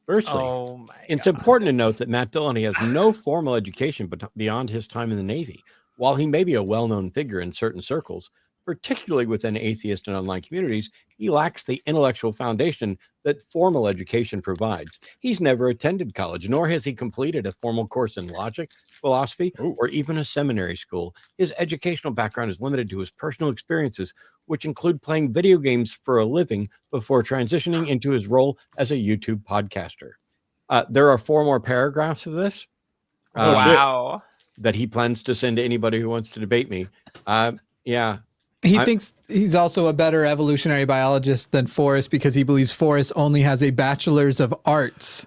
S3: Firstly, it's important to note that Matt Dillahunty has no formal education beyond his time in the Navy. While he may be a well-known figure in certain circles, particularly within atheist and online communities, he lacks the intellectual foundation that formal education provides. He's never attended college, nor has he completed a formal course in logic, philosophy, or even a seminary school. His educational background is limited to his personal experiences, which include playing video games for a living before transitioning into his role as a YouTube podcaster. There are 4 more paragraphs of this.
S10: Wow.
S3: That he plans to send to anybody who wants to debate me.
S1: He thinks he's also a better evolutionary biologist than Forrest because he believes Forrest only has a bachelor's of arts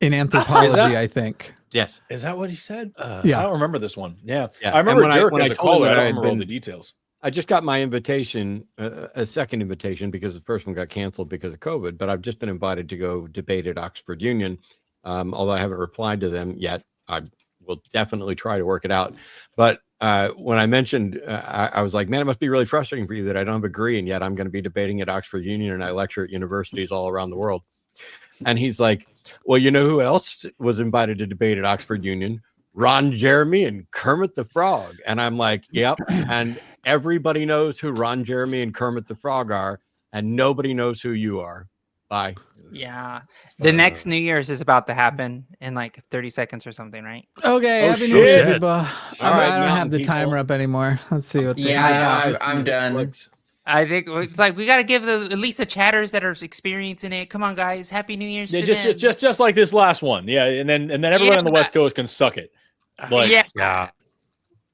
S1: in anthropology, I think.
S3: Yes.
S6: Is that what he said?
S1: Yeah.
S6: I don't remember this one. Yeah. I remember Dirk as a caller. I don't remember all the details.
S3: I just got my invitation, a second invitation, because the first one got canceled because of COVID, but I've just been invited to go debate at Oxford Union. Although I haven't replied to them yet, I will definitely try to work it out. But when I mentioned, I was like, man, it must be really frustrating for you that I don't have a degree, and yet I'm going to be debating at Oxford Union and I lecture at universities all around the world. And he's like, well, you know who else was invited to debate at Oxford Union? Ron Jeremy and Kermit the Frog. And I'm like, yep. And everybody knows who Ron Jeremy and Kermit the Frog are, and nobody knows who you are. Bye.
S10: Yeah. The next New Year's is about to happen in like 30 seconds or something, right?
S1: Okay,
S6: Oh,
S1: happy New Year,
S6: shit.
S1: people.
S3: right,
S1: I don't have
S3: mountain
S1: the
S3: people.
S1: timer up anymore. Let's see what.
S2: Yeah, I'm done.
S10: I think it's like we got to give at least the chatters that are experiencing it. Come on, guys! Happy New Year's!
S6: Yeah,
S10: for them.
S6: just like this last one. Yeah, and then everyone on the West Coast can suck it. Like,
S10: yeah.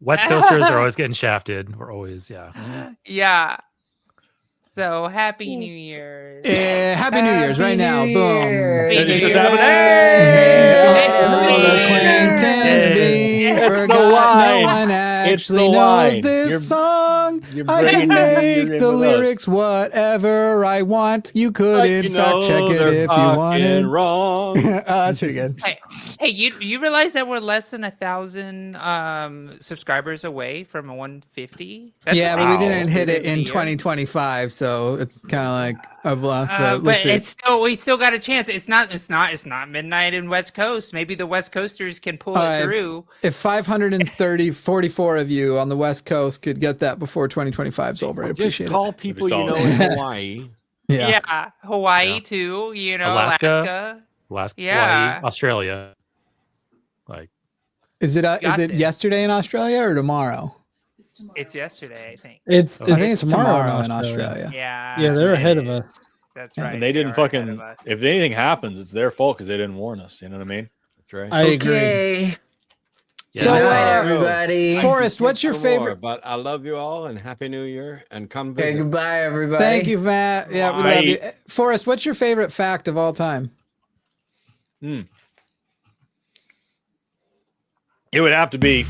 S11: West Coasters are always getting shafted. We're always,
S10: Yeah. So happy New Year!
S1: Happy New Year's right now. Boom.
S6: It's just happening.
S1: Acquaintance be forgot. No one actually knows this song. I can make the lyrics whatever I want. You could in fact check it if you wanted.
S3: Wrong.
S1: That's pretty good.
S10: Hey, you realize that we're less than 1,000 subscribers away from a 150?
S1: Yeah, but we didn't hit it in 2025, so it's kind of like I've lost the.
S10: But it's still we still got a chance. It's not midnight in West Coast. Maybe the West Coasters can pull it through.
S1: If 44 of you on the West Coast could get that before 2025 is over, I'd appreciate it.
S3: Just call people you know in Hawaii.
S10: Yeah, Hawaii too. You know, Alaska.
S11: Hawaii, Australia. Like,
S1: is it yesterday in Australia or tomorrow?
S10: It's yesterday, I think.
S1: I think it's tomorrow in Australia.
S10: Yeah,
S8: they're ahead of us.
S10: That's right.
S6: And they didn't fucking. If anything happens, it's their fault because they didn't warn us. You know what I mean?
S3: That's right.
S8: I agree.
S1: So,
S2: everybody.
S1: Forrest, what's your favorite?
S3: But I love you all and Happy New Year and come visit.
S2: Okay, goodbye, everybody.
S1: Thank you, Matt. Yeah, we love you. Forrest, what's your favorite fact of all time?
S6: It would have to be